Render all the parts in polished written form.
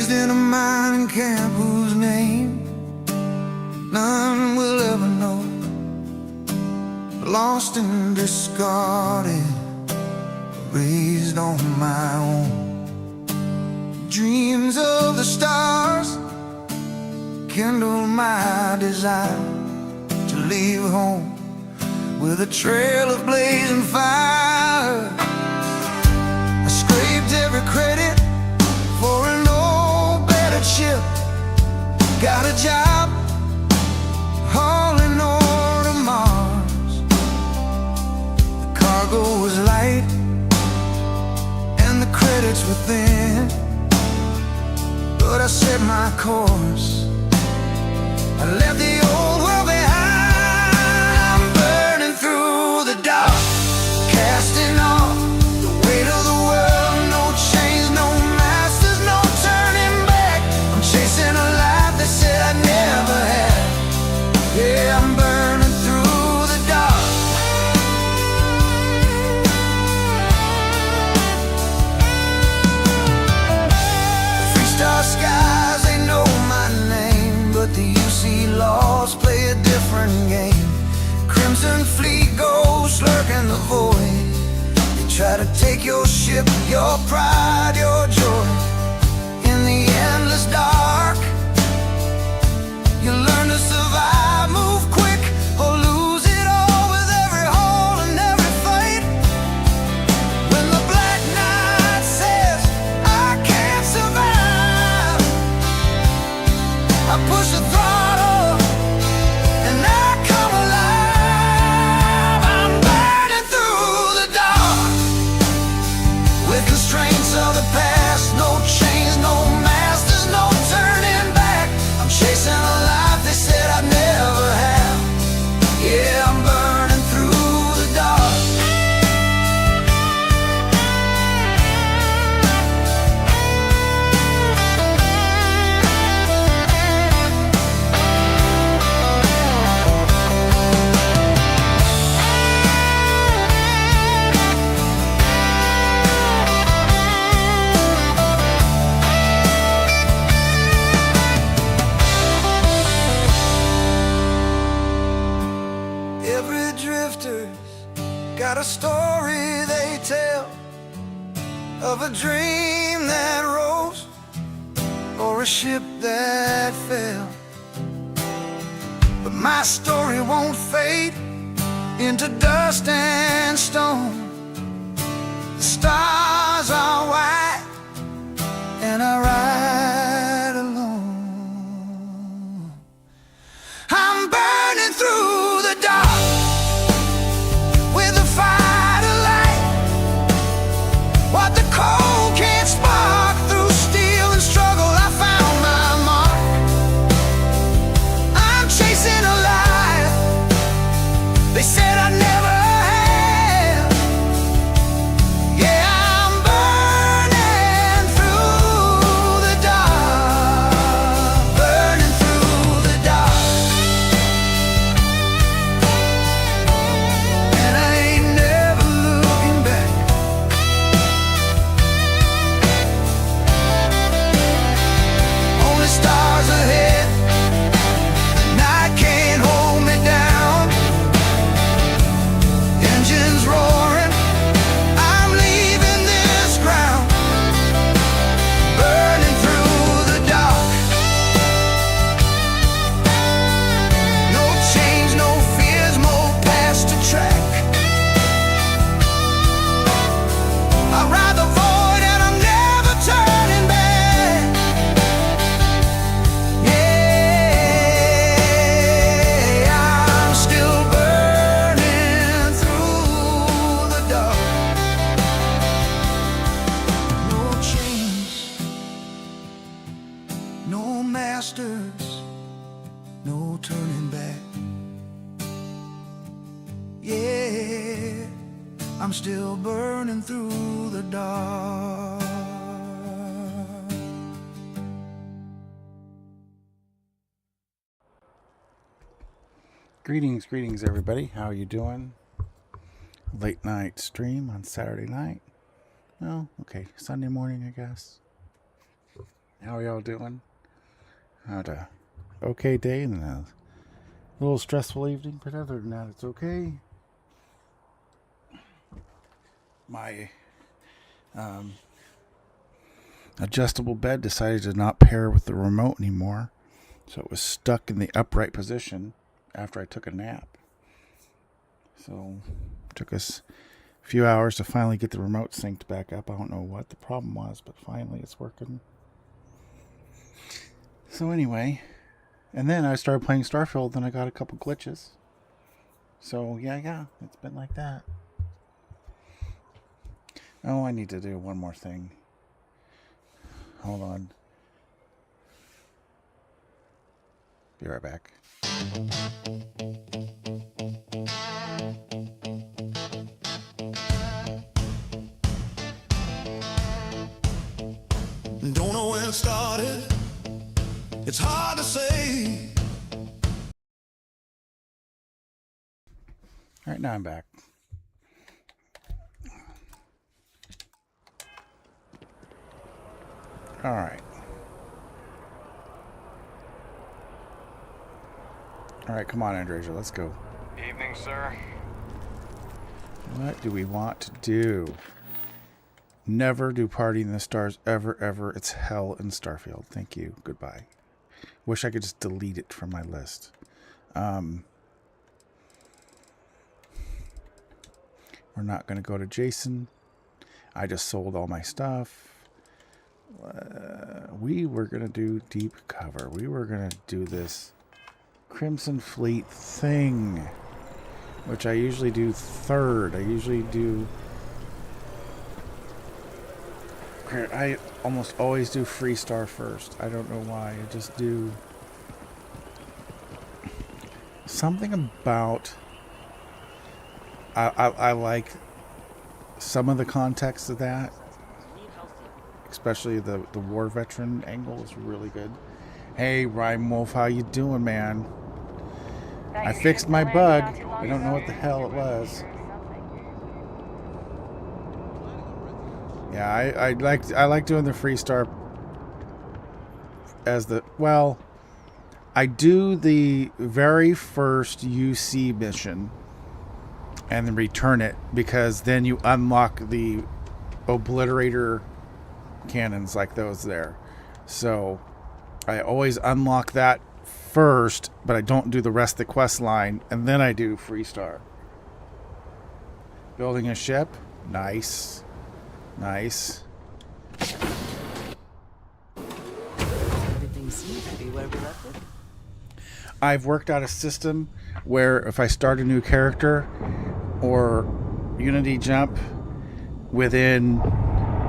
Raised in a mining camp whose name none will ever know. Lost and discarded, raised on my own. Dreams of the stars kindle my desire to leave home with a trail of blazing fire. I scraped every credit for an old battered ship. Got a job hauling ore to Mars. The cargo was light and the credits were thin, but I set my course. I left the old world behind. I'm burning through the dark, casting off the weight of the world. No chains, no masters, no turning back. I'm chasing a life they said I'd never have. Yeah, I'm burning through the dark. The freestar skies, they know my name, but the UC laws play a different game. Crimson fleet goes lurking the void. They try to take your ship, your pride, your joy. In the endless dark, you learn to survive, move quick, or lose it all with every hole and every fight. When the black night says I can't survive, I push the throttle and I come alive. I'm burning through the dark with constraints of the past. No chains, no masters, no turning back. I'm chasing a life they said I'd never have. Yeah, I'm burning through the dark. Every drifter's got a story they tell of a dream that rose or a ship that fell. But my story won't fade into dust and stone. The stars are white and I ride alone. I'm burning through the dark with a fire to light what the cold can't spark. Through steel and struggle I found my mark. I'm chasing a life they said I'd never have. Yeah, I'm burning through the dark, burning through the dark. And I ain't never looking back. Only stars ahead, the night can't hold me down. Engines roaring, I'm leaving this ground. Burning through the dark. No change, no fears, more past to track. I ride the void and I'm never turning back. Yeah, I'm still burning through the dark. No chains, no masters, no turning back. Yeah, I'm still burning through the dark. Greetings everybody. How are you doing? Late night stream on Saturday night. No, okay, Sunday morning, I guess. How are y'all doing? Had a okay day and a little stressful evening, but other than that, it's okay. My adjustable bed decided to not pair with the remote anymore, so it was stuck in the upright position after I took a nap. So it took us a few hours to finally get the remote synced back up. I don't know what the problem was, but finally it's working. So anyway, and then I started playing Starfield, and I got a couple glitches. So yeah, it's been like that. Oh, I need to do one more thing. Hold on. Be right back. Don't know when it started. It's hard to say. All right, now I'm back. All right. All right, come on, Andresia, let's go. Evening, sir. What do we want to do? Never do Party in the Stars ever. It's hell in Starfield. Thank you. Goodbye. Wish I could just delete it from my list. We're not going to go to Jason. I just sold all my stuff. We were going to do deep cover. We were going to do this Crimson Fleet thing, which I usually do third. I almost always do Freestar first. I don't know why. I just do. Something about I like some of the context of that, especially the war veteran angle is really good. Hey, Rhyme Wolf, how you doing, man? I fixed my bug. I don't know what the hell it was. Yeah, I like doing the Freestar as the I do the very first UC mission and then return it, because then you unlock the obliterator cannons like those there. So I always unlock that first, but I don't do the rest of the quest line, and then I do Freestar. Building a ship. Nice. Everything seems to be where we left it. I've worked out a system where if I start a new character or Unity jump within,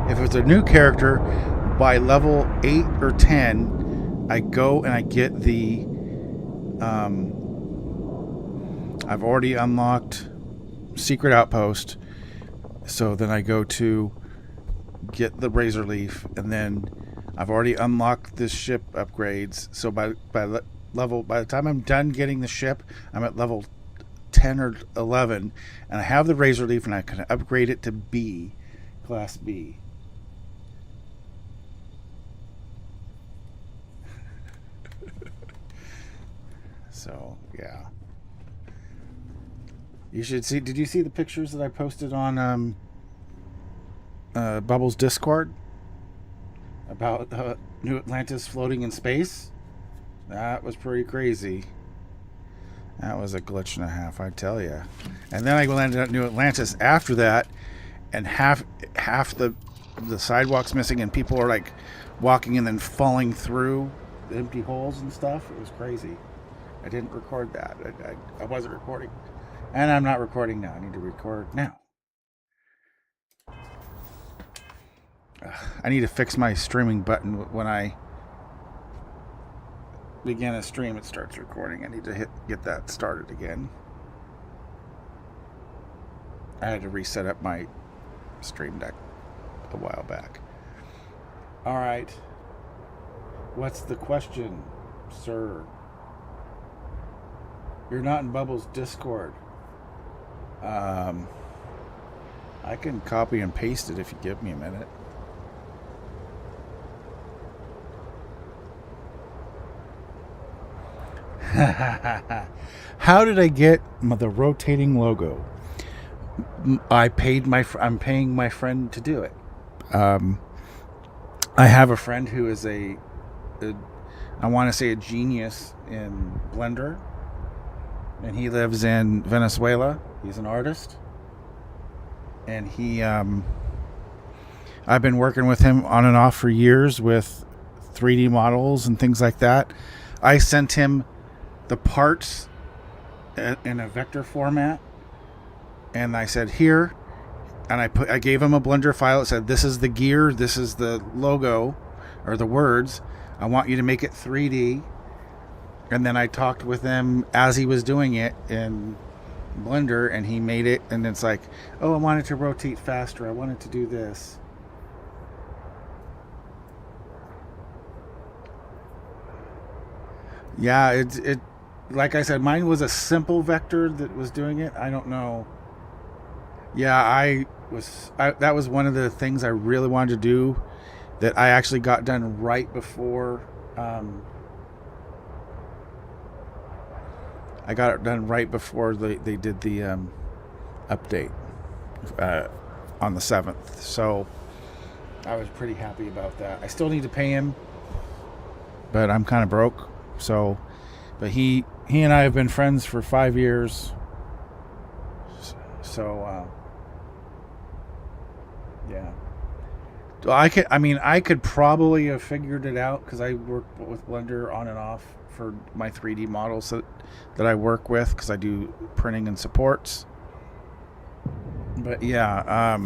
if it's a new character, by level 8 or 10, I go and I get the I've already unlocked Secret Outpost, so then I go to get the Razor Leaf, and then I've already unlocked the ship upgrades, so by the time I'm done getting the ship, I'm at level 10 or 11, and I have the Razor Leaf, and I can upgrade it to B, Class B. So, yeah. You should see. Did you see the pictures that I posted on Bubbles Discord about New Atlantis floating in space? That was pretty crazy. That was a glitch and a half, I tell you. And then I landed at New Atlantis after that, and half the sidewalks missing, and people are like walking and then falling through the empty holes and stuff. It was crazy. I didn't record that. I wasn't recording. And I'm not recording now. I need to record now. I need to fix my streaming button. When I begin a stream, it starts recording. I need to get that started again. I had to reset up my stream deck a while back. All right. What's the question, sir? You're not in Bubbles Discord. I can copy and paste it if you give me a minute. How did I get the rotating logo? I'm paying my friend to do it. I have a friend who is I want to say a genius in Blender, and he lives in Venezuela. He's an artist, and I've been working with him on and off for years with 3D models and things like that. I sent him the parts in a vector format, and I said, here, and I gave him a Blender file that said, this is the gear, this is the logo, or the words. I want you to make it 3D. And then I talked with him as he was doing it in Blender, and he made it, and it's like, oh, I want it to rotate faster, I want it to do this. Yeah, it like I said, mine was a simple vector that was doing it. I don't know. Yeah, that was one of the things I really wanted to do that I actually got done right before I got it done right before they did the update on the 7th. So I was pretty happy about that. I still need to pay him, but I'm kind of broke. So, but he and I have been friends for 5 years. So, yeah. I could probably have figured it out because I work with Blender on and off for my 3D models that I work with, because I do printing and supports. But yeah,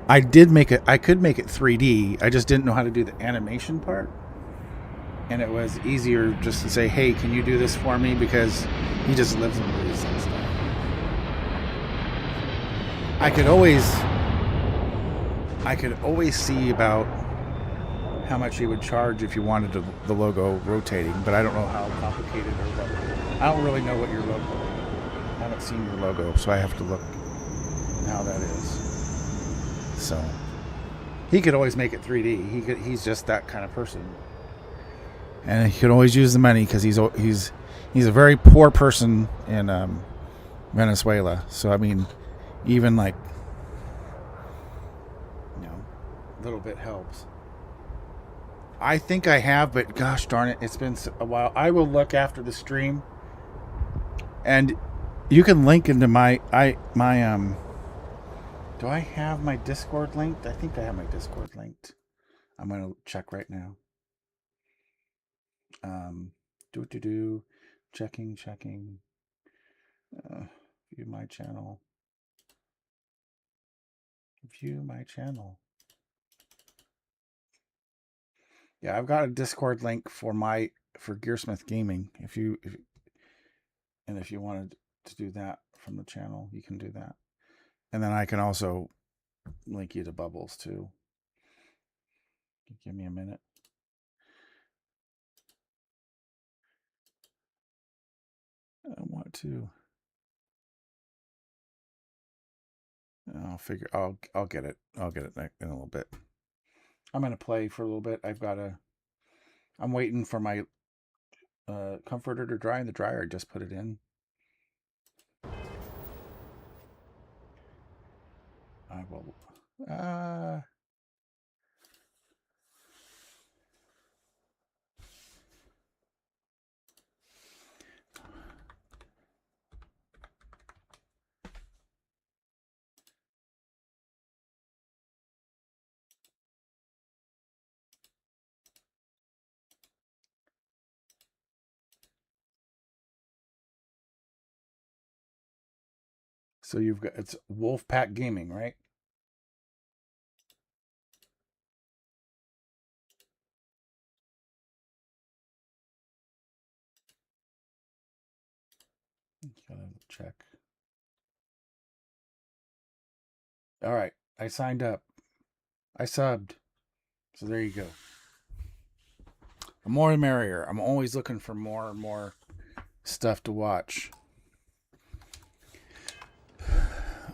I could make it 3D. I just didn't know how to do the animation part. And it was easier just to say, hey, can you do this for me? Because he just lives and breathes that stuff. I could always see about how much he would charge if you wanted the logo rotating, but I don't know how complicated or what. I don't really know what your logo. I haven't seen your logo, so I have to look how that is. So he could always make it 3D. He's just that kind of person. And he could always use the money because he's a very poor person in Venezuela. So I mean, even like, a little bit helps. I think I have, but gosh darn it, it's been a while. I will look after the stream, and you can link into my do I have my Discord linked? I think I have my Discord linked. I'm gonna check right now. Checking. View my channel. Yeah, I've got a Discord link for Gearsmith Gaming. If you wanted to do that from the channel, you can do that. And then I can also link you to Bubbles too. Give me a minute. I want to. I'll get it. I'll get it in a little bit. I'm gonna play for a little bit. I'm waiting for my comforter to dry in the dryer. I just put it in. I will. So it's Wolfpack Gaming, right? Gotta check. All right, I signed up. I subbed. So there you go. The more the merrier. I'm always looking for more and more stuff to watch.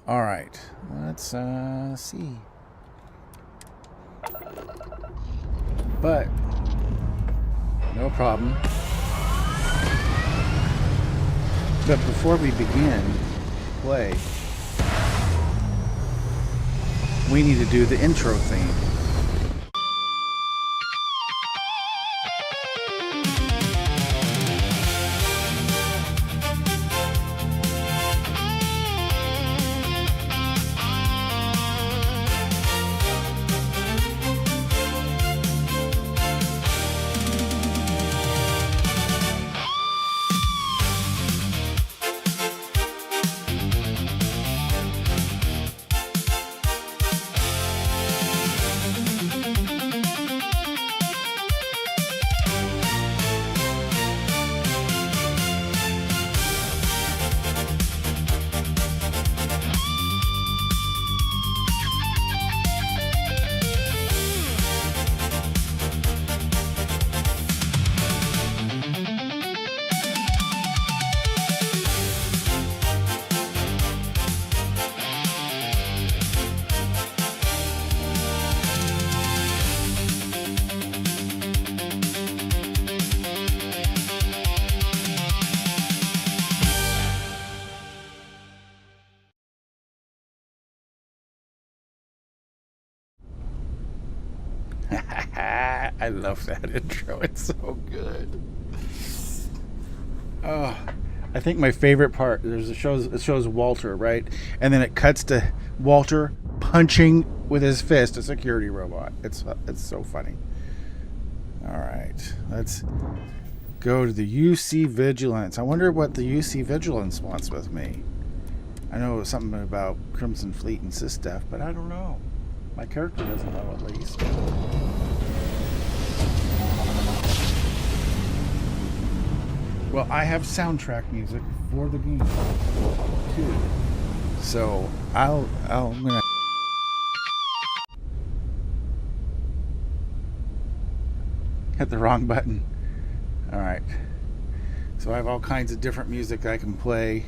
All right, let's see. But no problem. But before we begin play, we need to do the intro theme. I love that intro. It's so good. Oh, I think my favorite part, it shows Walter, right? And then it cuts to Walter punching with his fist a security robot. It's so funny. All right, let's go to the UC Vigilance. I wonder what the UC Vigilance wants with me. I know something about Crimson Fleet and Sysdef, but I don't know. My character doesn't know, at least. Well, I have soundtrack music for the game too, so I'm gonna hit the wrong button. All right, so I have all kinds of different music I can play.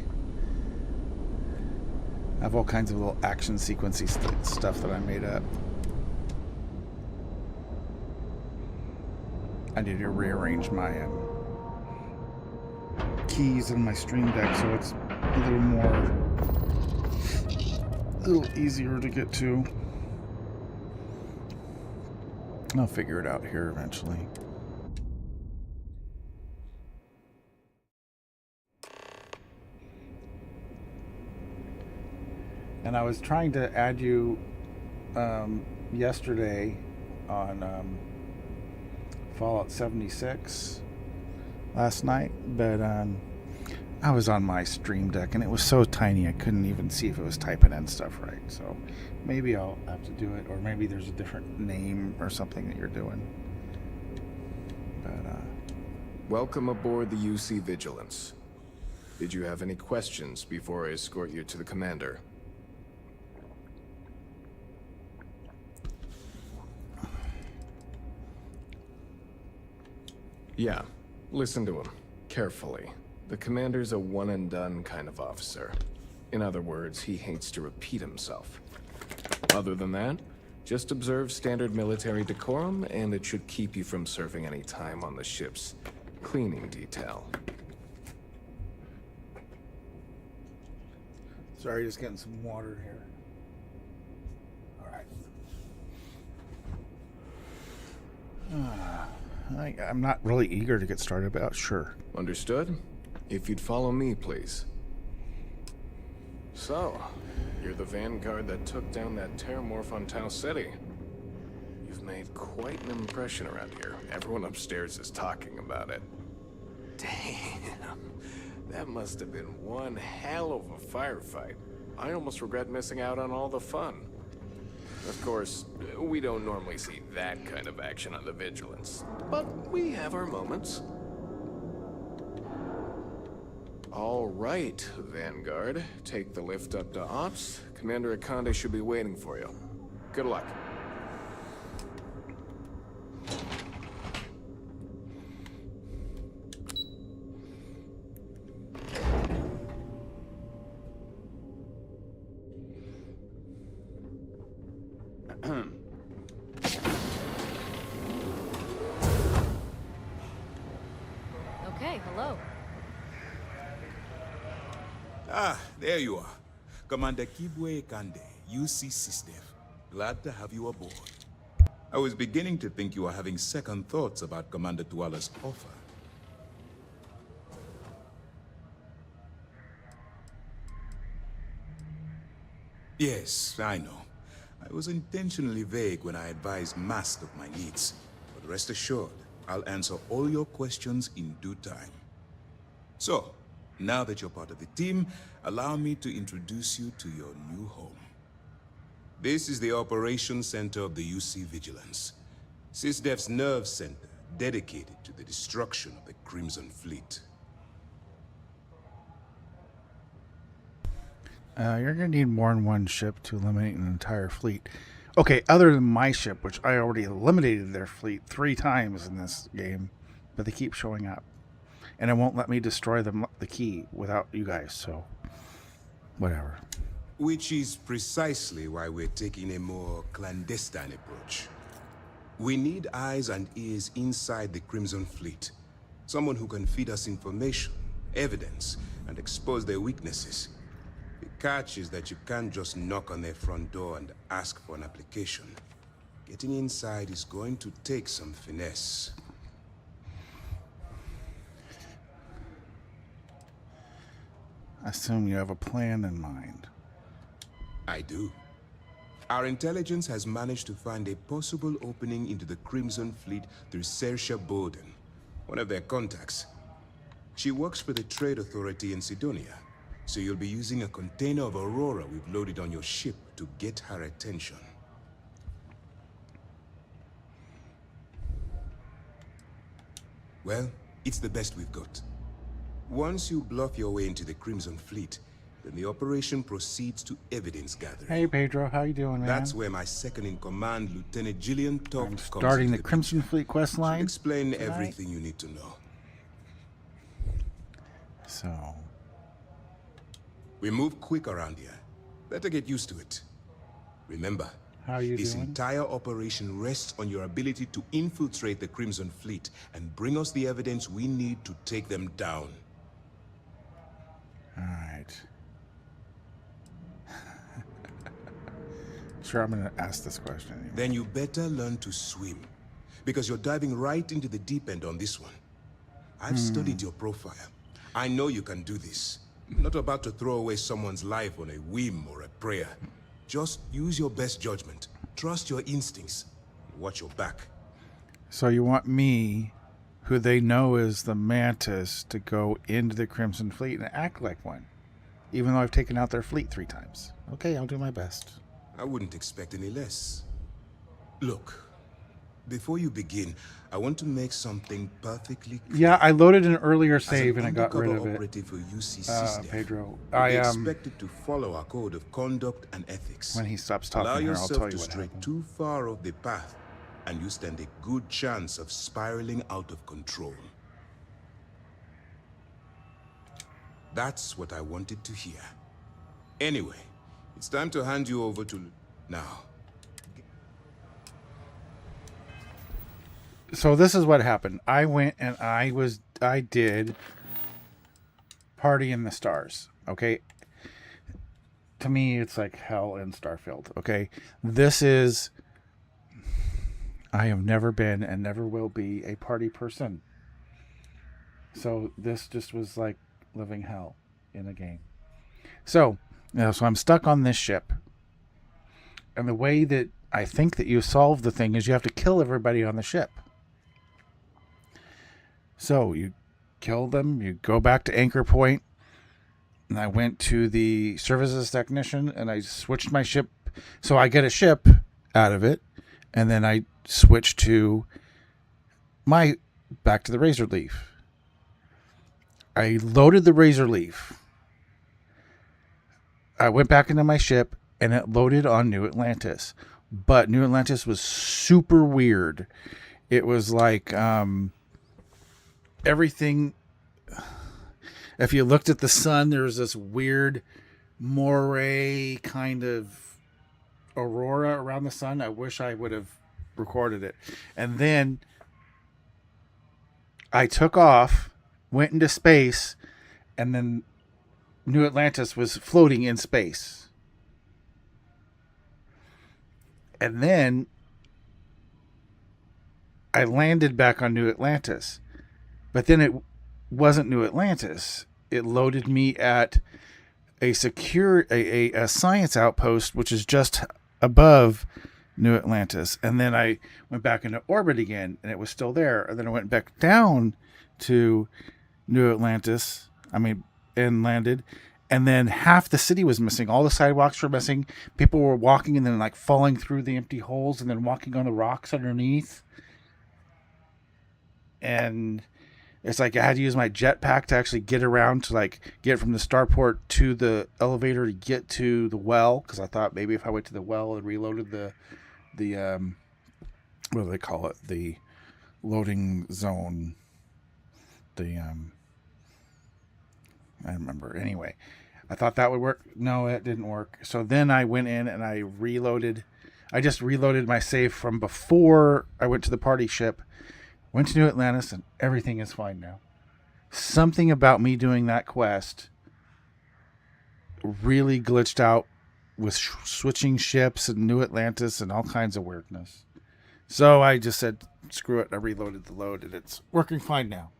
I have all kinds of little action sequency stuff that I made up. I need to rearrange my keys in my Stream Deck so it's a little easier to get to. I'll figure it out here eventually. And I was trying to add you yesterday on Fallout 76 last night, but I was on my Stream Deck and it was so tiny I couldn't even see if it was typing in stuff right. So maybe I'll have to do it, or maybe there's a different name or something that you're doing. But welcome aboard the UC Vigilance. Did you have any questions before I escort you to the commander? Yeah, listen to him carefully. The commander's a one-and-done kind of officer. In other words, he hates to repeat himself. Other than that, just observe standard military decorum, and it should keep you from serving any time on the ship's cleaning detail. sorry, just getting some water here. All right. I'm not really eager to get started, but sure. Understood? If you'd follow me, please. So, you're the vanguard that took down that terramorph on Tau City. You've made quite an impression around here. Everyone upstairs is talking about it. Damn. That must have been one hell of a firefight. I almost regret missing out on all the fun. Of course, we don't normally see that kind of action on the Vigilance, but we have our moments. All right, Vanguard. Take the lift up to Ops. Commander Akande should be waiting for you. Good luck. Okay, hello. Ah, there you are. Commander Kibwe Kande, UC System. Glad to have you aboard. I was beginning to think you were having second thoughts about Commander Tuala's offer. Yes, I know. I was intentionally vague when I advised Mask of my needs. But rest assured, I'll answer all your questions in due time. So, now that you're part of the team, allow me to introduce you to your new home. This is the Operations Center of the UC Vigilance. SysDef's nerve center, dedicated to the destruction of the Crimson Fleet. You're going to need more than one ship to eliminate an entire fleet. Okay, other than my ship, which I already eliminated their fleet 3 times in this game, but they keep showing up. And it won't let me destroy the key without you guys, so whatever. Which is precisely why we're taking a more clandestine approach. We need eyes and ears inside the Crimson Fleet. Someone who can feed us information, evidence, and expose their weaknesses. The catch is that you can't just knock on their front door and ask for an application. Getting inside is going to take some finesse. I assume you have a plan in mind. I do. Our intelligence has managed to find a possible opening into the Crimson Fleet through Saoirse Bowden, one of their contacts. She works for the Trade Authority in Sidonia, so you'll be using a container of Aurora we've loaded on your ship to get her attention. Well, it's the best we've got. Once you bluff your way into the Crimson Fleet, then the operation proceeds to evidence gathering. Hey Pedro, how you doing, man? That's where my second-in-command, Lieutenant Gillian Toft, I'm comes starting into the the Crimson picture. Fleet quest She'll line. explain tonight. everything you need to know. So, We move quick around here. Better get used to it. Remember, how are you this doing? entire operation rests on your ability to infiltrate the Crimson Fleet and bring us the evidence we need to take them down. All right. Sure, I'm going to ask this question anyway. Then you better learn to swim, because you're diving right into the deep end on this one. I've studied your profile. I know you can do this. I'm not about to throw away someone's life on a whim or a prayer. Just use your best judgment. Trust your instincts. Watch your back. So you want me, who they know is the Mantis, to go into the Crimson Fleet and act like one, even though I've taken out their fleet 3 times. Okay, I'll do my best. I wouldn't expect any less. Look, before you begin, I want to make something perfectly clear. Yeah, I loaded an earlier As save an and I got rid undercover of it. operative for UC System, Pedro, you'll I be expected to follow our code of conduct and ethics. when he stops talking Allow here, I'll yourself tell you to what stray happened. too far off the path, and you stand a good chance of spiraling out of control. That's what I wanted to hear. Anyway, it's time to hand you over to... Now, So this is what happened. I went and I did Party in the Stars. Okay. To me, it's like hell in Starfield. Okay. This is, I have never been and never will be a party person. So this just was like living hell in a game. So I'm stuck on this ship. And the way that I think that you solve the thing is you have to kill everybody on the ship. So you kill them, you go back to Anchor Point, and I went to the services technician and I switched my ship. So I get a ship out of it, and then I switch to back to the Razor Leaf. I loaded the Razor Leaf. I went back into my ship and it loaded on New Atlantis. But New Atlantis was super weird. It was like everything. If you looked at the sun, there was this weird moire kind of aurora around the sun. I wish I would have recorded it. And then I took off, went into space, and then New Atlantis was floating in space. And then I landed back on New Atlantis. But then it wasn't New Atlantis. It loaded me at a science outpost, which is just above New Atlantis. And then I went back into orbit again, and it was still there. And then I went back down to New Atlantis. And landed. And then half the city was missing. All the sidewalks were missing. People were walking and then like falling through the empty holes and then walking on the rocks underneath. And it's like I had to use my jetpack to actually get around to like get from the starport to the elevator to get to the well. Because I thought maybe if I went to the well and reloaded the what do they call it? The loading zone. I remember. Anyway, I thought that would work. No, it didn't work. So then I went in and I reloaded. I just reloaded my save from before I went to the party ship. Went to New Atlantis and everything is fine now. Something about me doing that quest really glitched out with switching ships and New Atlantis and all kinds of weirdness. So I just said, screw it. I reloaded the load and it's working fine now.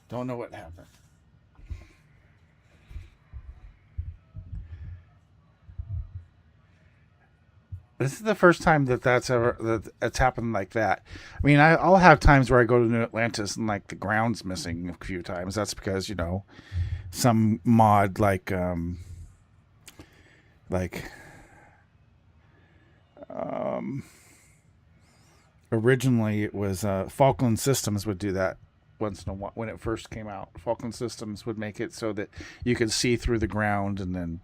Don't know what happened. This is the first time that's happened like that. I mean, I'll have times where I go to New Atlantis and like the ground's missing a few times. That's because, some mod originally it was Falkland Systems would do that once in a while when it first came out. Falkland Systems would make it so that you could see through the ground and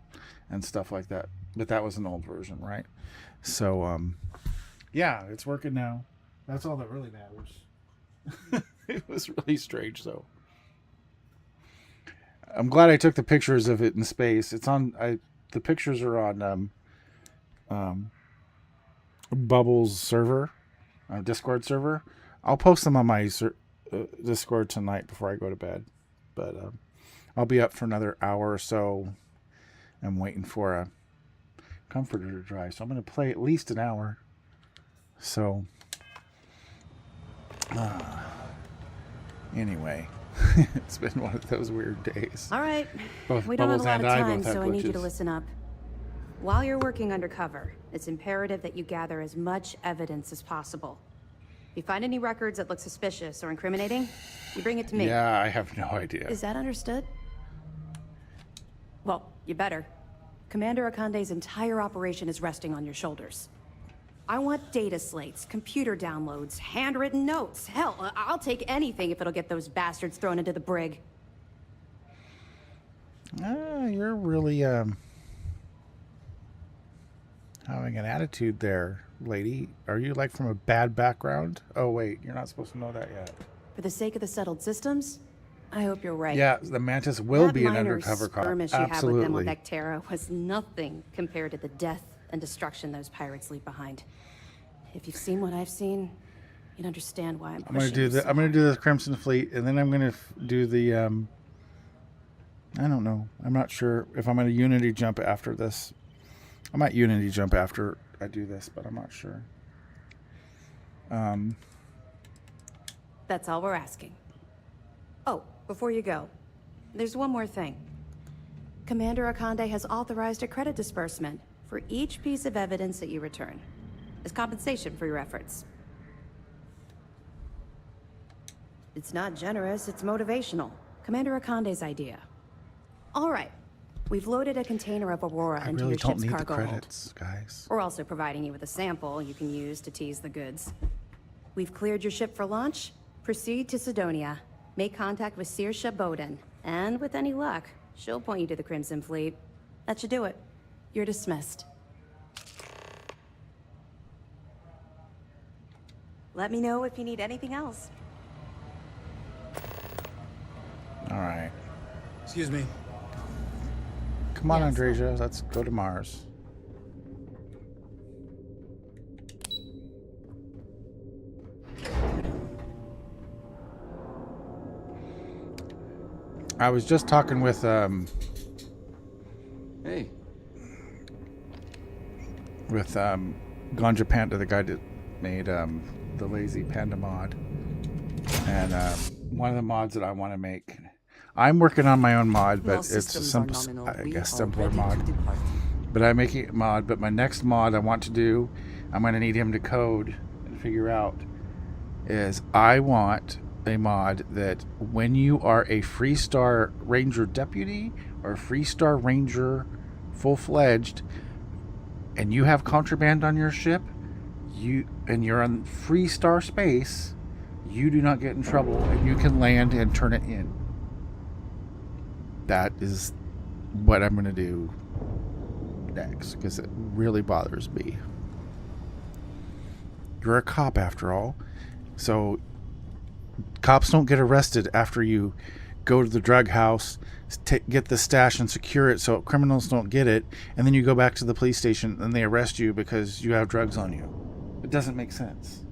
stuff like that. But that was an old version, right? So, yeah, it's working now. That's all that really matters. It was really strange, though. I'm glad I took the pictures of it in space. It's on. The pictures are on Bubbles server, Discord server. I'll post them on my Discord tonight before I go to bed. But I'll be up for another hour or so. I'm waiting for a comforter to dry, so I'm going to play at least an hour. So anyway, it's been one of those weird days. All right, Both we don't have Bubbles a lot and of I time, both have so I need you to glitches. listen up. While you're working undercover, it's imperative that you gather as much evidence as possible. If you find any records that look suspicious or incriminating, you bring it to me. Yeah, I have no idea. Is that understood? Well, you better. Commander Akande's entire operation is resting on your shoulders. I want data slates, computer downloads, handwritten notes. Hell, I'll take anything if it'll get those bastards thrown into the brig. You're really having an attitude there, lady. Are you like from a bad background? Oh wait, you're not supposed to know that yet. For the sake of the settled systems, I hope you're right. Yeah, the Mantis will That be an minor undercover cop. skirmish you had with them on Absolutely. Gtrretings was nothing compared to the death and destruction those pirates leave behind. If you've seen what I've seen, you'd understand why I'm I'm gonna pushing do you the so I'm gonna hard. do the Crimson Fleet, and then I'm gonna do the I don't know. I'm not sure if I'm gonna Unity jump after this. I might Unity jump after I do this, but I'm not sure. That's all we're asking. Oh, before you go, there's one more thing. Commander Akande has authorized a credit disbursement for each piece of evidence that you return, as compensation for your efforts. It's not generous, it's motivational. Commander Akande's idea. All right, we've loaded a container of Aurora I into really your don't ship's need the cargo hold. credits, guys. We're also providing you with a sample you can use to tease the goods. We've cleared your ship for launch. Proceed to Sidonia. Make contact with Saoirse Bowden. And with any luck, she'll point you to the Crimson Fleet. That should do it. You're dismissed. Let me know if you need anything else. All right. Excuse me. Come on, Yes. Andreja. Let's go to Mars. I was just talking with Hey. With Ganja Panda, the guy that made the Lazy Panda mod. And one of the mods that I want to make, I'm working on my own mod, but it's a simple, I guess, simpler mod. But I'm making a mod, but my next mod I want to do, I'm going to need him to code and figure out, is I want a mod that when you are a Freestar Ranger deputy or a Freestar Ranger full-fledged and you have contraband on your ship, you're on Freestar space, you do not get in trouble and you can land and turn it in. That is what I'm going to do next, because it really bothers me. You're a cop after all, so cops don't get arrested after you go to the drug house, get the stash and secure it so criminals don't get it, and then you go back to the police station and they arrest you because you have drugs on you. It doesn't make sense.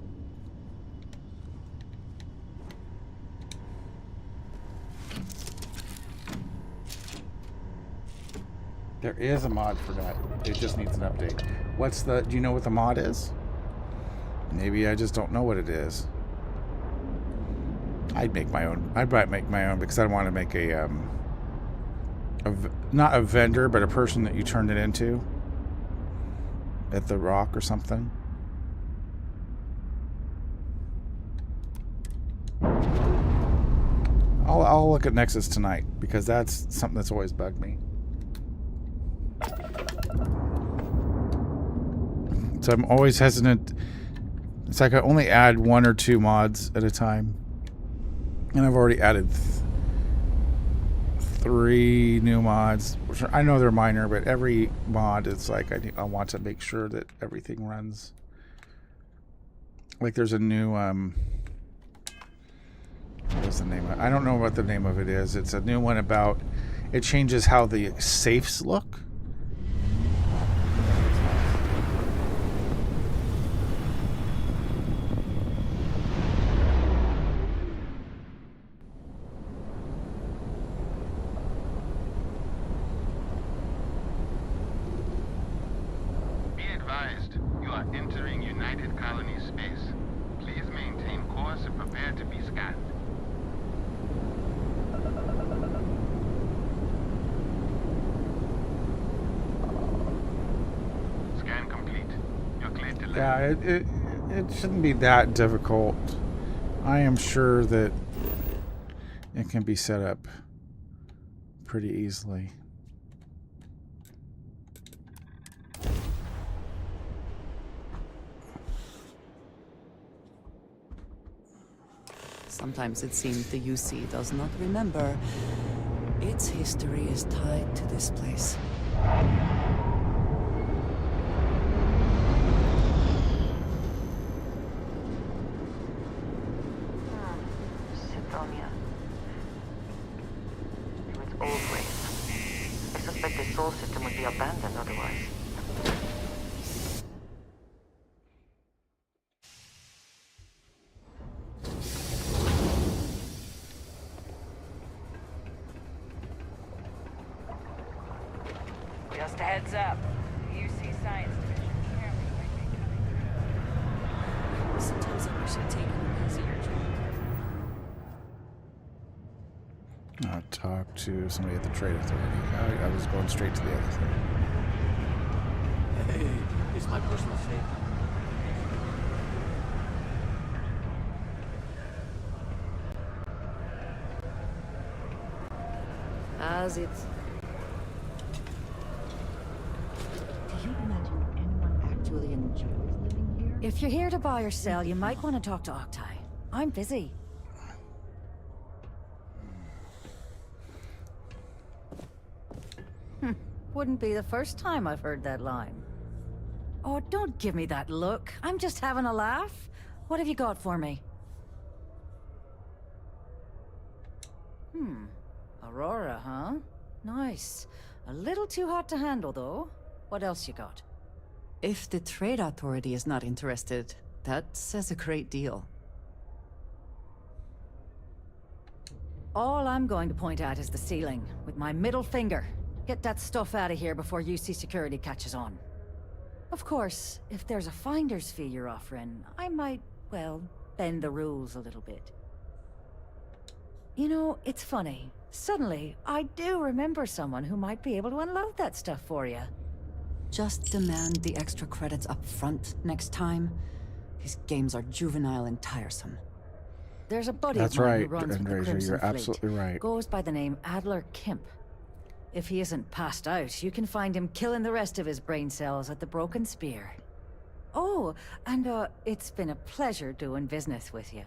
There is a mod for that. It just needs an update. Do you know what the mod is? Maybe I just don't know what it is. I'd make my own. I'd make my own because I want to make not a vendor, but a person that you turn it into at the Rock or something. I'll look at Nexus tonight because that's something that's always bugged me. So I'm always hesitant. It's like I only add 1 or 2 mods at a time. And I've already added 3 new mods, which I know they're minor, but every mod is like I want to make sure that everything runs. Like there's a new what's the name of it? I don't know what the name of it is. It's a new one about it changes how the safes look. Yeah, it shouldn't be that difficult. I am sure that it can be set up pretty easily. Sometimes it seems the UC does not remember. Its history is tied to this place. Sidonia. To its old ways. I suspect the soul system would be abandoned otherwise. Just a heads up. The UC Science Division apparently might be coming through. Sometimes I wish I'd taken an easier job. I'll talk to somebody at the Trade Authority. I was going straight to the other thing. Hey, it's my personal favor. As it. Do you imagine anyone actually enjoys living here? If you're here to buy or sell, you might want to talk to Octai. I'm busy. Wouldn't be the first time I've heard that line. Oh, don't give me that look. I'm just having a laugh. What have you got for me? Aurora, huh? Nice. A little too hot to handle, though. What else you got? If the Trade Authority is not interested, that says a great deal. All I'm going to point at is the ceiling, with my middle finger. get that stuff out of here before UC security catches on. Of course, if there's a finder's fee you're offering, I might, well, bend the rules a little bit. You know, it's funny. Suddenly, I do remember someone who might be able to unload that stuff for you. Just demand the extra credits up front next time. These games are juvenile and tiresome. There's a buddy That's of mine right, who runs with the Andresia, Crimson you're Fleet. absolutely right. Goes by the name Adler Kemp. If he isn't passed out, you can find him killing the rest of his brain cells at the Broken Spear. Oh, and it's been a pleasure doing business with you.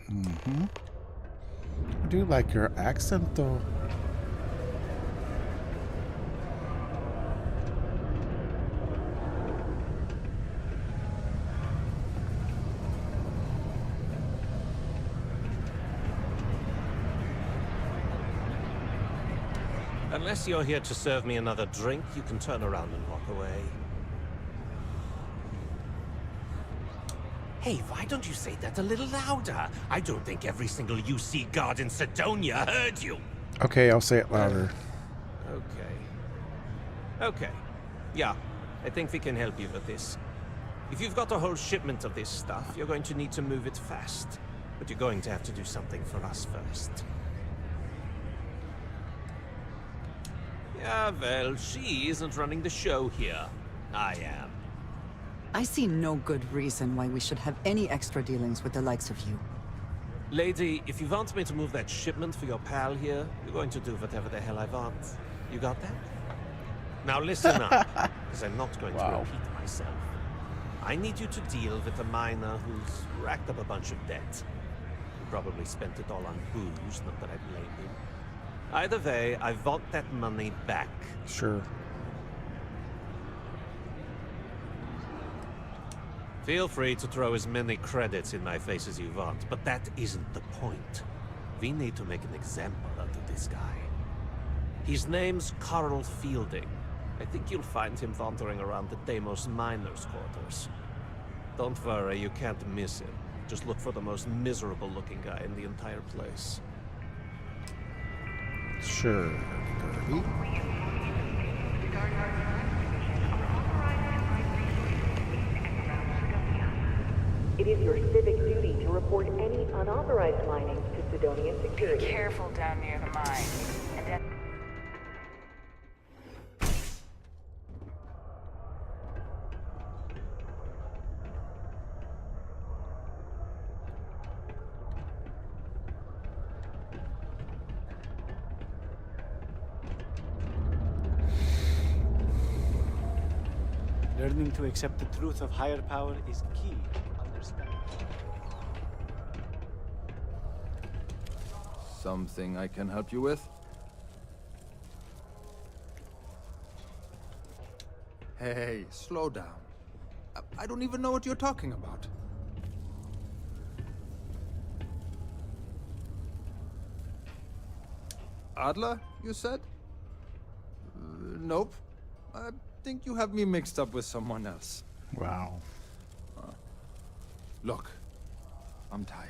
Mm-hmm. I do like your accent, though. Unless you're here to serve me another drink, you can turn around and walk away. Hey, why don't you say that a little louder? I don't think every single UC guard in Sidonia heard you. Okay, I'll say it louder. Okay. Yeah, I think we can help you with this. If you've got a whole shipment of this stuff, you're going to need to move it fast. But you're going to have to do something for us first. Yeah, well, she isn't running the show here. I am. I see no good reason why we should have any extra dealings with the likes of you. Lady, if you want me to move that shipment for your pal here, you're going to do whatever the hell I want. You got that? Now listen up, because I'm not going to repeat myself. I need you to deal with a miner who's racked up a bunch of debt. He probably spent it all on booze, not that I blame him. Either way, I want that money back. Sure. Feel free to throw as many credits in my face as you want, but that isn't the point. We need to make an example out of this guy. His name's Carl Fielding. I think you'll find him wandering around the Deimos miners' quarters. Don't worry, you can't miss him. Just look for the most miserable-looking guy in the entire place. Sure, Kirby. It is your civic duty to report any unauthorized mining to Sidonia security. Be careful down near the mine. And at Learning to accept the truth of higher power is key to understanding. Something I can help you with? Hey, slow down. I don't even know what you're talking about. Adler, you said? Nope. I think you have me mixed up with someone else. Wow. Look, I'm tired.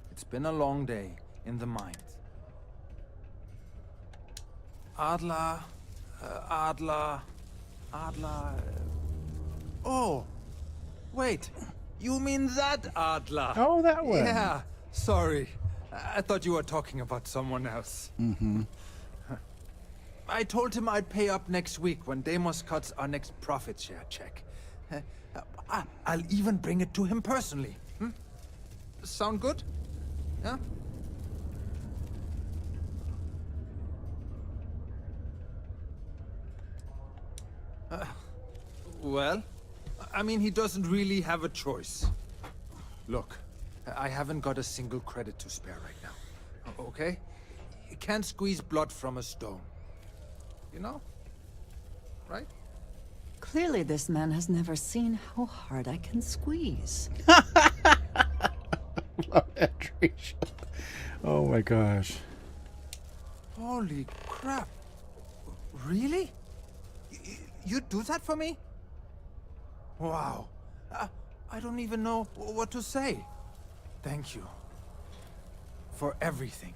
It's been a long day in the mines. Adler... Oh! Wait! You mean that Adler? Oh, that one. Yeah, sorry. I thought you were talking about someone else. Mm-hmm. I told him I'd pay up next week when Deimos cuts our next profit share check. I'll even bring it to him personally. Sound good? Yeah? Well, I mean, he doesn't really have a choice. Look, I haven't got a single credit to spare right now. Okay? You can't squeeze blood from a stone. You know? Right? Clearly this man has never seen how hard I can squeeze. Love that, Trisha. Oh my gosh. Holy crap. Really? You'd do that for me? Wow. I don't even know what to say. Thank you. For everything.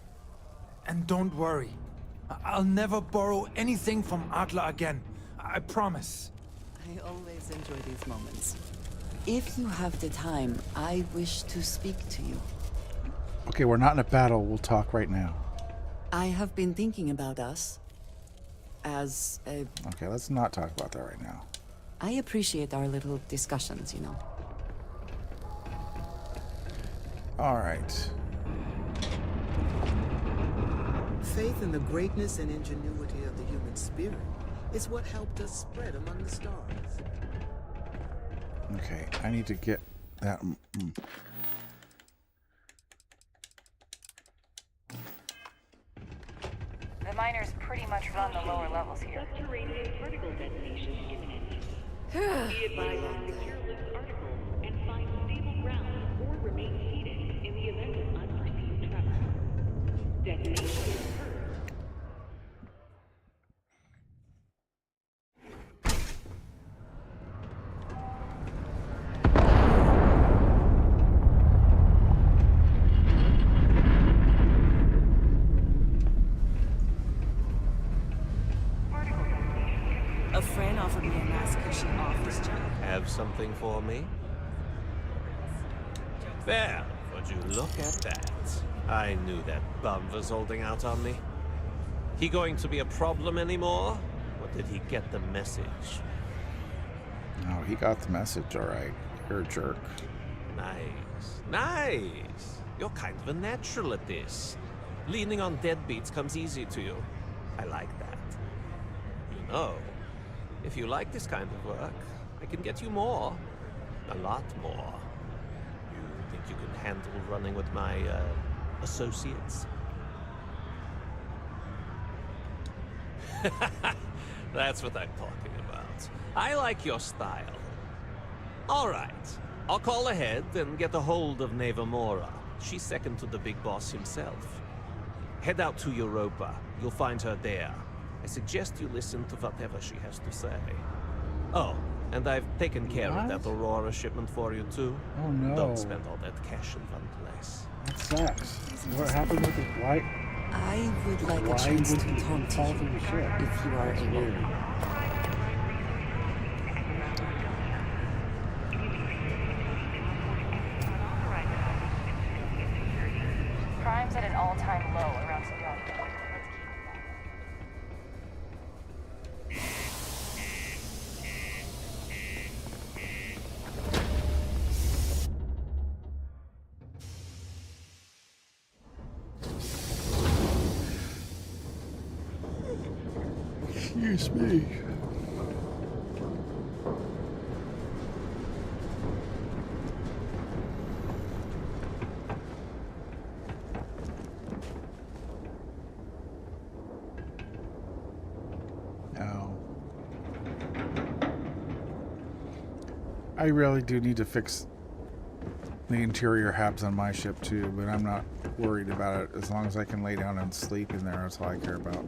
And don't worry. I'll never borrow anything from Adler again. I promise. I always enjoy these moments. If you have the time, I wish to speak to you. Okay, we're not in a battle. We'll talk right now. I have been thinking about us as a... Okay, let's not talk about that right now. I appreciate our little discussions, you know. All right. Faith in the greatness and ingenuity of the human spirit is what helped us spread among the stars. Okay, I need to get that. The miners pretty much run the lower levels here. Gtrretings particle detonation imminent. Be advised to secure loose articles and find stable ground or remain seated in the event of unforeseen tremor. Detonation occurred. A friend offered me a nice cushy office job. Have something for me? There, would you look at that? I knew that bum was holding out on me. He going to be a problem anymore? Or did he get the message? No, he got the message, all right. You're a jerk. Nice. Nice. You're kind of a natural at this. Leaning on deadbeats comes easy to you. I like that. You know, if you like this kind of work, I can get you more. A lot more. You think you can handle running with my, associates? That's what I'm talking about. I like your style. All right. I'll call ahead and get a hold of Neva Mora. She's second to the big boss himself. Head out to Europa. You'll find her there. I suggest you listen to whatever she has to say. Oh, and I've taken care of that Aurora shipment for you too. Oh no. Don't spend all that cash in one place. That sucks. What happened with it? Why? I would like a chance to talk to you, if you are able. Crime's at an all-time low around Sidonia. Let's keep it Excuse me. No. I really do need to fix the interior habs on my ship too, but I'm not worried about it. As long as I can lay down and sleep in there, that's all I care about.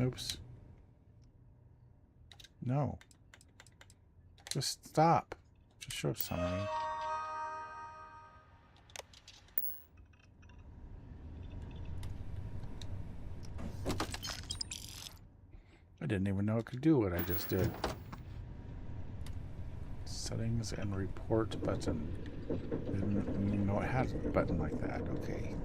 Oops. No. Just stop. Just show something. I didn't even know it could do what I just did. Settings and report button. Didn't even know it had a button like that. Okay.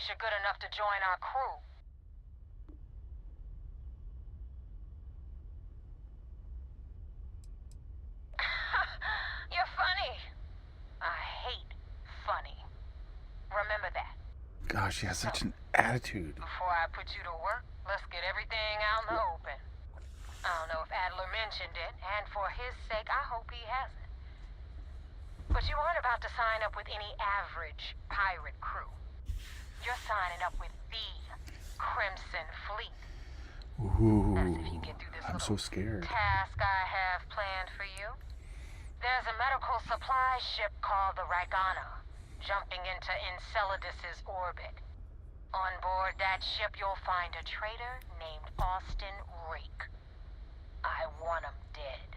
you're good enough to join our crew. You're funny. I hate funny. Remember that. Gosh, she has such an attitude. Before I put you to work, let's get everything out in the open. I don't know if Adler mentioned it, and for his sake, I hope he hasn't. But you aren't about to sign up with any average pirate crew. You're signing up with the Crimson Fleet. Ooh, I'm so scared. Task I have planned for you. There's a medical supply ship called the Ragana, jumping into Enceladus's orbit. On board that ship, you'll find a traitor named Austin Rake. I want him dead.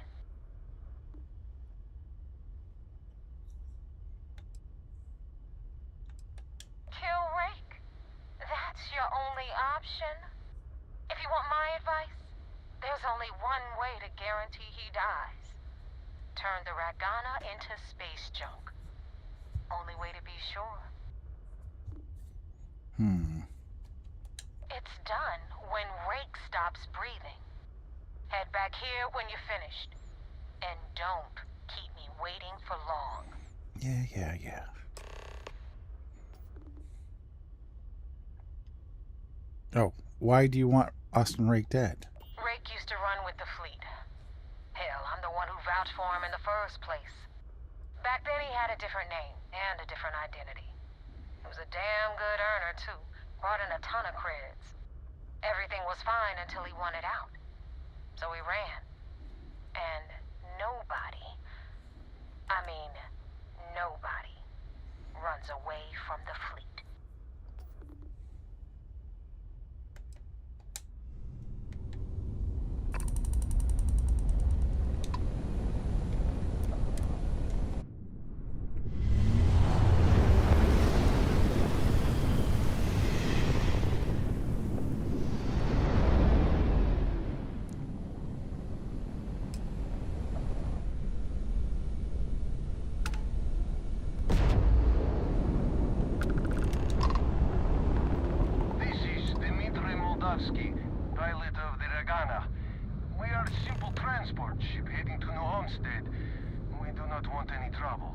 Kill Rake? That's your only option? If you want my advice, there's only one way to guarantee he dies. Turn the Ragana into space junk. Only way to be sure. It's done when Rake stops breathing. Head back here when you're finished. And don't keep me waiting for long. Yeah. Oh, why do you want Austin Rake dead? Rake used to run with the fleet. Hell, I'm the one who vouched for him in the first place. Back then he had a different name and a different identity. He was a damn good earner, too. Brought in a ton of creds. Everything was fine until he wanted out. So he ran. And nobody, I mean, nobody, runs away from the fleet. Pilot of the Ragana. We are a simple transport ship heading to New Homestead. We do not want any trouble.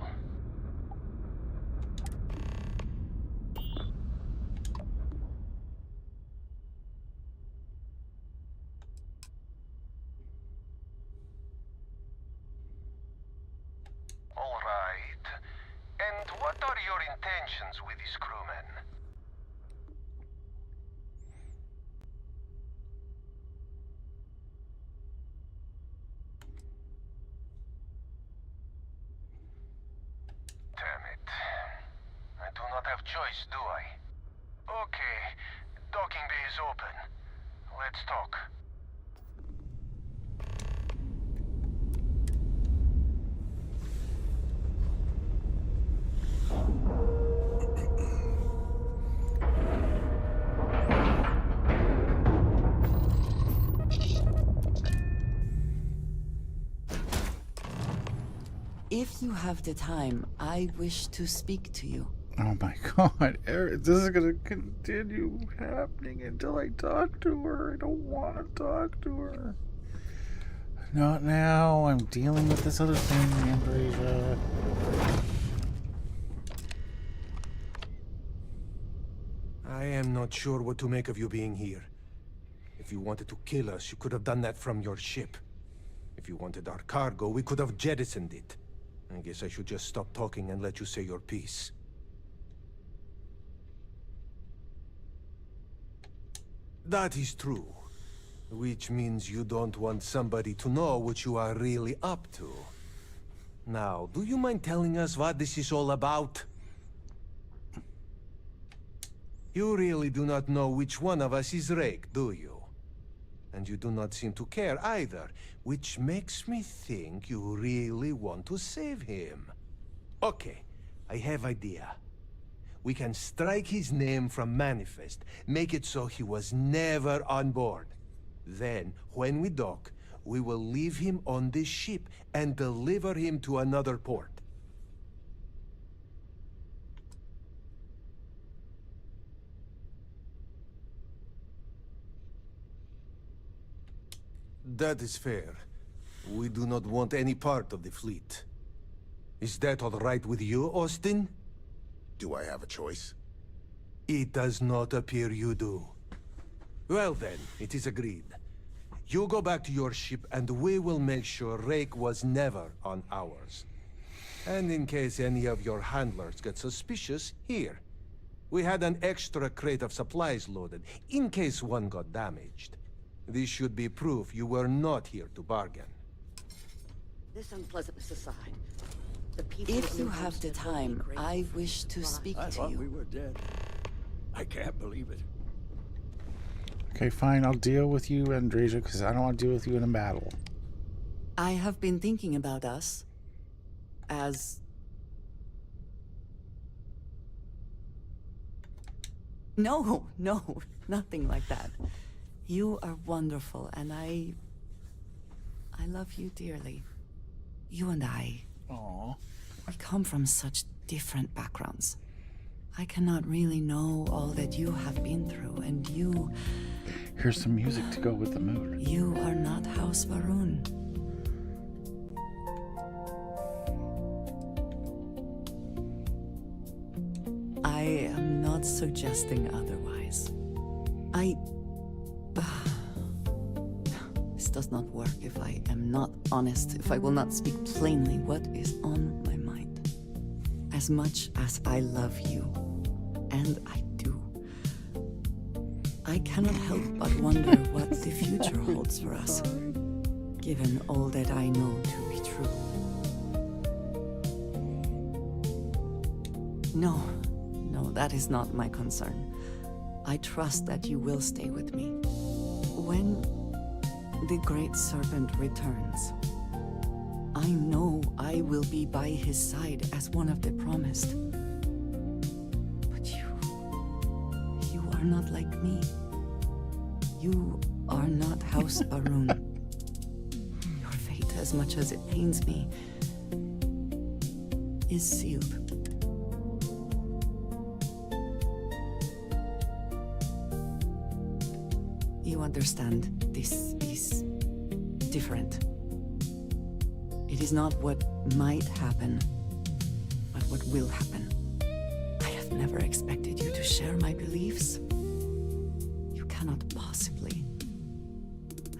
All right. And what are your intentions with these crewmen? Damn it. I do not have choice, do I? Okay, docking bay is open. Let's talk. If you have the time, I wish to speak to you. Oh my god, Eric, this is gonna continue happening until I talk to her. I don't want to talk to her. Not now. I'm dealing with this other thing, Ambrosia. I am not sure what to make of you being here. If you wanted to kill us, you could have done that from your ship. If you wanted our cargo, we could have jettisoned it. I guess I should just stop talking and let you say your piece. That is true. Which means you don't want somebody to know what you are really up to. Now, do you mind telling us what this is all about? You really do not know which one of us is Rake, do you? And you do not seem to care either, which makes me think you really want to save him. Okay, I have idea. We can strike his name from Manifest, make it so he was never on board. Then, when we dock, we will leave him on this ship and deliver him to another port. That is fair. We do not want any part of the fleet. Is that all right with you, Austin? Do I have a choice? It does not appear you do. Well then, it is agreed. You go back to your ship and we will make sure Rake was never on ours. And in case any of your handlers get suspicious, here. We had an extra crate of supplies loaded, in case one got damaged. This should be proof you were not here to bargain. This unpleasantness aside, the people If of you New have the Homestead will be time, grateful I for wish to this speak supply. to thought you. we were dead. I can't believe it. Okay, fine. I'll deal with you, Andreja, because I don't want to deal with you in a battle. I have been thinking about us as... No, nothing like that. You are wonderful, and I love you dearly. You and I, Aww. we come from such different backgrounds. I cannot really know all that you have been through, and you... Here's some music to go with the mood. You are not House Varun. I am not suggesting otherwise. This does not work if I am not honest, if I will not speak plainly what is on my mind. As much as I love you, and I do, I cannot help but wonder what the future holds for us, given all that I know to be true. No, that is not my concern. I trust that you will stay with me. When the Great Serpent returns, I know I will be by his side as one of the promised. But you are not like me. You are not House Arun. Your fate, as much as it pains me, is sealed. You understand, this is different. It is not what might happen, but what will happen. I have never expected you to share my beliefs. You cannot possibly.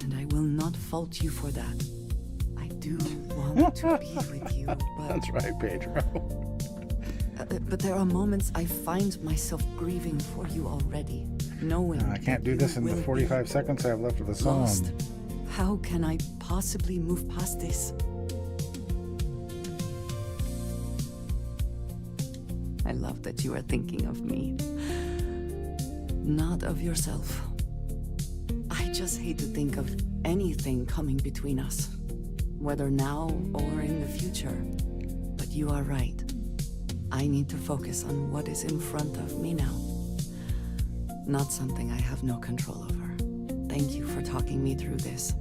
And I will not fault you for that. I do want to be with you, but... That's right, Pedro. But there are moments I find myself grieving for you already. Knowing I can't do this in the 45 seconds I have left of the song. Lost. How can I possibly move past this? I love that you are thinking of me, not of yourself. I just hate to think of anything coming between us, whether now or in the future. But you are right. I need to focus on what is in front of me now. Not something I have no control over. Thank you for talking me through this.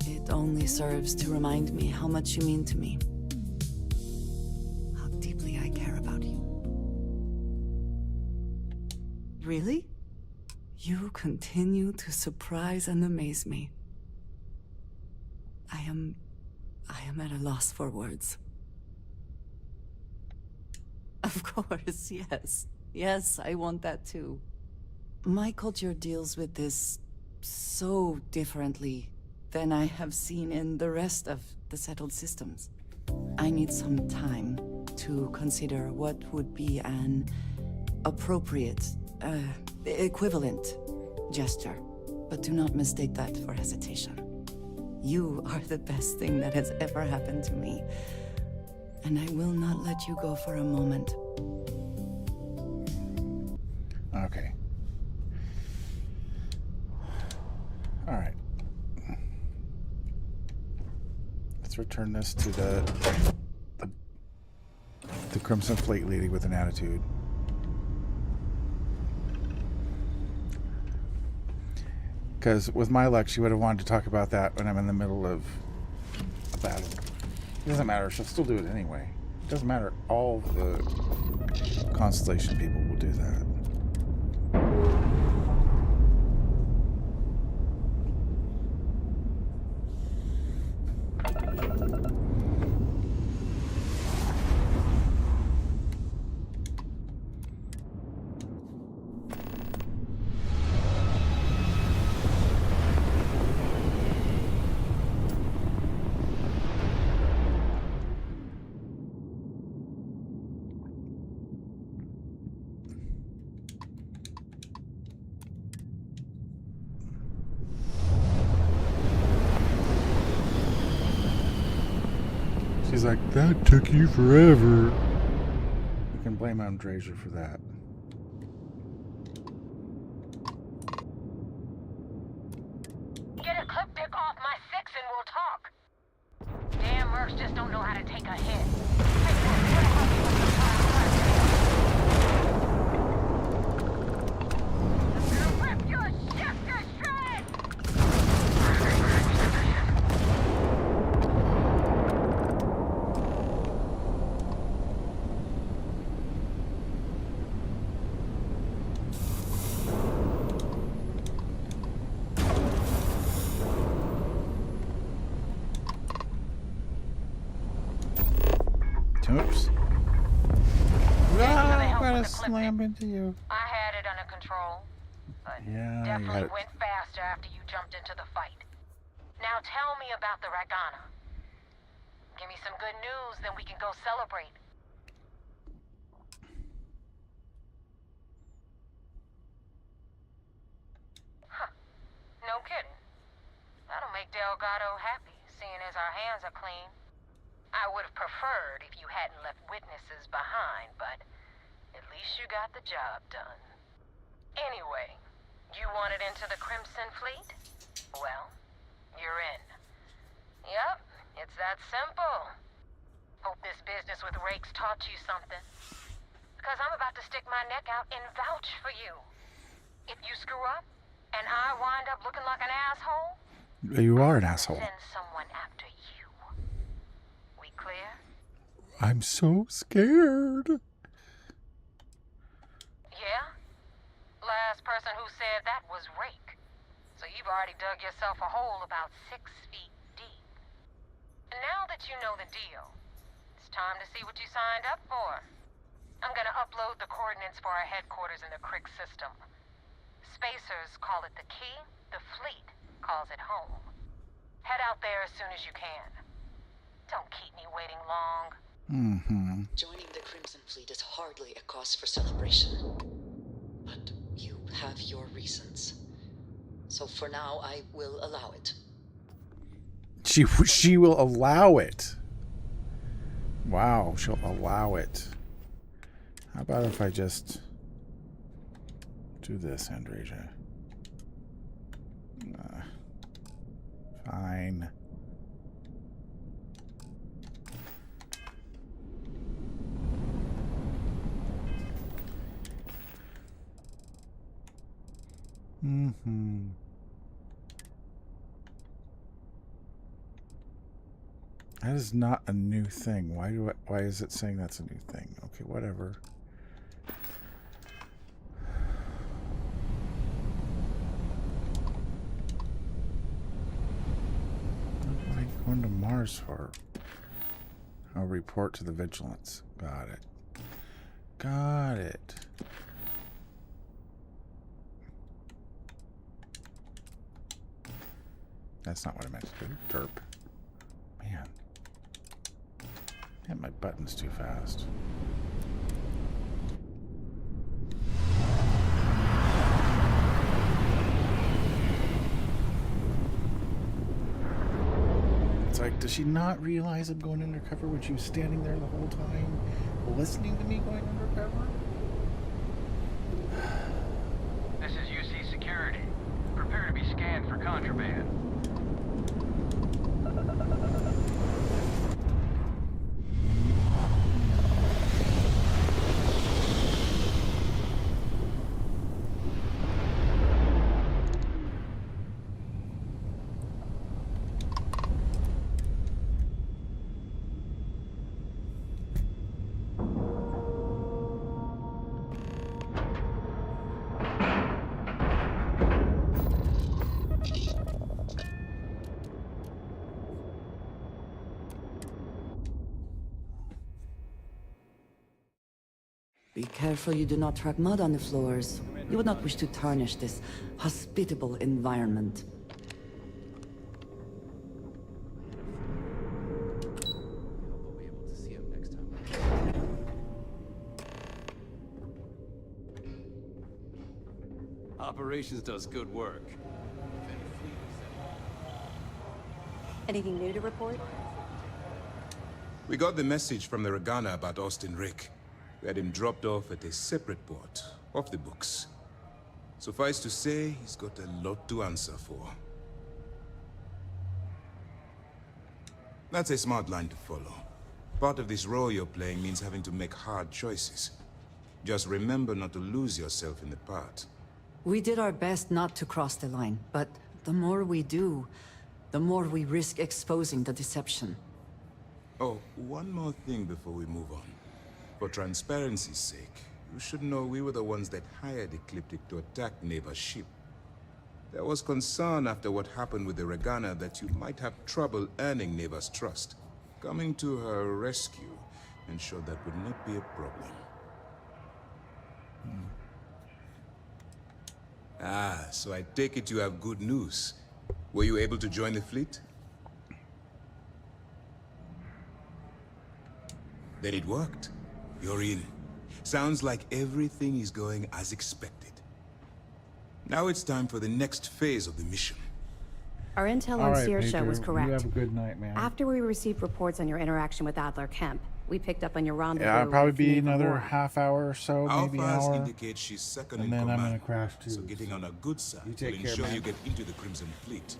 It only serves to remind me how much you mean to me. How deeply I care about you. Really? You continue to surprise and amaze me. I am at a loss for words. Of course, yes. Yes, I want that too. My culture deals with this so differently than I have seen in the rest of the settled systems. I need some time to consider what would be an appropriate, equivalent gesture. But do not mistake that for hesitation. You are the best thing that has ever happened to me. And I will not let you go for a moment. Okay. All right. Let's return this to the Crimson Fleet lady with an attitude. Because with my luck, she would have wanted to talk about that when I'm in the middle of a battle. It doesn't matter. She'll still do it anyway. It doesn't matter. All the Constellation people will do that. She's like, that took you forever. You can blame Andreja for that. Get a clip pick off my 6 and we'll talk. Damn mercs just don't know how to take a hit. Rip your shit to shreds! Oops. I'm gonna slam into you. I had it under control, but Yeah, definitely went faster after you jumped into the fight. Now tell me about the Ragana. Give me some good news, then we can go celebrate. Huh. No kidding. That'll make Delgado happy, seeing as our hands are clean. I would have preferred if you hadn't left witnesses behind, but at least you got the job done. Anyway, you wanted into the Crimson Fleet? Well, you're in. Yup, it's that simple. Hope this business with Rakes taught you something. Because I'm about to stick my neck out and vouch for you. If you screw up, and I wind up looking like an asshole, You are an asshole. send someone after you. We clear? I'm so scared. Yeah? Last person who said that was Rake. So you've already dug yourself a hole about 6 feet deep. And now that you know the deal, it's time to see what you signed up for. I'm gonna upload the coordinates for our headquarters in the Crick system. Spacers call it the key, the fleet calls it home. Head out there as soon as you can. Don't keep me waiting long. Joining the Crimson Fleet is hardly a cause for celebration. But you have your reasons. So for now, I will allow it. She will allow it. Wow, she'll allow it. How about if I just do this, Andreja? Fine. That is not a new thing. Why is it saying that's a new thing? Okay, whatever. What am I going to Mars for? I'll report to the Vigilance. Got it. Got it. That's not what I meant to do. Derp. Man. Hit my buttons too fast. It's like, does she not realize I'm going undercover when she was standing there the whole time, listening to me going undercover? This is UC Security. Prepare to be scanned for contraband. Be careful you do not track mud on the floors. You would not wish to tarnish this hospitable environment. Operations does good work. Anything new to report? We got the message from the Regana about Austin Rick. We had him dropped off at a separate port, off the books. Suffice to say, he's got a lot to answer for. That's a smart line to follow. Part of this role you're playing means having to make hard choices. Just remember not to lose yourself in the part. We did our best not to cross the line, but the more we do, the more we risk exposing the deception. Oh, one more thing before we move on. For transparency's sake, you should know we were the ones that hired Ecliptic to attack Neva's ship. There was concern after what happened with the Regana that you might have trouble earning Neva's trust. Coming to her rescue ensured that would not be a problem. Ah, so I take it you have good news. Were you able to join the fleet? Then it worked. You're in. Sounds like everything is going as expected. Now it's time for the next phase of the mission. Our intel All on right, Saoirse Pedro, was correct. You have a good night, man. After we received reports on your interaction with Adler Kemp, we picked up on your rendezvous. Yeah, it'll probably with be Neva another Ward. half hour or so, maybe an Alphas hour. indicate she's second And in then I'm command. gonna crash too. So getting on a good side You will take care, ensure man. you get into the Crimson Fleet.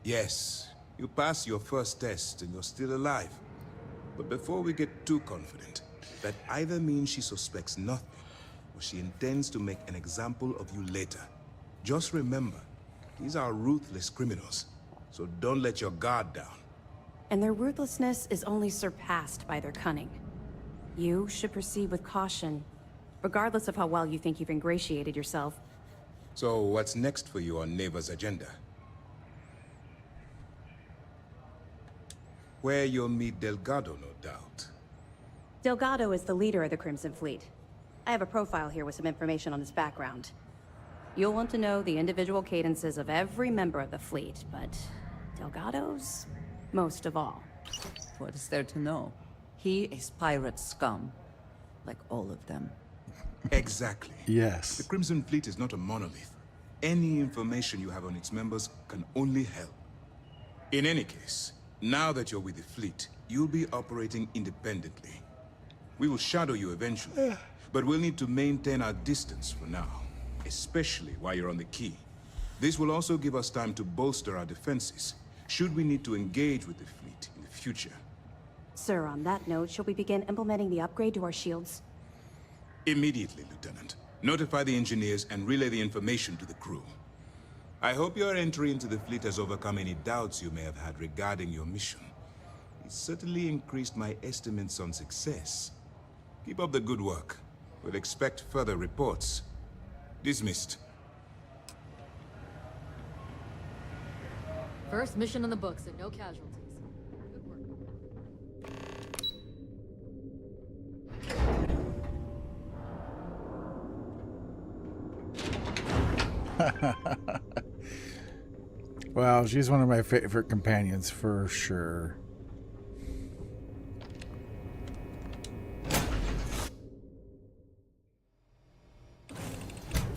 Yes, you passed your first test and you're still alive. But before we get too confident, that either means she suspects nothing, or she intends to make an example of you later. Just remember, these are ruthless criminals, so don't let your guard down. And their ruthlessness is only surpassed by their cunning. You should proceed with caution, regardless of how well you think you've ingratiated yourself. So what's next for you on Neva's agenda? Where you'll meet Delgado, no doubt. Delgado is the leader of the Crimson Fleet. I have a profile here with some information on his background. You'll want to know the individual cadences of every member of the fleet, but Delgado's most of all. What is there to know? He is pirate scum, like all of them. Exactly. Yes. The Crimson Fleet is not a monolith. Any information you have on its members can only help. In any case, now that you're with the fleet, you'll be operating independently. We will shadow you eventually, but we'll need to maintain our distance for now, especially while you're on the key. This will also give us time to bolster our defenses, should we need to engage with the fleet in the future. Sir, on that note, shall we begin implementing the upgrade to our shields? Immediately, Lieutenant. Notify the engineers and relay the information to the crew. I hope your entry into the fleet has overcome any doubts you may have had regarding your mission. It certainly increased my estimates on success. Keep up the good work. We'll expect further reports. Dismissed. First mission in the books and no casualties. Good work. Well, she's one of my favorite companions for sure.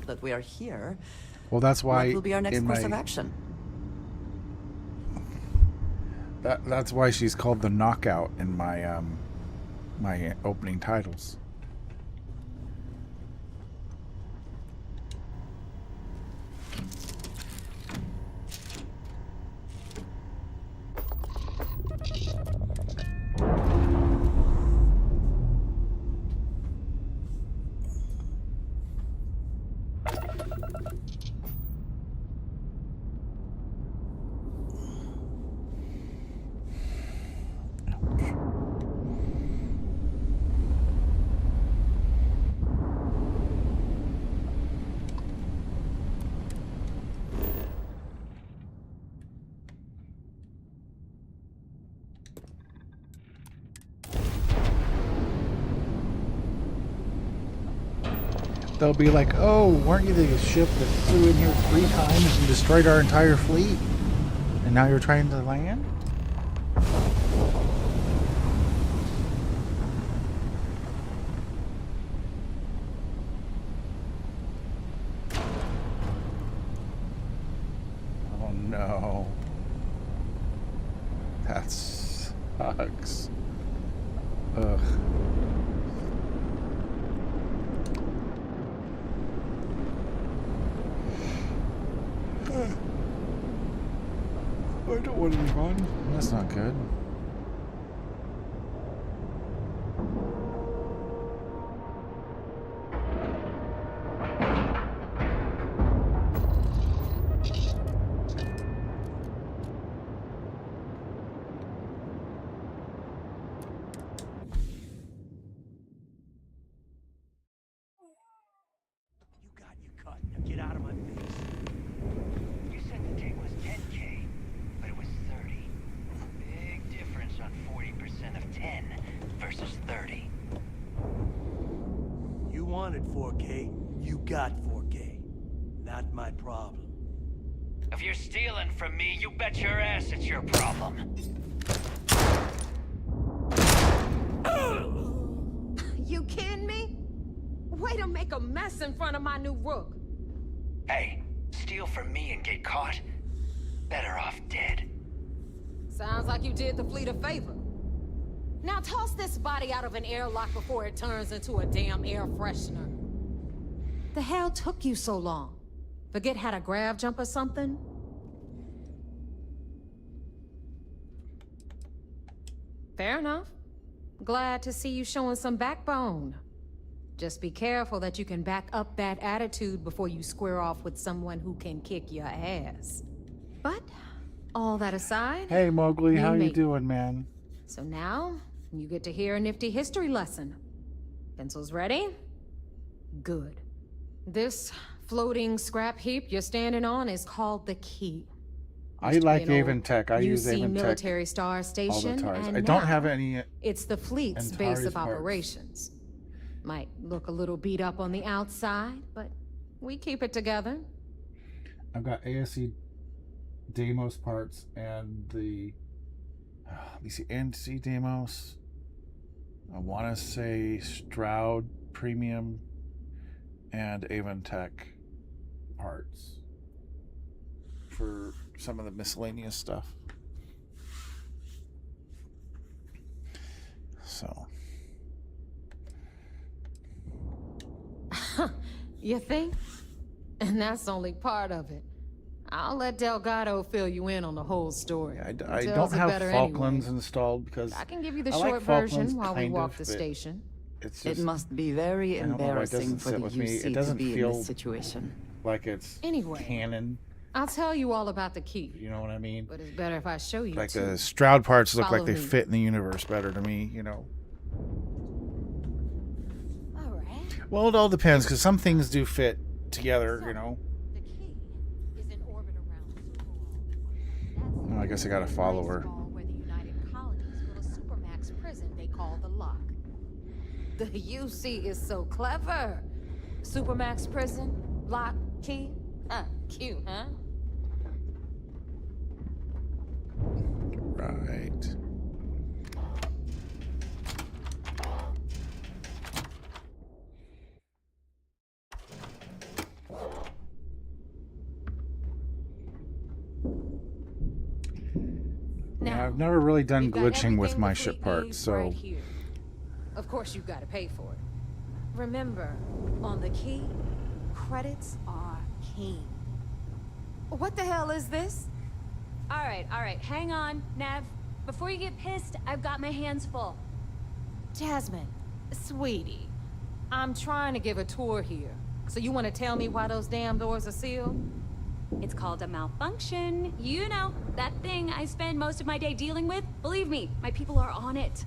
That we are here. Well, that's why What will be our next in course my- of action? That's why she's called the Knockout in my my opening titles. They'll be like, oh, weren't you the ship that flew in here 3 times and destroyed our entire fleet? And now you're trying to land? Oh no. I don't want to move on. That's not good. Get out of my face. You said the take was 10K, but it was 30. Big difference on 40% of 10 versus 30. You wanted 4K, you got 4K. Not my problem. If you're stealing from me, you bet your ass it's your problem. You kidding me? Way to make a mess in front of my new rook. Hey, steal from me and get caught? Better off dead. Sounds like you did the fleet a favor. Now toss this body out of an airlock before it turns into a damn air freshener. The hell took you so long? Forget how to grav jump or something? Fair enough. Glad to see you showing some backbone. Just be careful that you can back up that attitude before you square off with someone who can kick your ass. But, all that aside... Hey, Mowgli, you how you made it. doing, man? So now, you get to hear a nifty history lesson. Pencils ready? Good. This floating scrap heap you're standing on is called the Key. I like Aventech. I use UC Aventech military star all the station, time. and I don't now have any. it's the fleet's base Antares of parts. operations. Might look a little beat up on the outside, but we keep it together. I've got ASC Deimos parts and the let me see, NC Deimos. I want to say Stroud Premium and Aventech parts for some of the miscellaneous stuff. So You think? And that's only part of it. I'll let Delgado fill you in on the whole story. I Tells don't it have better Falklands anyway. installed because I can give you the I like short Falklands version while we kind walk of, the but station. It's It just, must be very I don't know why it embarrassing doesn't for sit the with me. UC It to doesn't be in feel this situation. like it's Anyway. canon. I'll tell you all about the Key. You know what I mean? But it's better if I show you Like too. the Stroud parts look Follow like they me. fit in the universe better to me, you know. All right. Well, it all depends because some things do fit together, you know. The Key is in orbit around Oh, I guess I gotta follow her. where the United Colonies built a supermax prison they call the Lock. The UC is so clever. Supermax prison, Lock, Key. Cute, huh? Right. Now, I've never really done we've got glitching with everything my the ship fleet parts, needs so right here. Of course, you've got to pay for it. Remember, on the Key, credits are king. What the hell is this? All right, hang on, Nev. Before you get pissed, I've got my hands full. Jasmine, sweetie, I'm trying to give a tour here. So you want to tell me why those damn doors are sealed? It's called a malfunction. You know, that thing I spend most of my day dealing with. Believe me, my people are on it.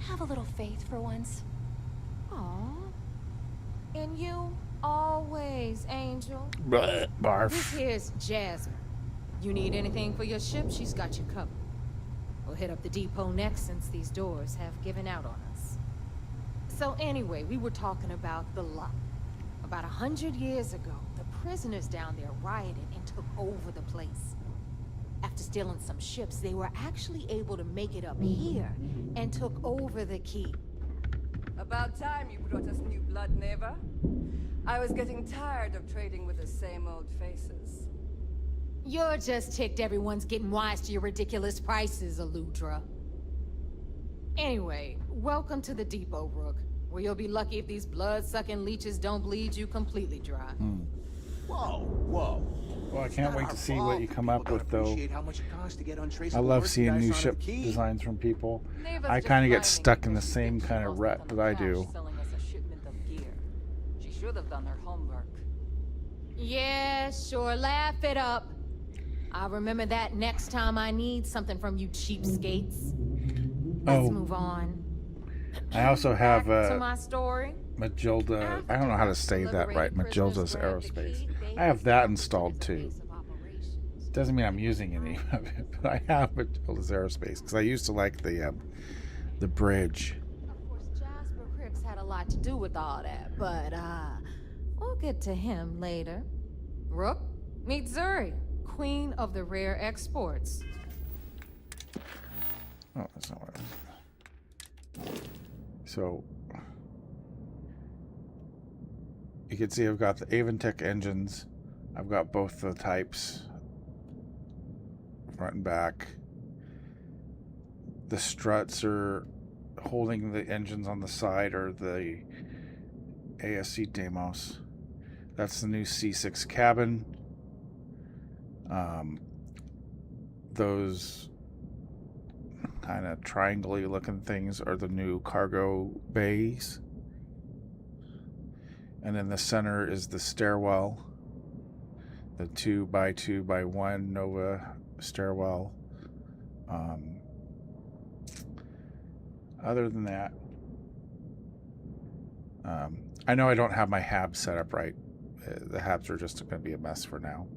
Have a little faith for once. Aw. And you, always, Angel. Bleh, barf. This here's Jasmine. You need anything for your ship, she's got you covered. We'll hit up the depot next since these doors have given out on us. So anyway, we were talking about the Lock. About 100 years ago, the prisoners down there rioted and took over the place. After stealing some ships, they were actually able to make it up here and took over the Key. About time you brought us new blood, Neva. I was getting tired of trading with the same old faces. You're just ticked everyone's getting wise to your ridiculous prices, Aludra. Anyway, welcome to the depot, Rook, where you'll be lucky if these blood-sucking leeches don't bleed you completely dry. Whoa. Well, I can't wait to see what you come up with, though. Appreciate how much it costs to get I untraceable love seeing new merchandise onto ship the key. designs from people. Neva's I just kind of get grinding stuck in the because she same thinks she kind of lost a rut ton that of I cash do. selling us a shipment of gear. She should have done her homework. Yeah, sure, laugh it up. I'll remember that next time I need something from you cheapskates. Let's move on. I also have To my story. Magilda. I don't know how to say that right. Magilda's Aerospace. I have that installed too. Doesn't mean I'm using any of it, but I have Magilda's Aerospace because I used to like the bridge. Of course, Jasper Cripps had a lot to do with all that, but we'll get to him later. Rook, meet Zuri, queen of the rare exports. Oh, that's not what I was. So you can see I've got the Aventech engines. I've got both the types, front and back. The struts are holding the engines on the side are the ASC Deimos. That's the new C6 cabin. Those kind of triangle-y looking things are the new cargo bays. And in the center is the stairwell. The 2x2x1 Nova stairwell. Other than that, I know I don't have my HABs set up right. The HABs are just going to be a mess for now.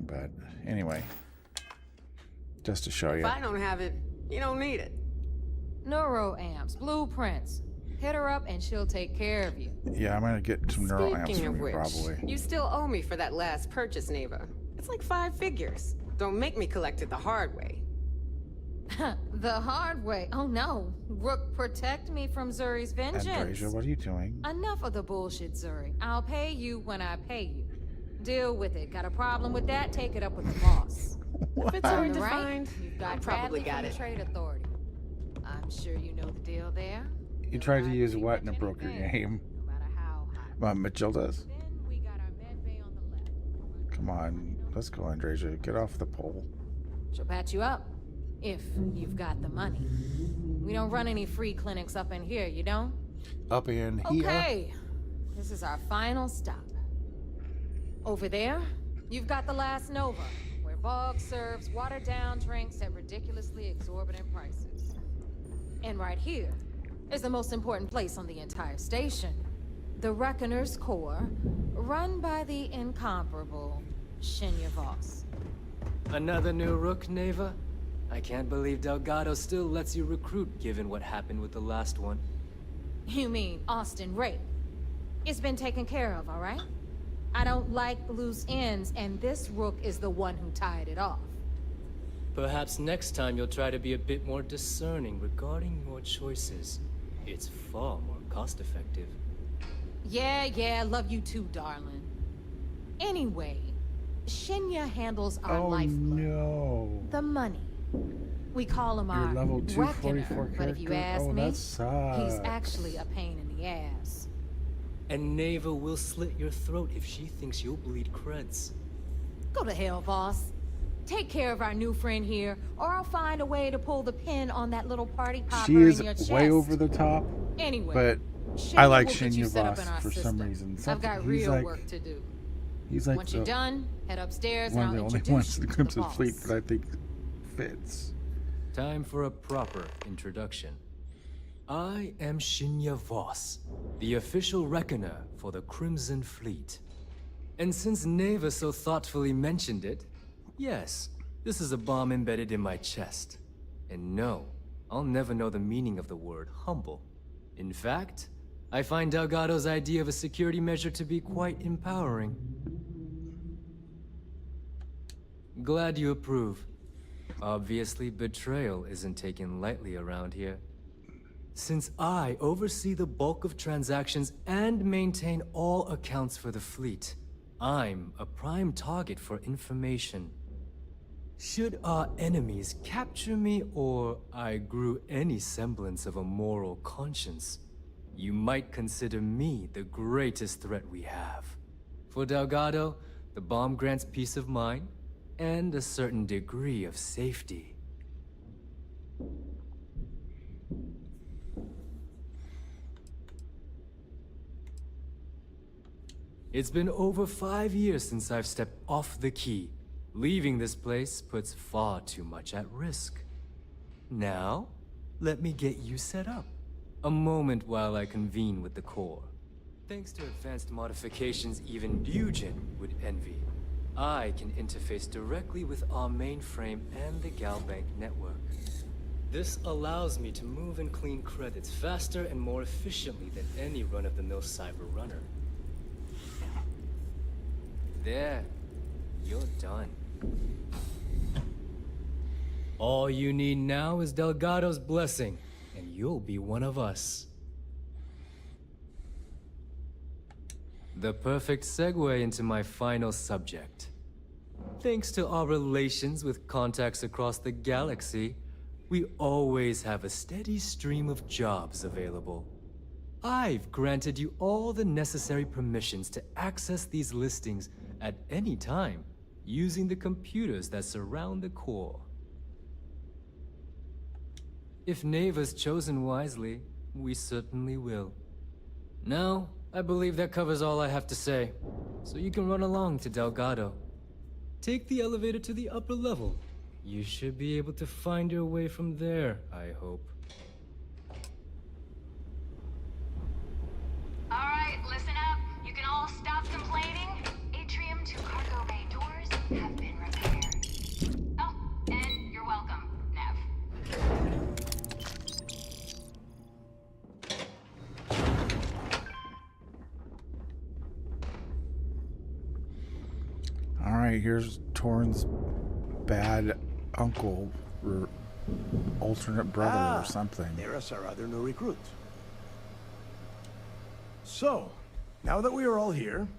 But anyway, just to show you. If I don't have it, you don't need it. Neuroamps, blueprints. Hit her up and she'll take care of you. Yeah, I'm going to get some neural amps Speaking from of you which, probably. you still owe me for that last purchase, Neva. It's like 5 figures. Don't make me collect it the hard way. The hard way. Oh no. Rook, protect me from Zuri's vengeance. Andreja, what are you doing? Enough of the bullshit, Zuri. I'll pay you when I pay you. Deal with it. Got a problem with that? Take it up with the boss. If it's hard to find, You've got I probably Bradley got from the it. Trade Authority. I'm sure you know the deal there. You tried to use what and it broke your game? Matilda's? Come on, let's go, Andreja. Get off the pole. She'll patch you up. If you've got the money. We don't run any free clinics up in here, you don't? Up in here? Okay. This is our final stop. Over there, you've got the last Nova, where Bog serves watered-down drinks at ridiculously exorbitant prices. And right here is the most important place on the entire station. The Reckoner's Core, run by the incomparable Shinya Voss. Another new Rook, Neva? I can't believe Delgado still lets you recruit, given what happened with the last one. You mean Austin Rape? It's been taken care of, all right? I don't like loose ends, and this Rook is the one who tied it off. Perhaps next time you'll try to be a bit more discerning regarding your choices. It's far more cost-effective. Yeah, love you too, darling. Anyway, Shinya handles our lifeblood. No. The money. We call him Your our level reckoner, 244 but if you character? ask Oh, me, that sucks. he's actually a pain in the ass. And Neva will slit your throat if she thinks you'll bleed creds. Go to hell, boss. Take care of our new friend here, or I'll find a way to pull the pin on that little party popper She is in your chest. way over the top. Anyway, But Shinya I like will get you Shinya set up Voss in our for some system. reason. I've got He's real like, work to do. He's like Once you're done, head upstairs one and of I'll the only introduce ones you in the to the Crimson boss. Fleet that I think fits. Time for a proper introduction. I am Shinya Voss, the official reckoner for the Crimson Fleet. And since Neva so thoughtfully mentioned it, yes, this is a bomb embedded in my chest. And no, I'll never know the meaning of the word humble. In fact, I find Delgado's idea of a security measure to be quite empowering. Glad you approve. Obviously, betrayal isn't taken lightly around here. Since I oversee the bulk of transactions and maintain all accounts for the fleet, I'm a prime target for information. Should our enemies capture me or I grew any semblance of a moral conscience, you might consider me the greatest threat we have. For Delgado, the bomb grants peace of mind and a certain degree of safety. It's been over 5 years since I've stepped off the key. Leaving this place puts far too much at risk. Now, let me get you set up. A moment while I convene with the core. Thanks to advanced modifications even Eugen would envy, I can interface directly with our mainframe and the GalBank network. This allows me to move and clean credits faster and more efficiently than any run-of-the-mill cyber runner. There, you're done. All you need now is Delgado's blessing, and you'll be one of us. The perfect segue into my final subject. Thanks to our relations with contacts across the galaxy, we always have a steady stream of jobs available. I've granted you all the necessary permissions to access these listings at any time, using the computers that surround the core. If Neva's chosen wisely, we certainly will. Now, I believe that covers all I have to say, so you can run along to Delgado. Take the elevator to the upper level. You should be able to find your way from there, I hope. Alright, listen up. You can all stop complaining. Atrium to cargo bay doors have been repaired. Oh, and you're welcome, Nev. All right, here's Torn's bad uncle or alternate brother or something. There's our other new recruit. So, now that we are all here,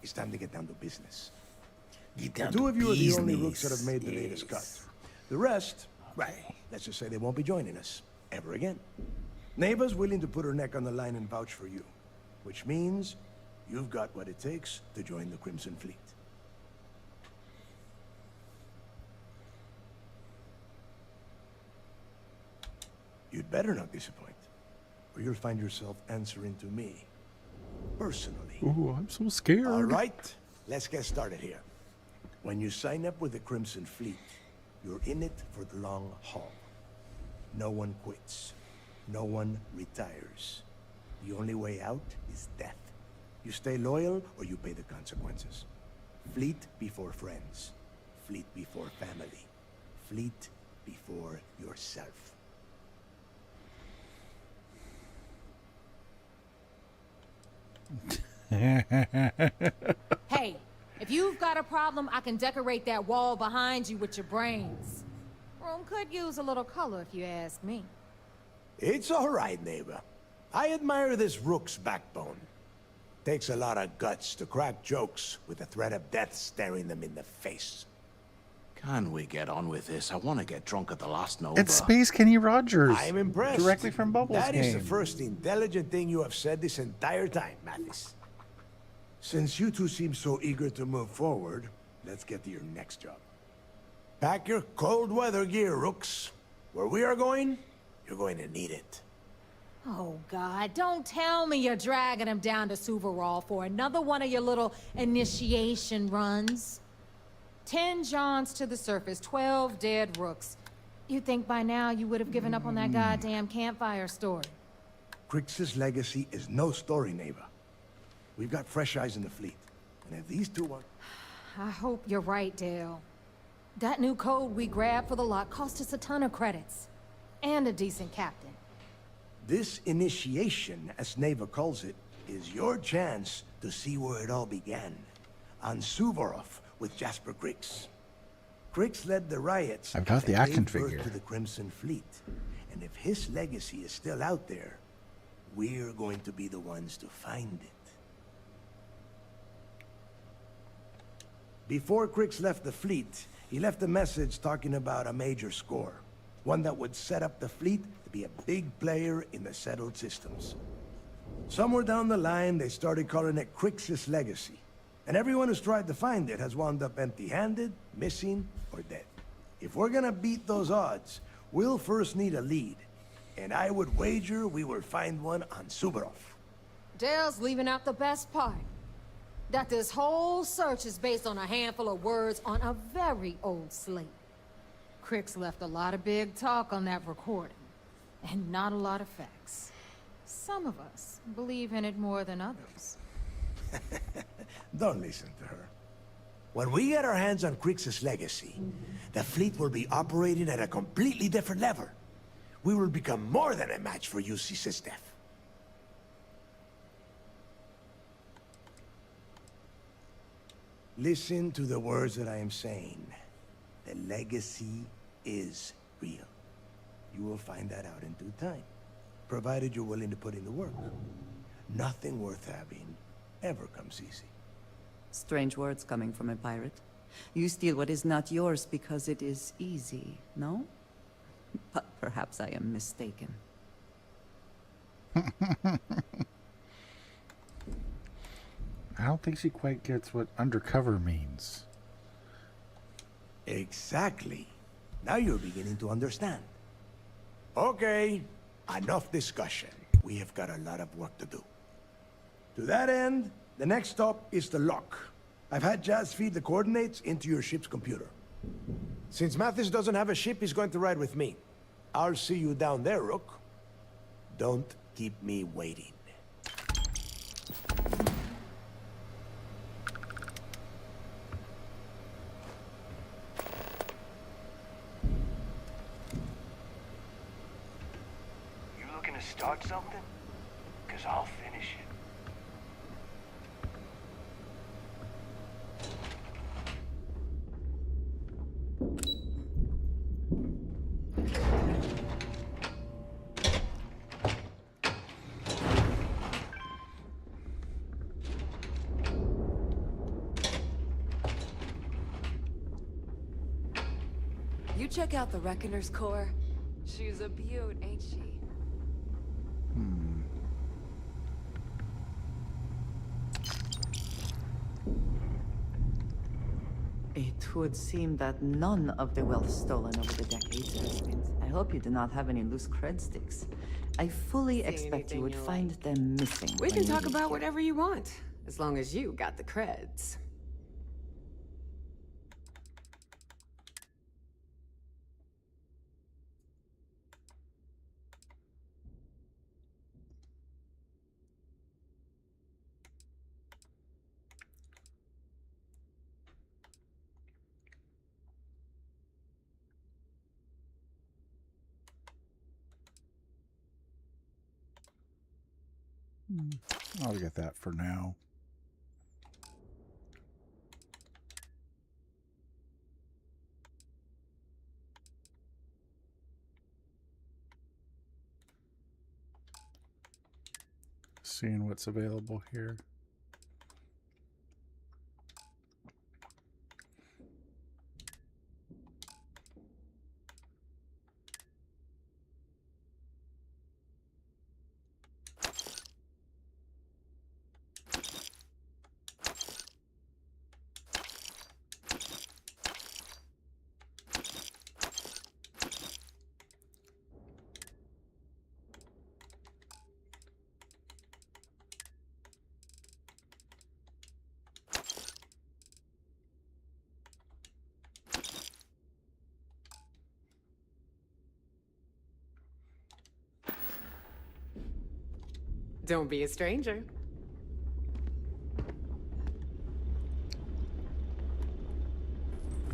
it's time to get down to business. The two of you are the only rooks that have made the latest cut. The rest, right, let's just say they won't be joining us ever again. Neva's willing to put her neck on the line and vouch for you, which means you've got what it takes to join the Crimson Fleet. You'd better not disappoint, or you'll find yourself answering to me, personally. Ooh, I'm so scared. All right, let's get started here. When you sign up with the Crimson Fleet, you're in it for the long haul. No one quits. No one retires. The only way out is death. You stay loyal, or you pay the consequences. Fleet before friends. Fleet before family. Fleet before yourself. Hey, if you've got a problem, I can decorate that wall behind you with your brains. Room could use a little color if you ask me. It's all right, neighbor. I admire this rook's backbone. Takes a lot of guts to crack jokes with the threat of death staring them in the face. Can we get on with this? I want to get drunk at the last Nova. It's Space Kenny Rogers. I'm impressed. Directly from Bubbles' That game. is the first intelligent thing you have said this entire time, Mathis. Since you two seem so eager to move forward, let's get to your next job. Pack your cold weather gear, rooks. Where we are going, you're going to need it. Oh, God, don't tell me you're dragging him down to Suvarol for another one of your little initiation runs. 10 Johns to the surface, 12 dead rooks. You'd think by now you would have given up on that goddamn campfire story. Crix's legacy is no story, neighbor. We've got fresh eyes in the fleet. And if these two want... I hope you're right, Dale. That new code we grabbed for the lot cost us a ton of credits. And a decent captain. This initiation, as Neva calls it, is your chance to see where it all began. On Suvorov with Jasper Crix. Crix led the riots. I've got the that action gave birth figure. to the Crimson Fleet. And if his legacy is still out there, we're going to be the ones to find it. Before Crix left the fleet, he left a message talking about a major score. One that would set up the fleet to be a big player in the settled systems. Somewhere down the line, they started calling it Crix's legacy. And everyone who's tried to find it has wound up empty-handed, missing, or dead. If we're gonna beat those odds, we'll first need a lead. And I would wager we will find one on Subarov. Dale's leaving out the best part. That this whole search is based on a handful of words on a very old slate. Crick's left a lot of big talk on that recording, and not a lot of facts. Some of us believe in it more than others. Don't listen to her. When we get our hands on Crix's legacy, the fleet will be operating at a completely different level. We will become more than a match for UC Sistef. Listen to the words that I am saying. The legacy is real. You will find that out in due time, provided you're willing to put in the work. Nothing worth having ever comes easy. Strange words coming from a pirate. You steal what is not yours because it is easy, no? But perhaps I am mistaken. I don't think she quite gets what undercover means. Exactly. Now you're beginning to understand. Okay, enough discussion. We have got a lot of work to do. To that end, the next stop is the lock. I've had Jazz feed the coordinates into your ship's computer. Since Mathis doesn't have a ship, he's going to ride with me. I'll see you down there, Rook. Don't keep me waiting. You looking to start something? Because I'll finish it. You check out the Reckoner's core. She's a beaut, ain't she? It would seem that none of the wealth stolen over the decades has been. I hope you do not have any loose cred sticks. I fully expect you would find them missing. We when can you talk leave about here. whatever you want, as long as you got the creds. I'll get that for now. Seeing what's available here. Don't be a stranger.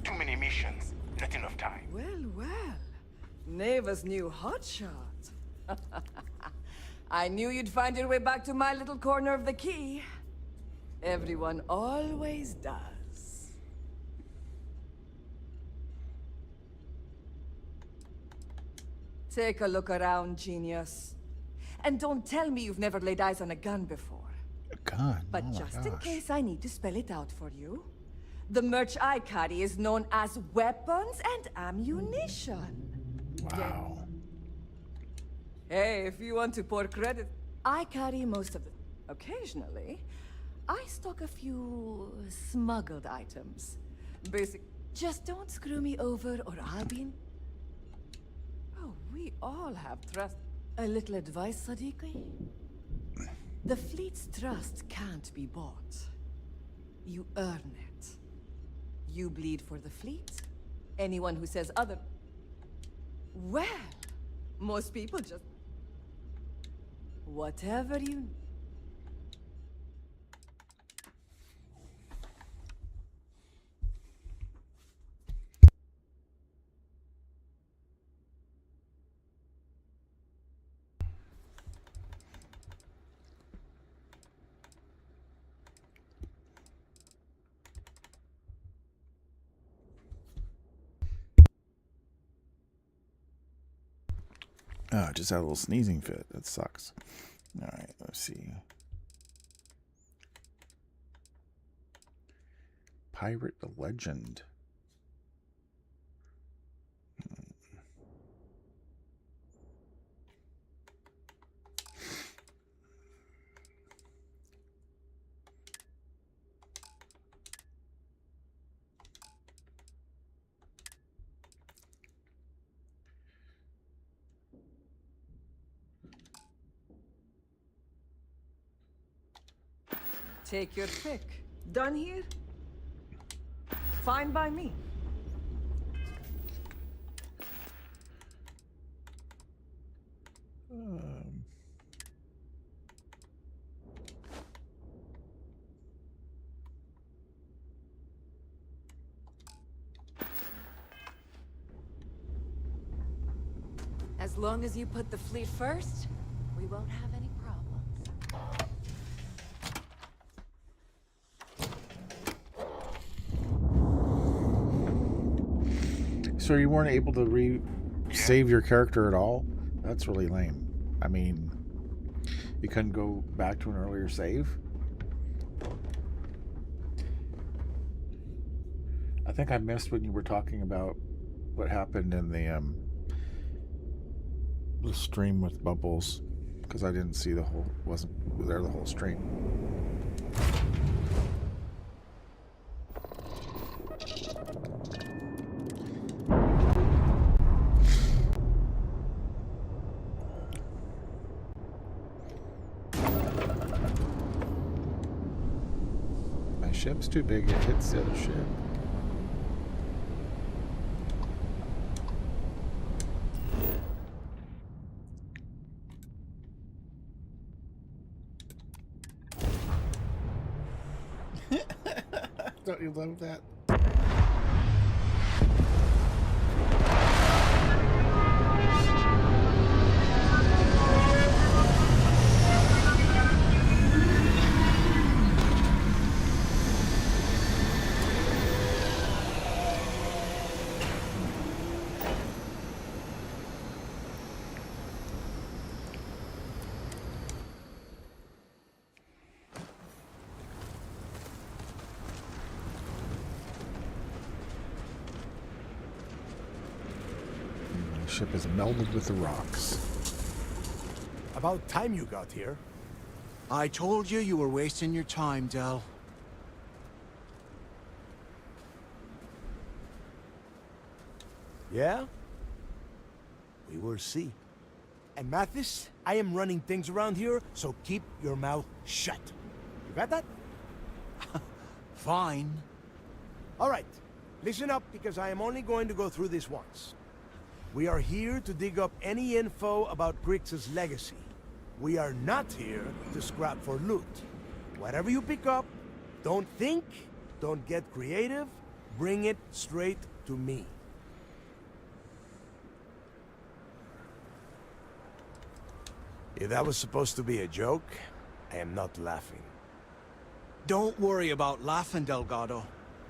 Too many missions, not enough time. Well, well. Neva's new hotshot. I knew you'd find your way back to my little corner of the key. Everyone always does. Take a look around, genius. And don't tell me you've never laid eyes on a gun before. A gun? But Oh my just in gosh. case I need to spell it out for you, the merch I carry is known as weapons and ammunition. Wow. Hey, if you want to pour credit, I carry most of it. Occasionally, I stock a few smuggled items. Basic. Just don't screw me over or I'll be in... Oh, we all have trust. A little advice, Sadiqi? The fleet's trust can't be bought. You earn it. You bleed for the fleet. Anyone who says other... Well, most people just... Whatever you... Oh, I just had a little sneezing fit. That sucks. All right, let's see. Pirate the Legend. Take your pick. Done here? Fine by me. As long as you put the fleet first, we won't have any problems. So you weren't able to save your character at all? That's really lame. I mean, you couldn't go back to an earlier save? I think I missed when you were talking about what happened in the stream with Bubbles, because I didn't see wasn't there the whole stream. My ship's too big, it hits the other ship. Don't you love that? Ship is melded with the rocks. About time you got here. I told you you were wasting your time, Del. Yeah? We will see. And Mathis, I am running things around here, so keep your mouth shut. You got that? Fine. All right. Listen up, because I am only going to go through this once. We are here to dig up any info about Grix's legacy. We are not here to scrap for loot. Whatever you pick up, don't think, don't get creative, bring it straight to me. If that was supposed to be a joke, I am not laughing. Don't worry about laughing, Delgado.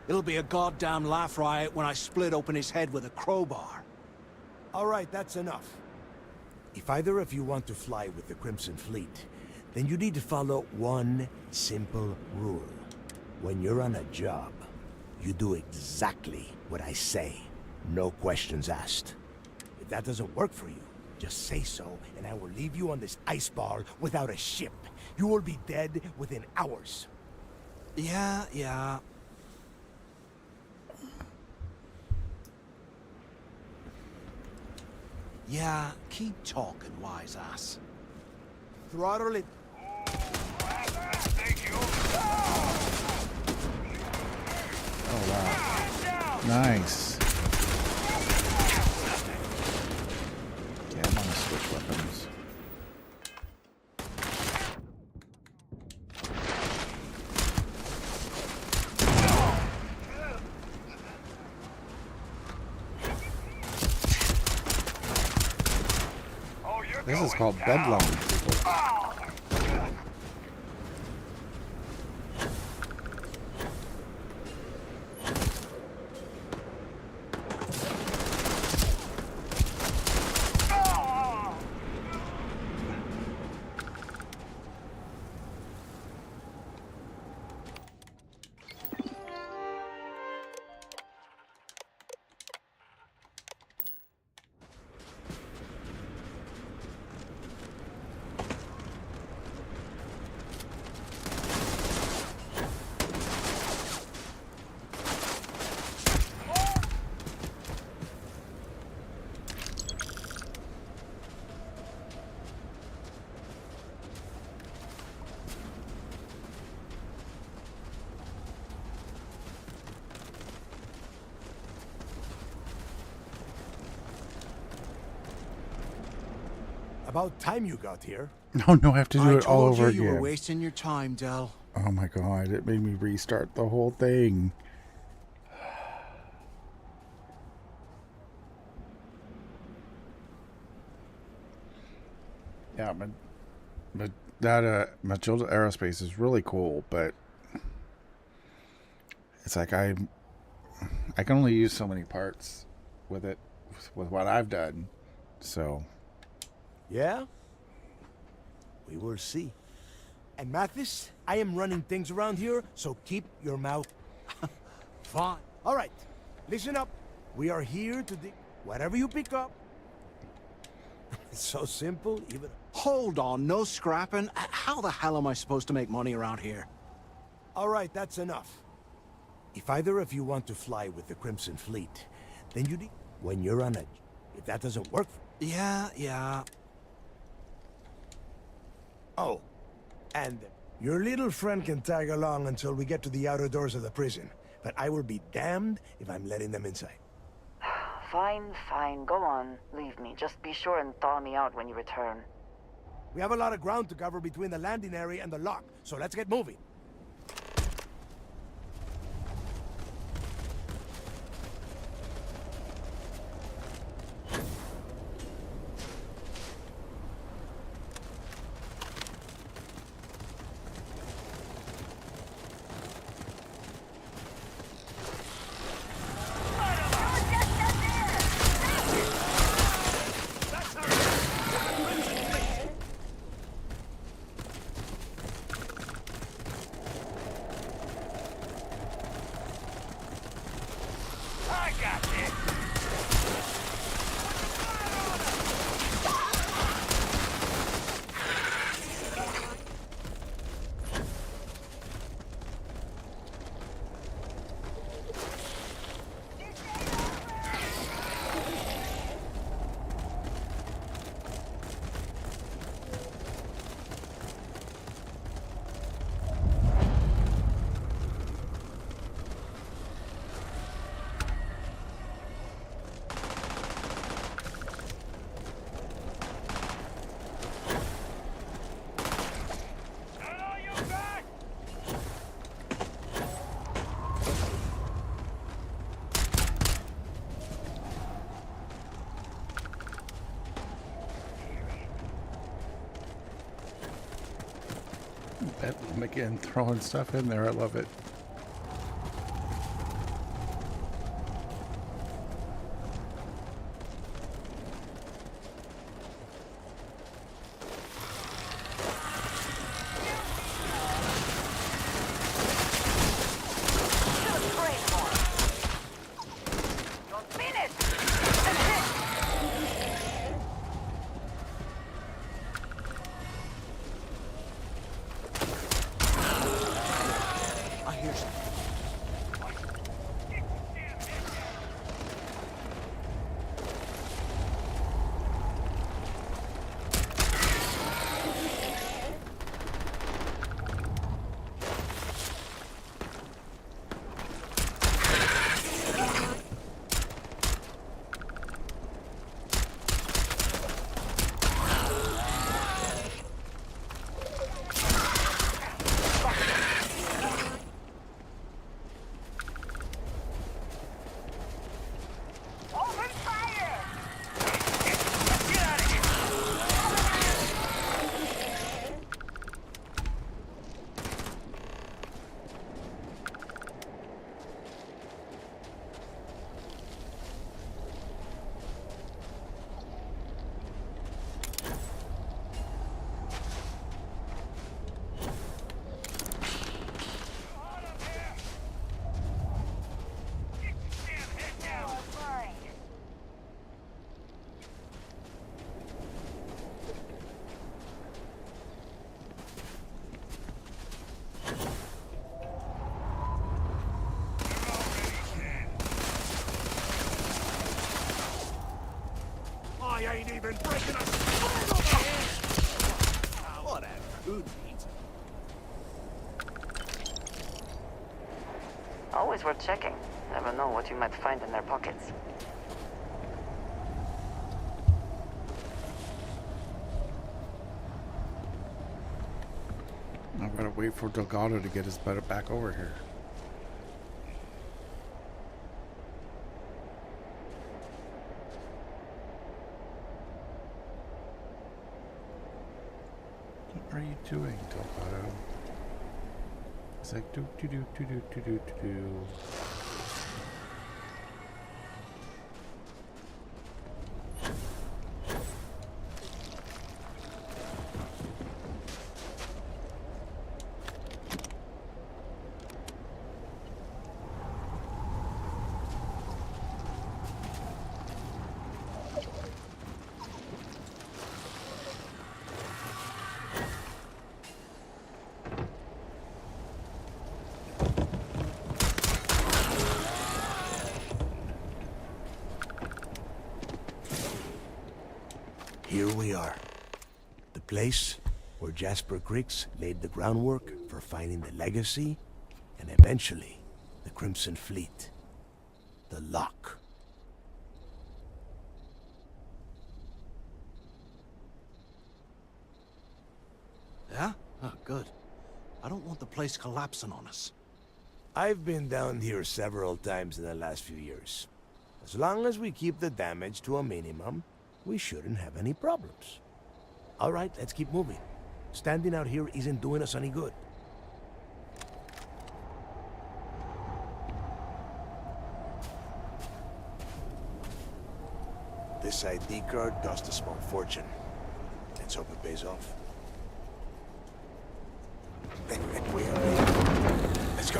It'll be a goddamn laugh riot when I split open his head with a crowbar. All right, that's enough. If either of you want to fly with the Crimson Fleet, then you need to follow one simple rule. When you're on a job, you do exactly what I say. No questions asked. If that doesn't work for you, just say so, and I will leave you on this ice bar without a ship. You will be dead within hours. Yeah. Yeah, keep talking, wise ass. Throttle it. Oh, wow. Nice. Okay, I'm gonna switch weapons. This is called Bedlam. About time you got here. No, I have to do it all over you were again. wasting your time, Del. Oh my god, it made me restart the whole thing. Yeah, but that Matilda Aerospace is really cool, but it's like I can only use so many parts with it, with what I've done. So Yeah? We will see. And Mathis, I am running things around here, so keep your mouth fine. All right, listen up. We are here to whatever you pick up. It's so simple, even... Hold on, no scrapping. How the hell am I supposed to make money around here? All right, that's enough. If either of you want to fly with the Crimson Fleet, then you when you're on it. If that doesn't work... Yeah. Oh, and your little friend can tag along until we get to the outer doors of the prison. But I will be damned if I'm letting them inside. Fine, go on. Leave me. Just be sure and thaw me out when you return. We have a lot of ground to cover between the landing area and the lock, so let's get moving. Bedlam again, throwing stuff in there. I love it. I been breaking a sweat over here! Whatever. Who needs it? Always worth checking. Never know what you might find in their pockets. I've got to wait for Delgado to get his butt back over here. What are you doing, Delgado? It's like do do do do do do do do. Here we are. The place where Jasper Griggs laid the groundwork for finding the legacy and eventually the Crimson Fleet. The Lock. Yeah? Oh, good. I don't want the place collapsing on us. I've been down here several times in the last few years. As long as we keep the damage to a minimum, we shouldn't have any problems. All right, let's keep moving. Standing out here isn't doing us any good. This ID card cost a small fortune. Let's hope it pays off. We are here. Let's go.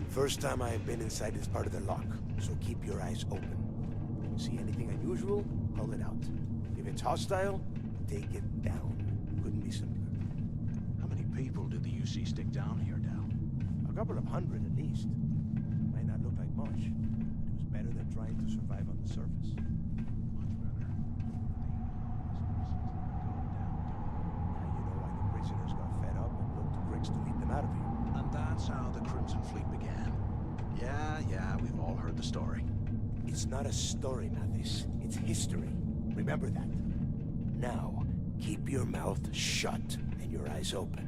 First time I've been inside this part of the lock, so keep your eyes open. See anything unusual, call it out. If it's hostile, take it down. Couldn't be simpler. How many people did the UC stick down here, Dal? A couple of hundred at least. Might not look like much, but it was better than trying to survive on the surface. Much better. Now you know why the prisoners got fed up and looked to Griggs to lead them out of here. And that's how the Crimson Fleet began. Yeah, we've all heard the story. It's not a story, Mathis. It's history. Remember that. Now, keep your mouth shut and your eyes open.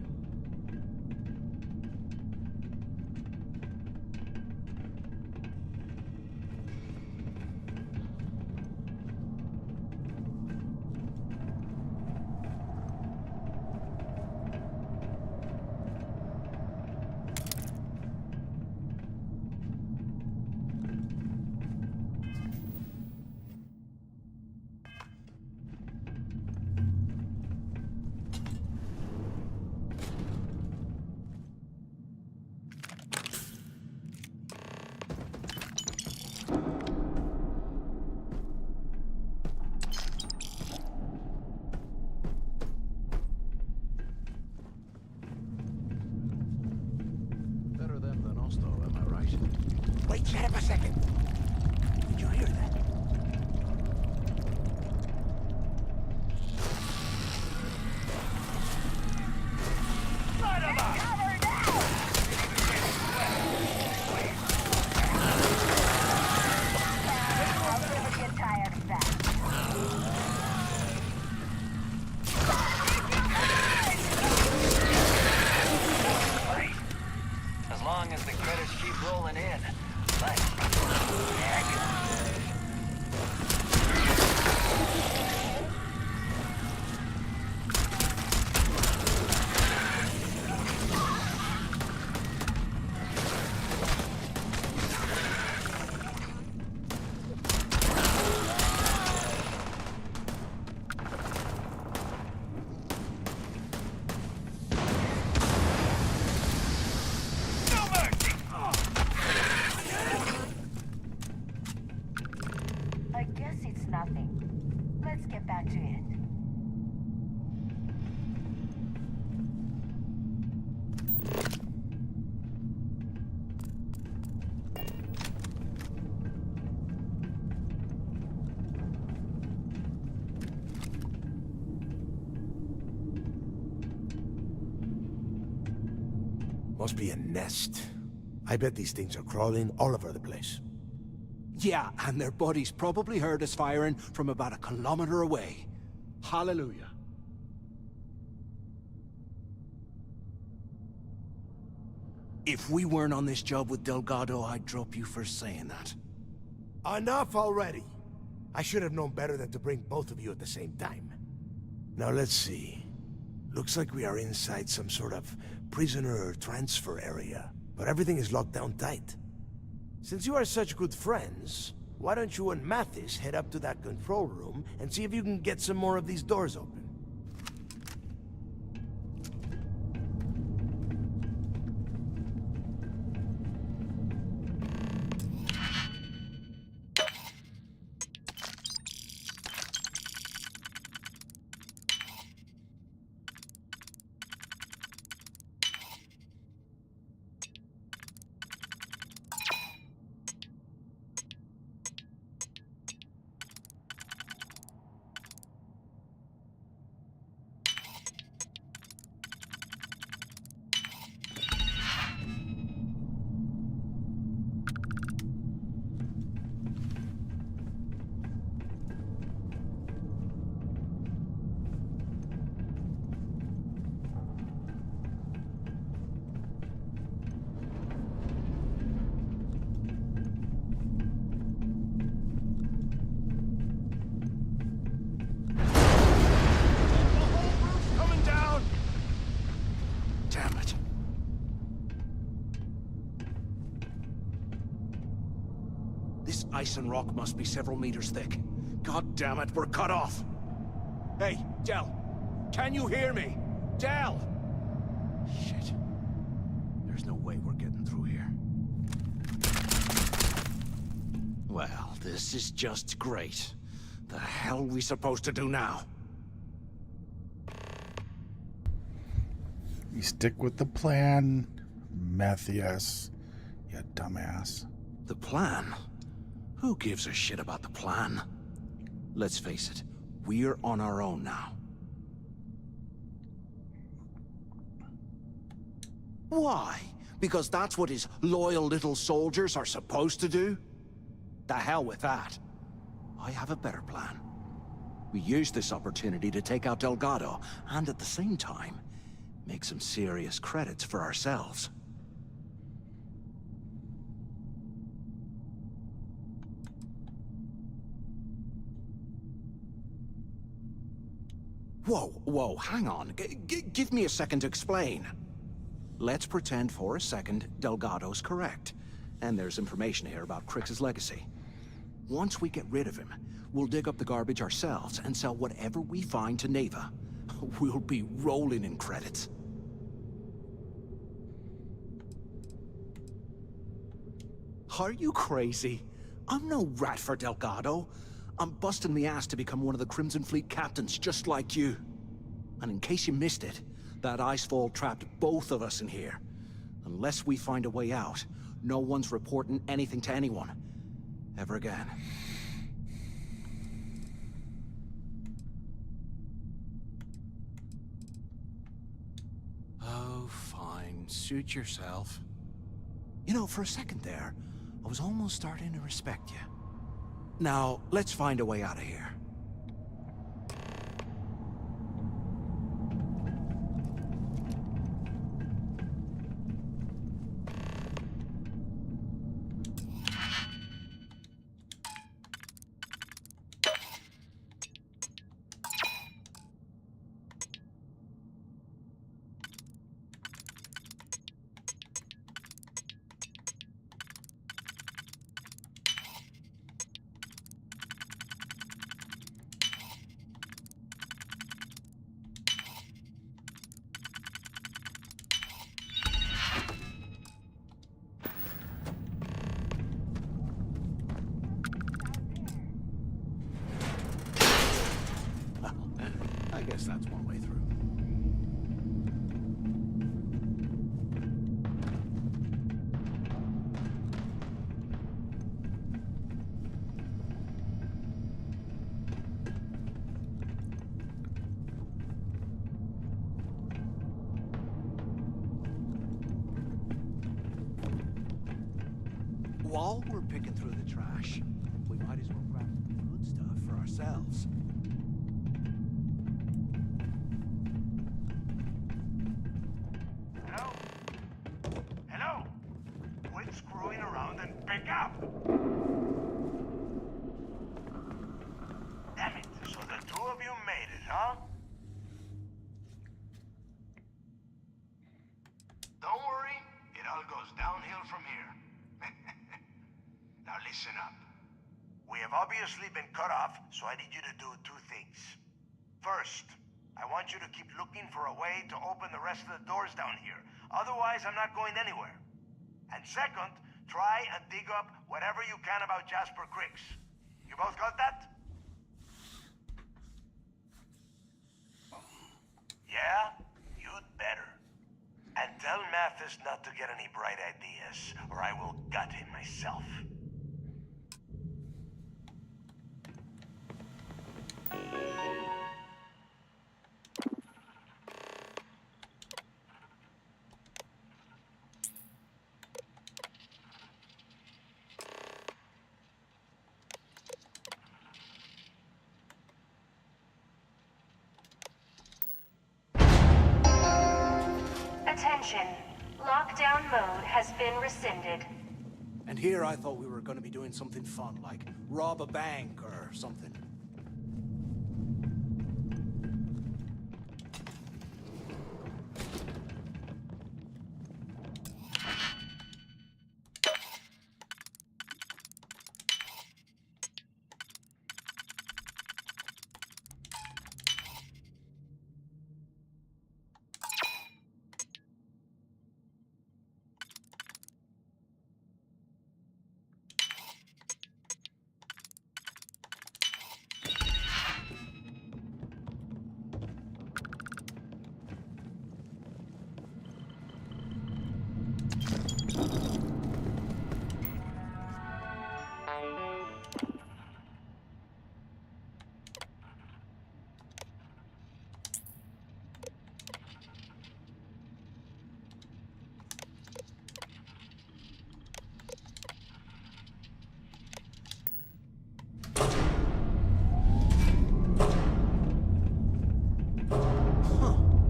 Wait, shut up a second. Did you hear that? As long as the credits keep rolling in. But, Must be a nest. I bet these things are crawling all over the place. Yeah, and their buddies probably heard us firing from about 1 kilometer away. Hallelujah. If we weren't on this job with Delgado, I'd drop you for saying that. Enough already! I should have known better than to bring both of you at the same time. Now let's see. Looks like we are inside some sort of prisoner transfer area, but everything is locked down tight. Since you are such good friends, why don't you and Mathis head up to that control room and see if you can get some more of these doors open? Ice and rock must be several meters thick. God damn it, we're cut off! Hey, Del! Can you hear me? Del! Shit. There's no way we're getting through here. Well, this is just great. The hell are we supposed to do now? You stick with the plan, Matthias, you dumbass. The plan? Who gives a shit about the plan? Let's face it, we're on our own now. Why? Because that's what his loyal little soldiers are supposed to do? The hell with that. I have a better plan. We use this opportunity to take out Delgado, and at the same time, make some serious credits for ourselves. Whoa, hang on. Give me a second to explain. Let's pretend for a second Delgado's correct, and there's information here about Crix's legacy. Once we get rid of him, we'll dig up the garbage ourselves and sell whatever we find to Neva. We'll be rolling in credits. Are you crazy? I'm no rat for Delgado. I'm busting the ass to become one of the Crimson Fleet captains, just like you. And in case you missed it, that icefall trapped both of us in here. Unless we find a way out, no one's reporting anything to anyone. Ever again. Oh, fine. Suit yourself. You know, for a second there, I was almost starting to respect you. Now, let's find a way out of here. I guess that's one way through. while we're picking through the trash, we might as well grab the good stuff for ourselves. Hello? Hello? Quit screwing around and pick up! Damn it, so the two of you made it, huh? Don't worry, it all goes downhill from here. Now listen up. We have obviously been cut off, so I need you to do two things. First, I want you to keep looking for a way to open the rest of the doors down here. Otherwise, I'm not going anywhere. And second, try and dig up whatever you can about Jasper Cricks. You both got that? Yeah? You'd better. And tell Mathis not to get any bright ideas, or I will gut him myself. Attention. Lockdown mode has been rescinded. And here I thought we were going to be doing something fun, like rob a bank or something.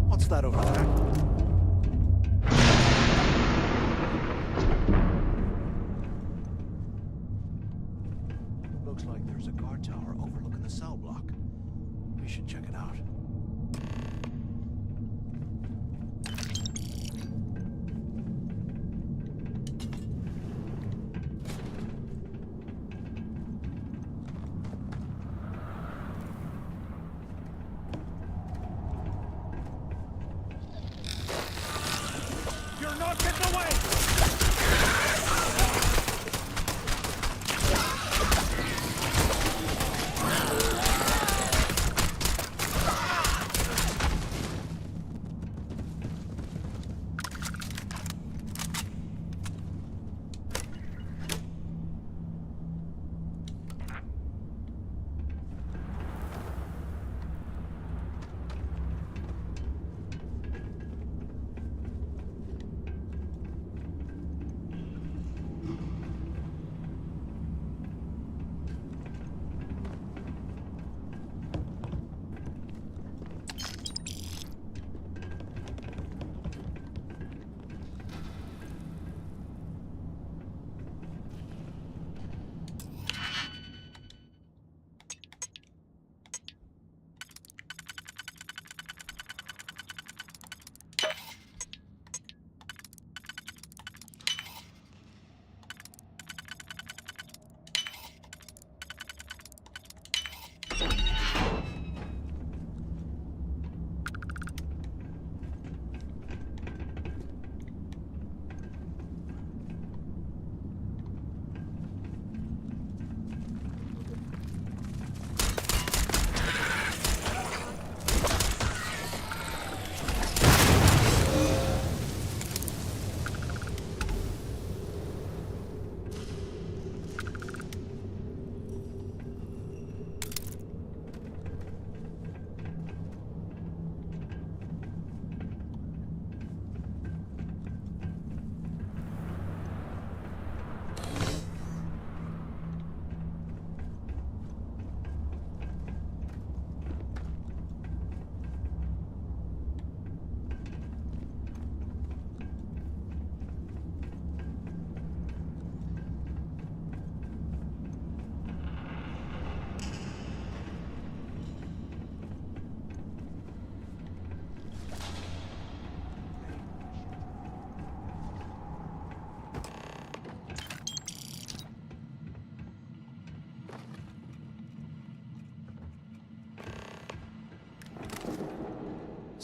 What's that over there? Looks like there's a guard tower overlooking the cell block. We should check it out. You're not getting away!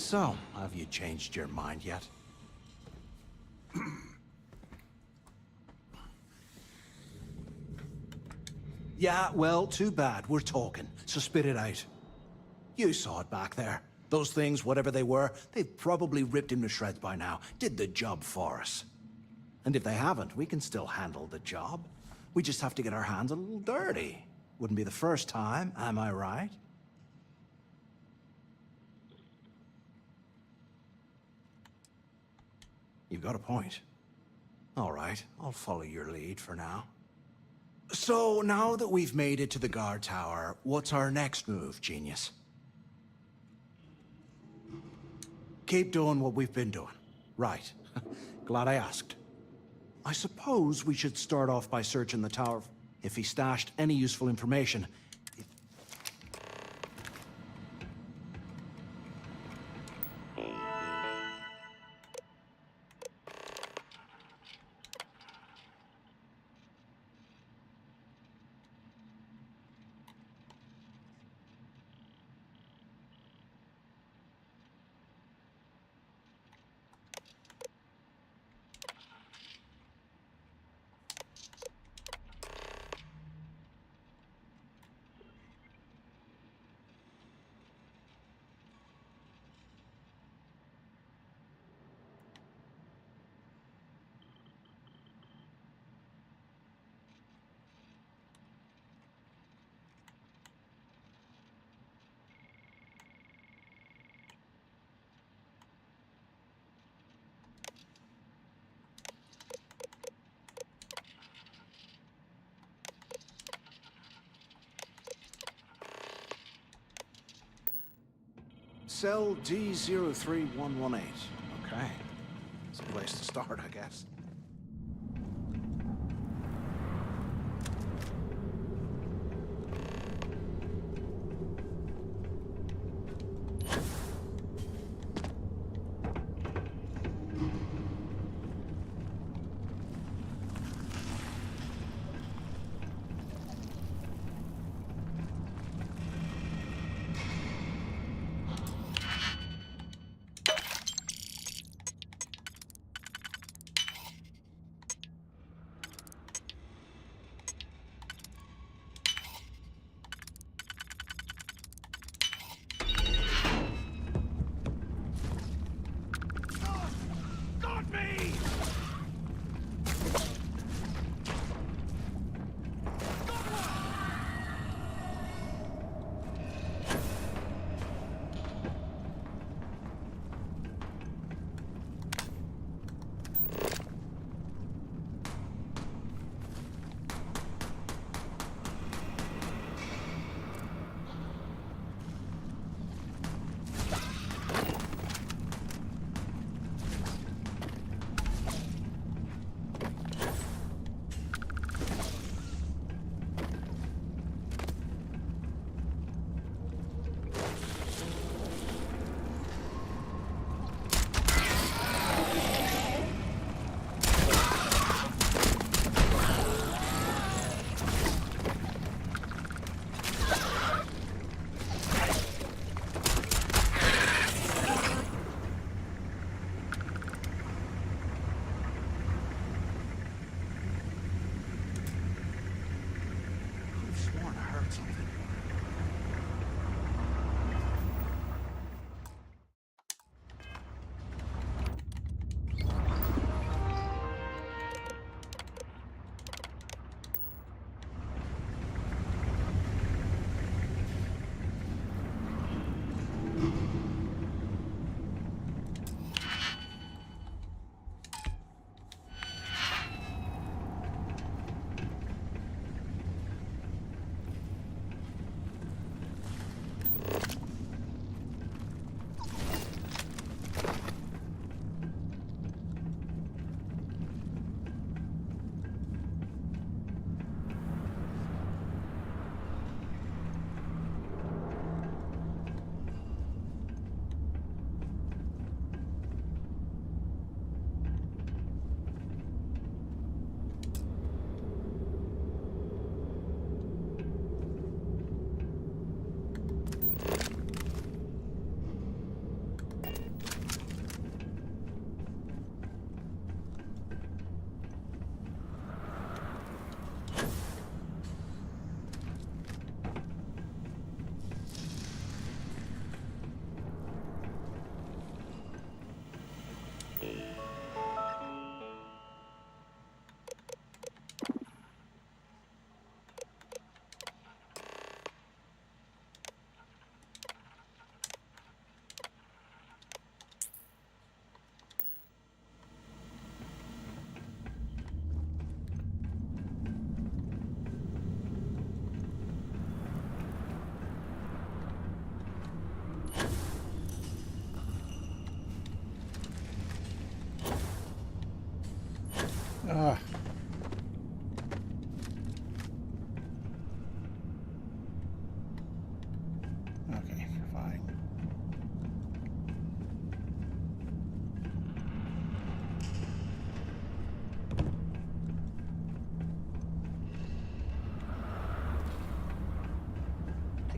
So, have you changed your mind yet? Yeah, well, too bad. We're talking, so spit it out. You saw it back there. Those things, whatever they were, they've probably ripped him to shreds by now. Did the job for us. And if they haven't, we can still handle the job. We just have to get our hands a little dirty. Wouldn't be the first time, am I right? You've got a point. All right, I'll follow your lead for now. So, now that we've made it to the guard tower, what's our next move, genius? Keep doing what we've been doing. Right. Glad I asked. I suppose we should start off by searching the tower. If he stashed any useful information, Cell D03118. Okay. It's a place to start, I guess. Ah. Okay, fine.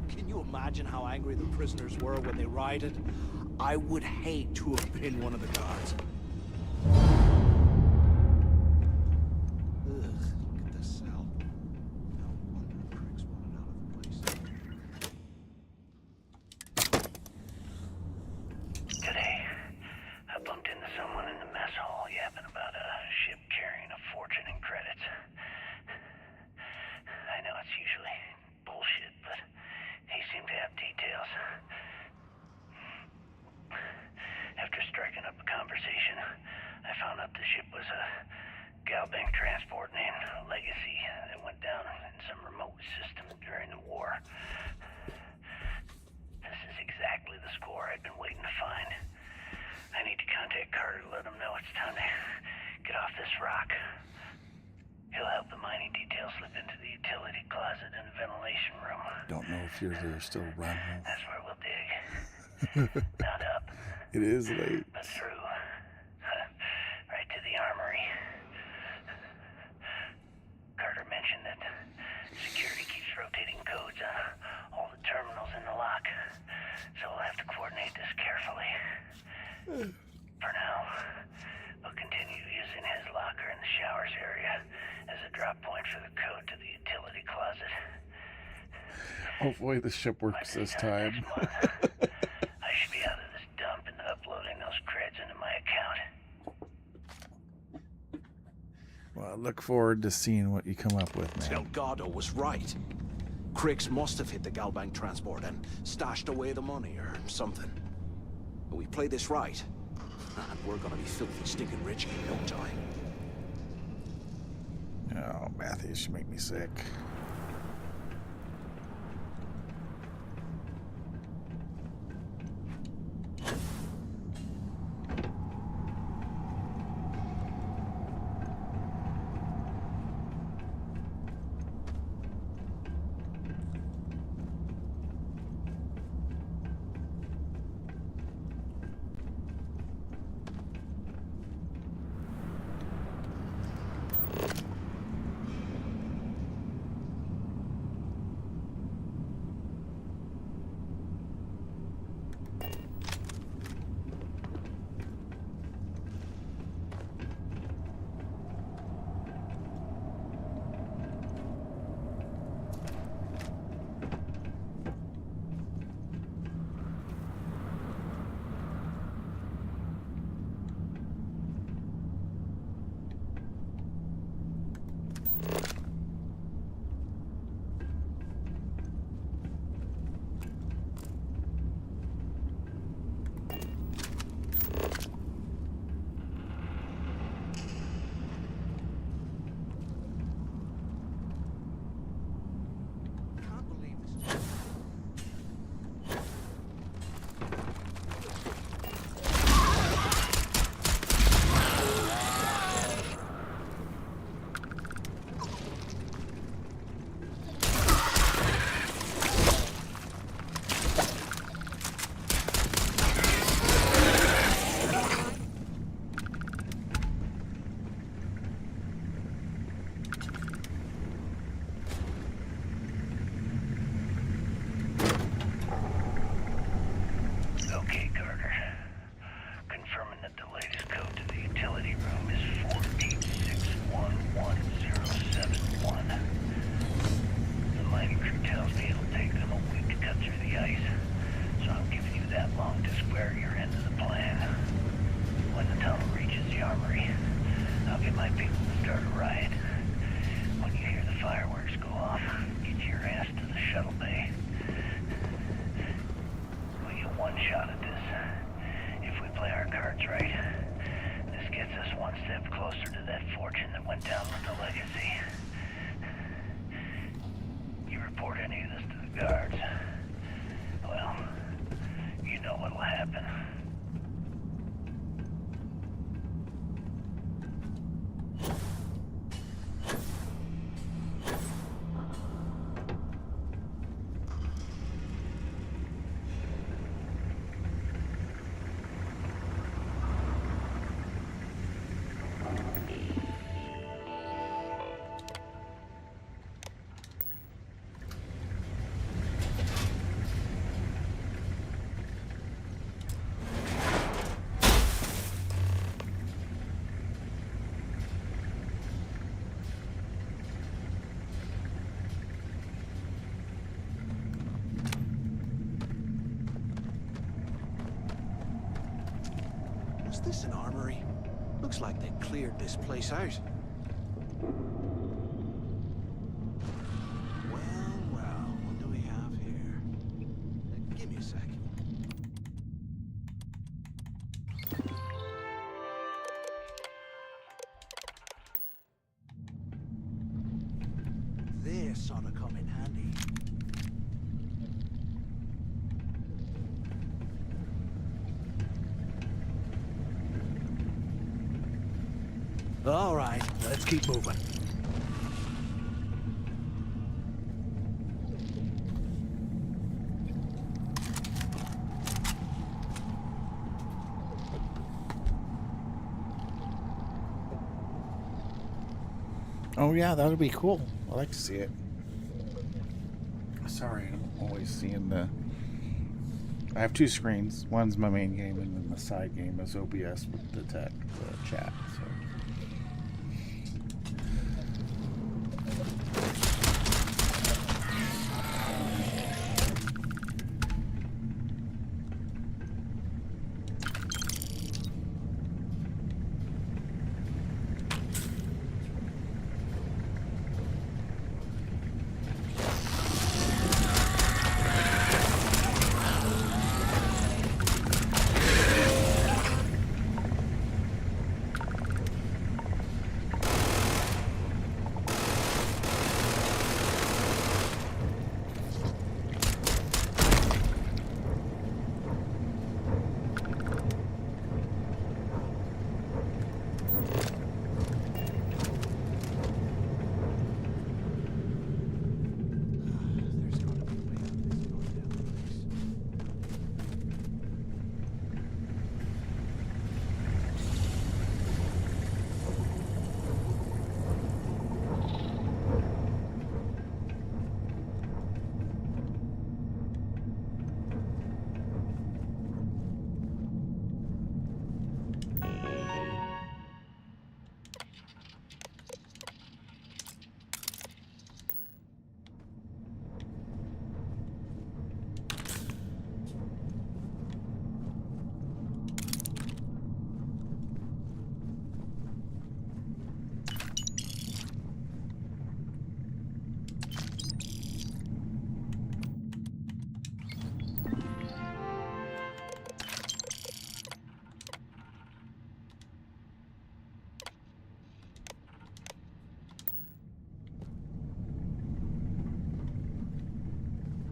Can you imagine how angry the prisoners were when they rioted? I would hate to have been one of the guards. Ugh, look at this cell. No wonder pricks wanted out of the place. Today, I bumped into someone in the mess hall yapping about a ship carrying a fortune in credits. I know it's usually bullshit, but he seemed to have details. After striking up a conversation, I found out the ship was a Galbank transport named Legacy that went down in some remote system during the war. This is exactly the score I'd been waiting to find. I need to contact Carter to let him know it's time to get off this rock. He'll help the mining details slip into the utility closet in the ventilation room. Don't know if you're there still, Ron. That's where we'll dig. Not up, It is late. but through. Right to the armory. Carter mentioned that security keeps rotating codes on all the terminals in the lock, so we'll have to coordinate this carefully. For now, we'll continue using his locker in the showers area as a drop point for the code to the utility closet. Hopefully the ship works this time. I should be out of this dump and uploading those creds into my account. Well, I look forward to seeing what you come up with, man. Delgado was right. Cricks must have hit the Galbank transport and stashed away the money or something. But we play this right, and we're gonna be filthy stinking rich in no time. Oh, Matthews, you make me sick. Is this an armory? Looks like they cleared this place out. Well, what do we have here? Give me a sec. This ought to come in handy. All right, let's keep moving. Oh yeah, that would be cool. I'd like to see it. Sorry, I'm always seeing the... I have two screens. One's my main game, and then the side game is OBS with the chat. So.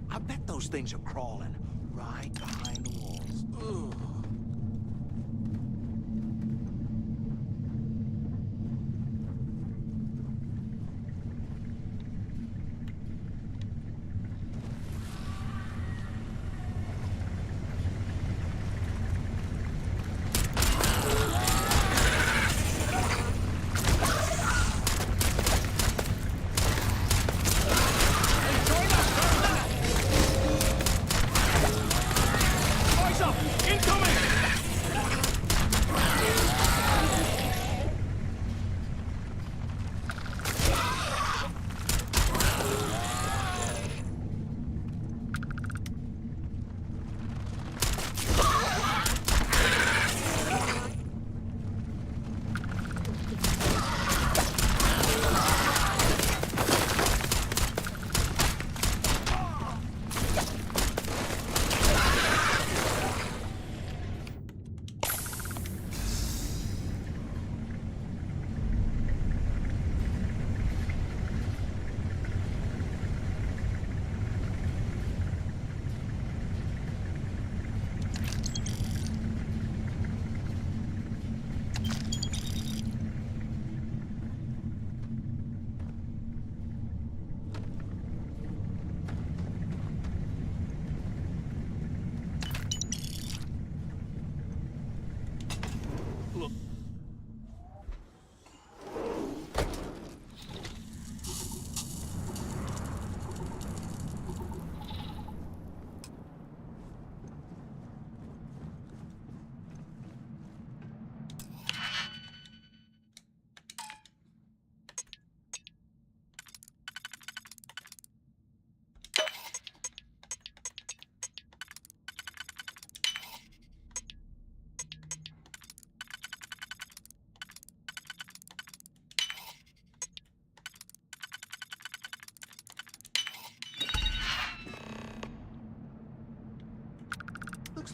I bet those things are crawling right behind the walls. Ugh. Incoming!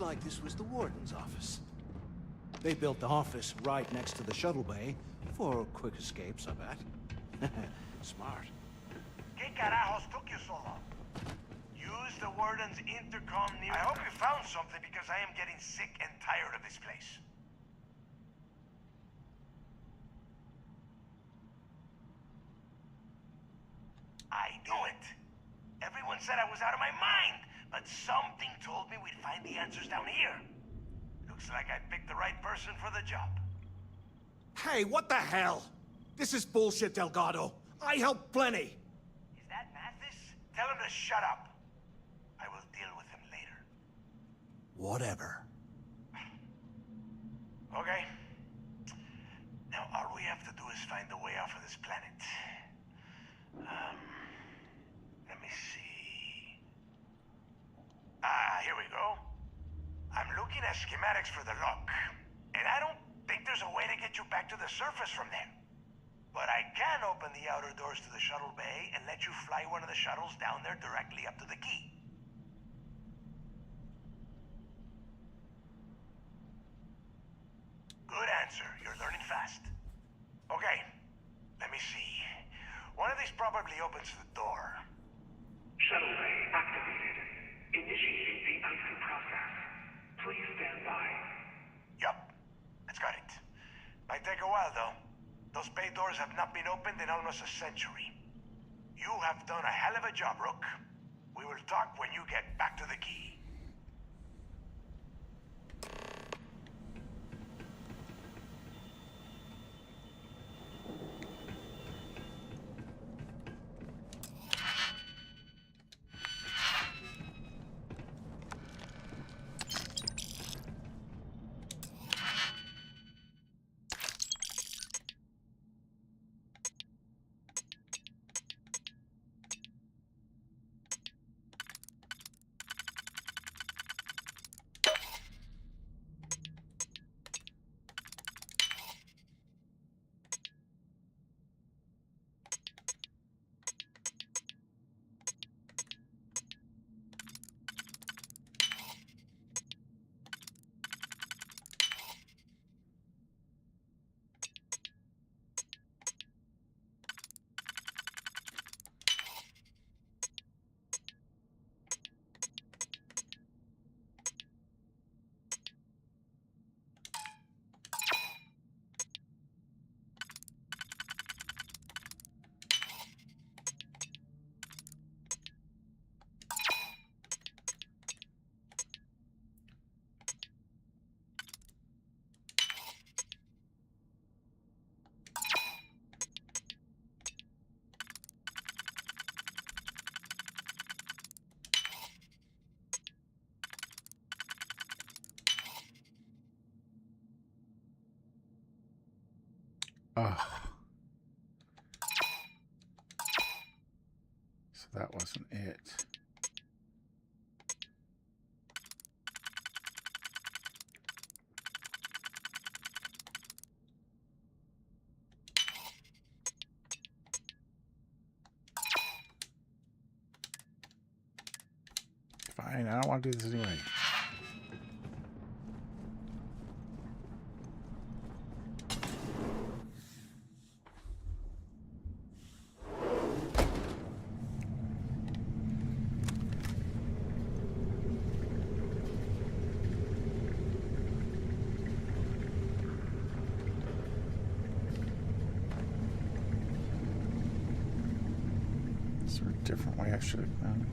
like this was the warden's office. They built the office right next to the shuttle bay for quick escapes, I bet. Smart. ¿Qué carajos took you so long? Use the warden's intercom near... I hope you found something because I am getting sick and tired of this place. I knew it. Everyone said I was out of my mind, but something told me we'd find the answers down here. Looks like I picked the right person for the job. Hey, what the hell? This is bullshit, Delgado. I helped plenty. Is that Mathis? Tell him to shut up. I will deal with him later. Whatever. Okay. Now all we have to do is find the way off of this planet. Let me see. Here we go. I'm looking at schematics for the lock, and I don't think there's a way to get you back to the surface from there. But I can open the outer doors to the shuttle bay and let you fly one of the shuttles down there directly up to the key. Good answer. You're learning fast. Okay, let me see. One of these probably opens the door. Shuttle bay activated. Initiating the icing process. Please stand by. Yup, it's got it. Might take a while, though. Those bay doors have not been opened in almost a century. You have done a hell of a job, Rook. We will talk when you get back to the key. Oh. So that wasn't it. Fine, I don't want to do this anyway. Is there a different way I should have done?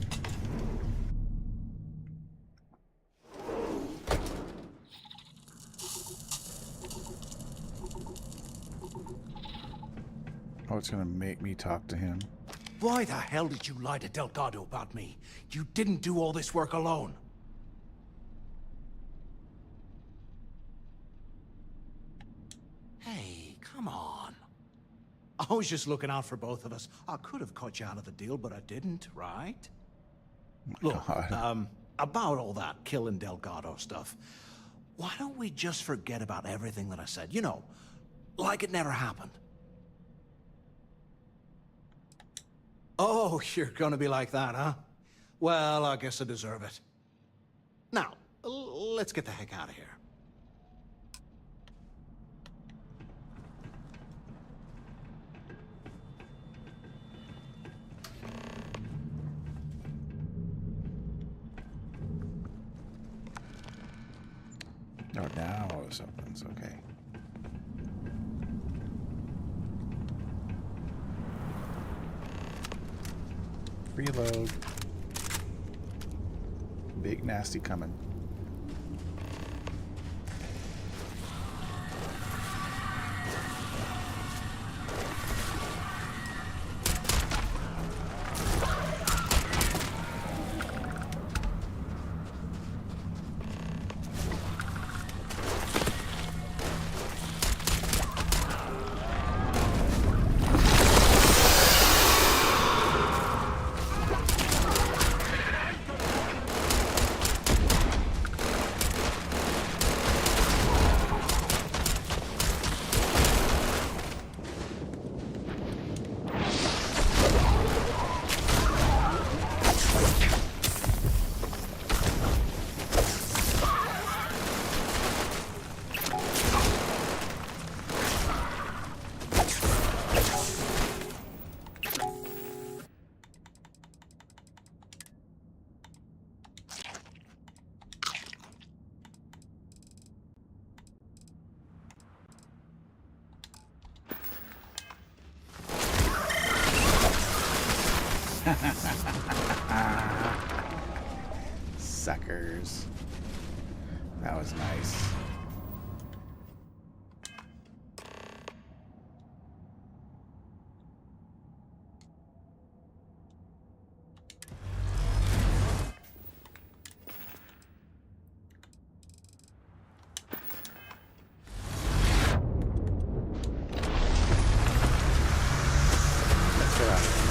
Oh, it's gonna make me talk to him. Why the hell did you lie to Delgado about me? You didn't do all this work alone. Hey, come on. I was just looking out for both of us. I could have cut you out of the deal, but I didn't, right? Look, about all that killing Delgado stuff, why don't we just forget about everything that I said? You know, like it never happened. Oh, you're gonna be like that, huh? Well, I guess I deserve it. Now, let's get the heck out of here. Oh, now this opens. Okay. Reload. Big nasty coming. Suckers. That was nice. Let's get out of here.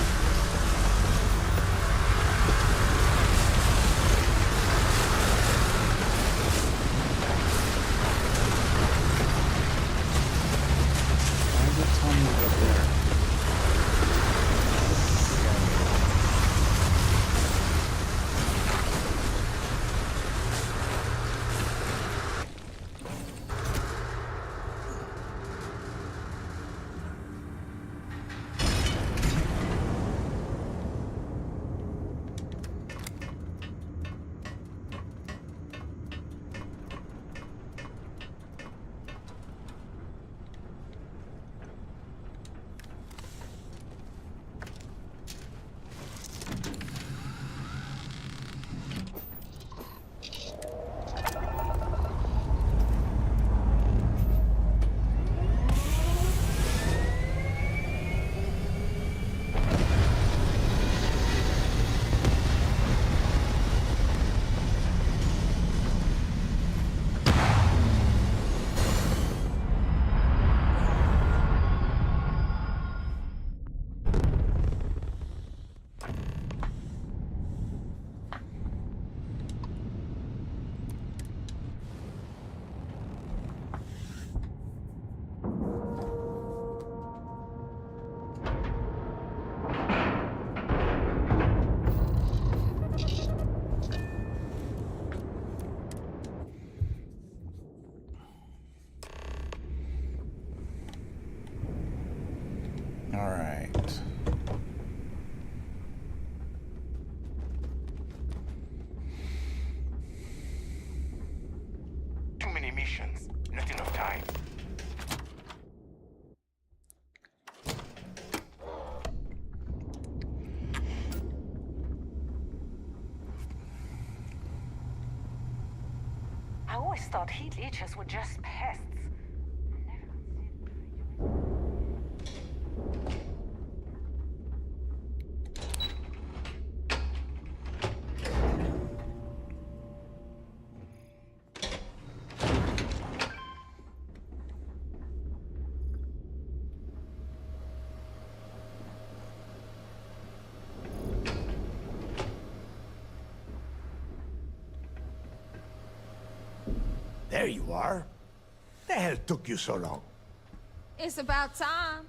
All right. Too many missions, not enough time. I always thought heat leeches were just pests. There you are. The hell took you so long? It's about time.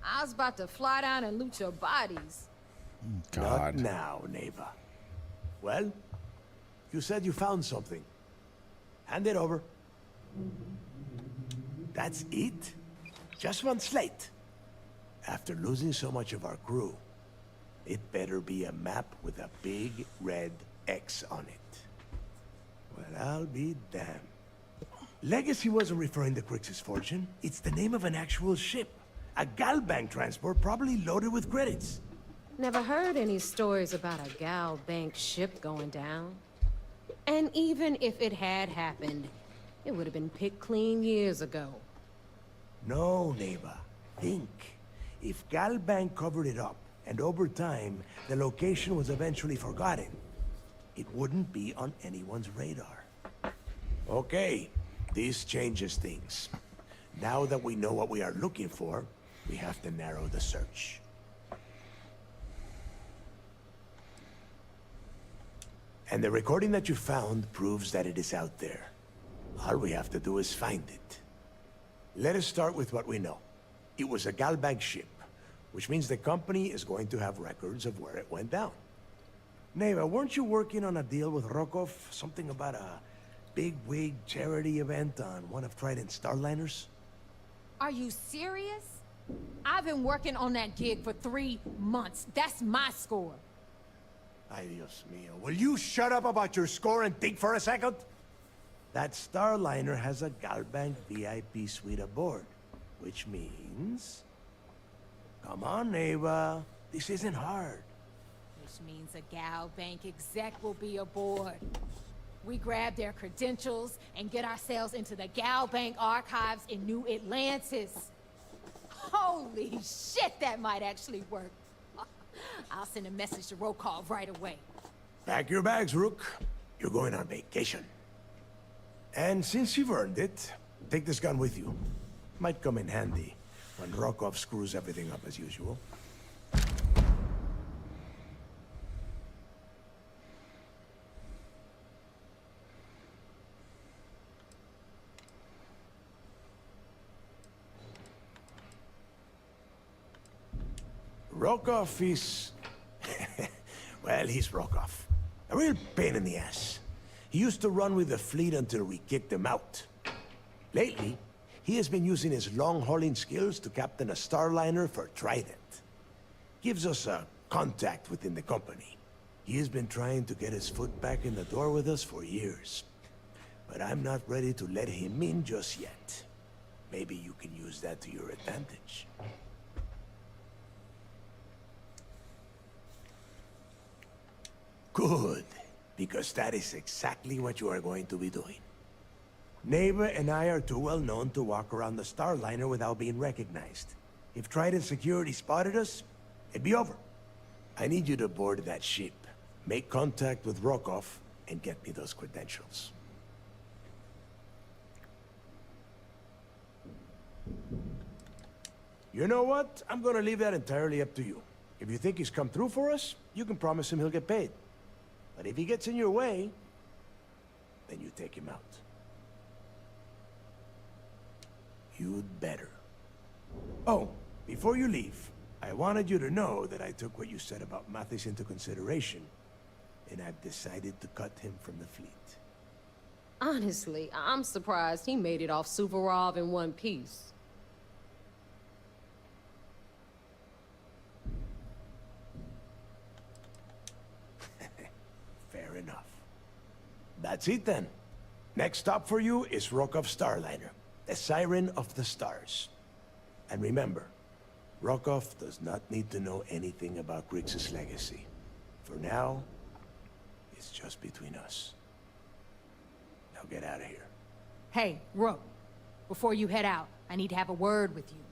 I was about to fly down and loot your bodies. Not now, neighbor. Well, you said you found something. Hand it over. That's it? Just one slate. After losing so much of our crew, it better be a map with a big red X on it. Well, I'll be damned. Legacy wasn't referring to Crix's fortune. It's the name of an actual ship. A Galbank transport probably loaded with credits. Never heard any stories about a Gal Bank ship going down. And even if it had happened, it would have been picked clean years ago. No, Neva. Think. If Galbank covered it up, and over time, the location was eventually forgotten, it wouldn't be on anyone's radar. Okay, this changes things. Now that we know what we are looking for, we have to narrow the search. And the recording that you found proves that it is out there. All we have to do is find it. Let us start with what we know. It was a Galbank ship, which means the company is going to have records of where it went down. Neva, weren't you working on a deal with Rokov? Something about a big-wig charity event on one of Trident's Starliners? Are you serious? I've been working on that gig for 3 months. That's my score. Ay, Dios mío. Will you shut up about your score and think for a second? That Starliner has a Galbank VIP suite aboard, which means... Come on, Neva. This isn't hard. Which means a Gal Bank exec will be aboard. We grab their credentials and get ourselves into the Gal Bank archives in New Atlantis. Holy shit, that might actually work. I'll send a message to Rokov right away. Pack your bags, Rook. You're going on vacation. And since you've earned it, take this gun with you. Might come in handy when Rokov screws everything up as usual. Rokov is... well, he's Rokov. A real pain in the ass. He used to run with the fleet until we kicked him out. Lately, he has been using his long-hauling skills to captain a Starliner for Trident. Gives us a contact within the company. He has been trying to get his foot back in the door with us for years. But I'm not ready to let him in just yet. Maybe you can use that to your advantage. Good, because that is exactly what you are going to be doing. Neva and I are too well known to walk around the Starliner without being recognized. If Trident security spotted us, it'd be over. I need you to board that ship, make contact with Rokov, and get me those credentials. You know what? I'm gonna leave that entirely up to you. If you think he's come through for us, you can promise him he'll get paid. But if he gets in your way, then you take him out. You'd better. Oh, before you leave, I wanted you to know that I took what you said about Mathis into consideration, and I've decided to cut him from the fleet. Honestly, I'm surprised he made it off Suvorov in one piece. Fair enough. That's it then. Next stop for you is Rokov Starliner, the Siren of the Stars. And remember, Rokov does not need to know anything about Grix's legacy. For now, it's just between us. Now get out of here. Hey, Rook, before you head out, I need to have a word with you.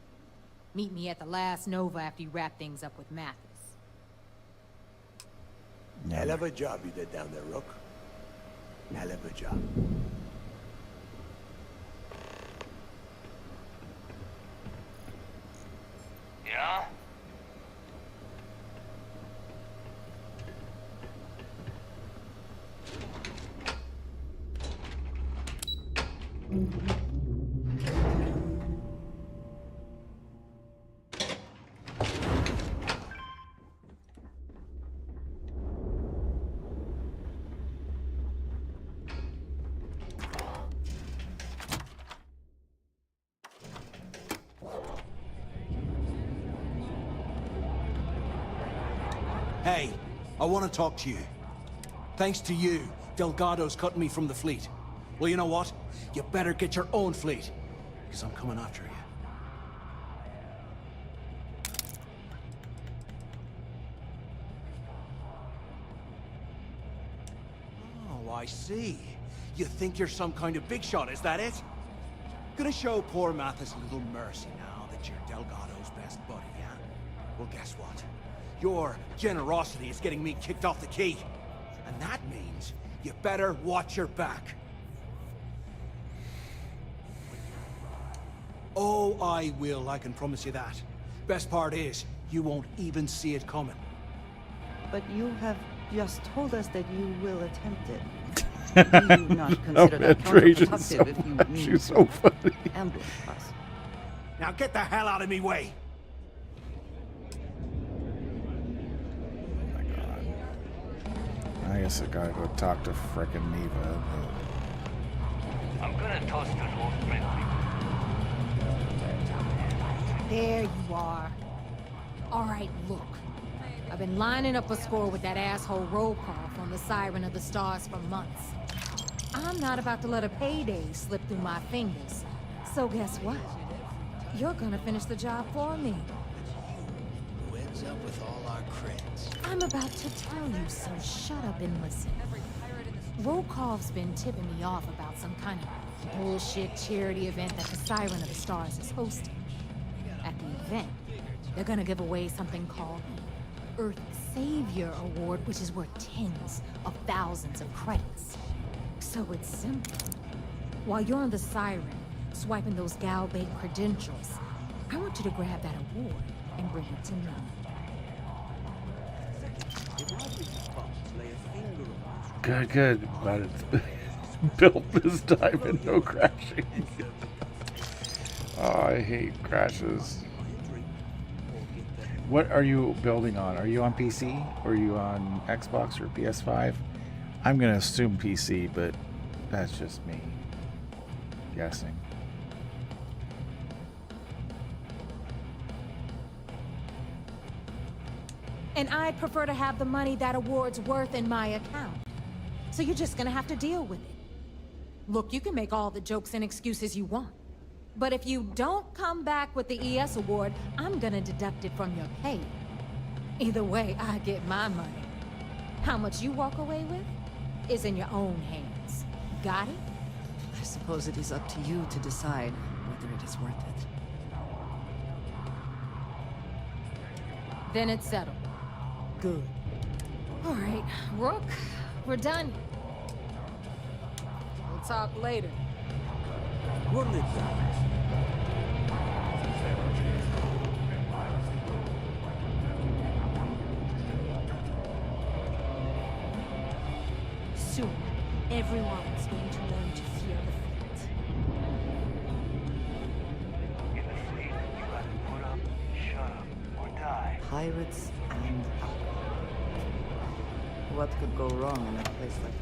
Meet me at the last Nova after you wrap things up with Mathis. Hell of a job you did down there, Rook. Hell of a job. Yeah? Hey, I want to talk to you. Thanks to you, Delgado's cutting me from the fleet. Well, you know what? You better get your own fleet, because I'm coming after you. Oh, I see. You think you're some kind of big shot, is that it? Gonna show poor Mathis a little mercy now that you're Delgado's best buddy, yeah? Well, guess what? Your generosity is getting me kicked off the key. And that means you better watch your back. Oh, I will, I can promise you that. Best part is, you won't even see it coming. But you have just told us that you will attempt it. Do you not consider that counterproductive if you mean She's so funny. ambush us? Now get the hell out of me way! I guess I gotta go talk to frickin' Neva. I'm gonna toast an old friend. There you are. All right, look. I've been lining up a score with that asshole roll call from the Siren of the Stars for months. I'm not about to let a payday slip through my fingers. So guess what? You're gonna finish the job for me. Who ends up with all our creds? I'm about to tell you, so shut up and listen. Rokov's been tipping me off about some kind of bullshit charity event that the Siren of the Stars is hosting. At the event, they're gonna give away something called Earth Savior Award, which is worth tens of thousands of credits. So it's simple. While you're on the Siren, swiping those Galbait credentials, I want you to grab that award and bring it to me. Good, good. But it's built this time and no crashing. Oh, I hate crashes. What are you building on? Are you on PC? Or are you on Xbox or PS5? I'm going to assume PC, but that's just me guessing. And I'd prefer to have the money that award's worth in my account. So you're just gonna have to deal with it. Look, you can make all the jokes and excuses you want. But if you don't come back with the ES award, I'm gonna deduct it from your pay. Either way, I get my money. How much you walk away with is in your own hands. Got it? I suppose it is up to you to decide whether it is worth it. Then it's settled. Good. All right, Rook, we're done. We'll talk later. Soon, everyone is going to learn to fear the fleet. In the fleet, you gotta put up, shut up, or die. Pirates and alcohol. What could go wrong in a place like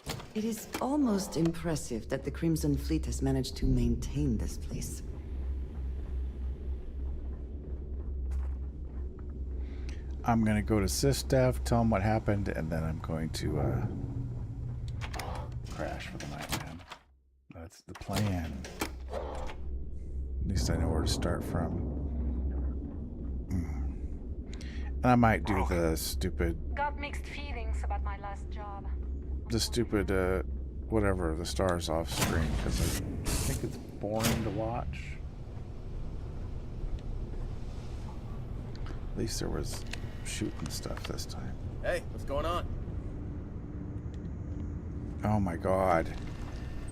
that? It is almost impressive that the Crimson Fleet has managed to maintain this place. I'm going to go to SysDev, tell them what happened, and then I'm going to crash for the night, man. That's the plan. At least I know where to start from. And I might do the stupid... Got mixed feelings about my last job. The stupid, whatever, the stars off screen, because I think it's boring to watch. At least there was shooting stuff this time. Hey, what's going on? Oh my god.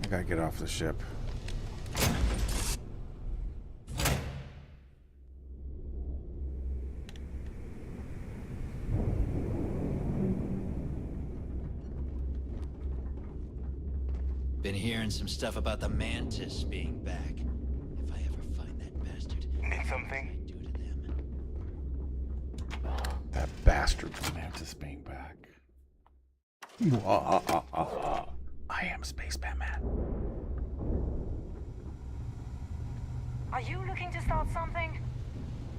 I gotta get off the ship. Been hearing some stuff about the Mantis being back. If I ever find that bastard, Need something? That bastard Mantis being back. I am Space Batman. Are you looking to start something?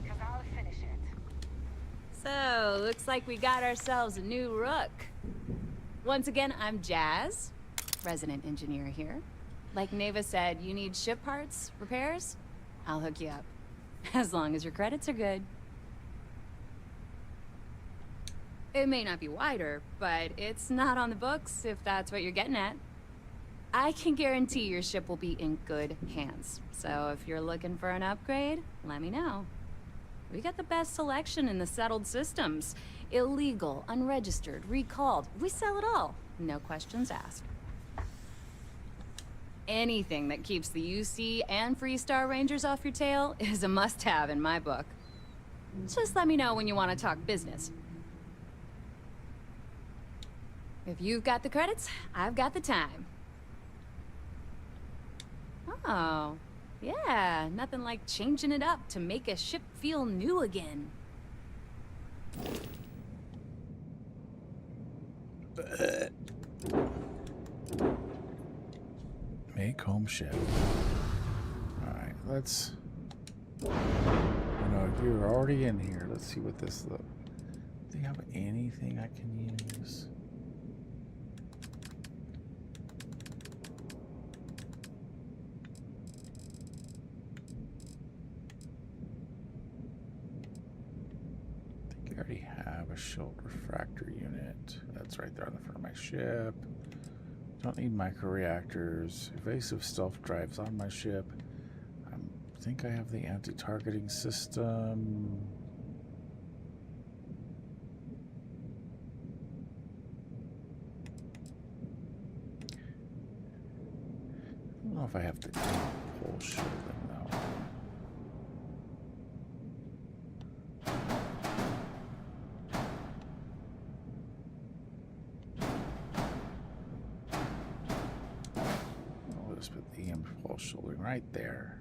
Because I'll finish it. So, looks like we got ourselves a new rook. Once again, I'm Jazz, resident engineer here. Like Neva said, you need ship parts, repairs? I'll hook you up. As long as your credits are good. It may not be wider, but it's not on the books, if that's what you're getting at. I can guarantee your ship will be in good hands. So if you're looking for an upgrade, let me know. We got the best selection in the settled systems. Illegal, unregistered, recalled. We sell it all. No questions asked. Anything that keeps the UC and Freestar Rangers off your tail is a must-have in my book. Just let me know when you want to talk business. If you've got the credits, I've got the time. Oh, yeah, nothing like changing it up to make a ship feel new again. Make home ship. Alright, let's... You know, you're already in here. Let's see what this looks. Do you have anything I can use? I think I already have a shield refractor unit. That's right there on the front of my ship. Don't need microreactors. Evasive stealth drives on my ship. I think I have the anti-targeting system. I don't know if I have the pole shielding though. I'll just put the EM pole shielding right there.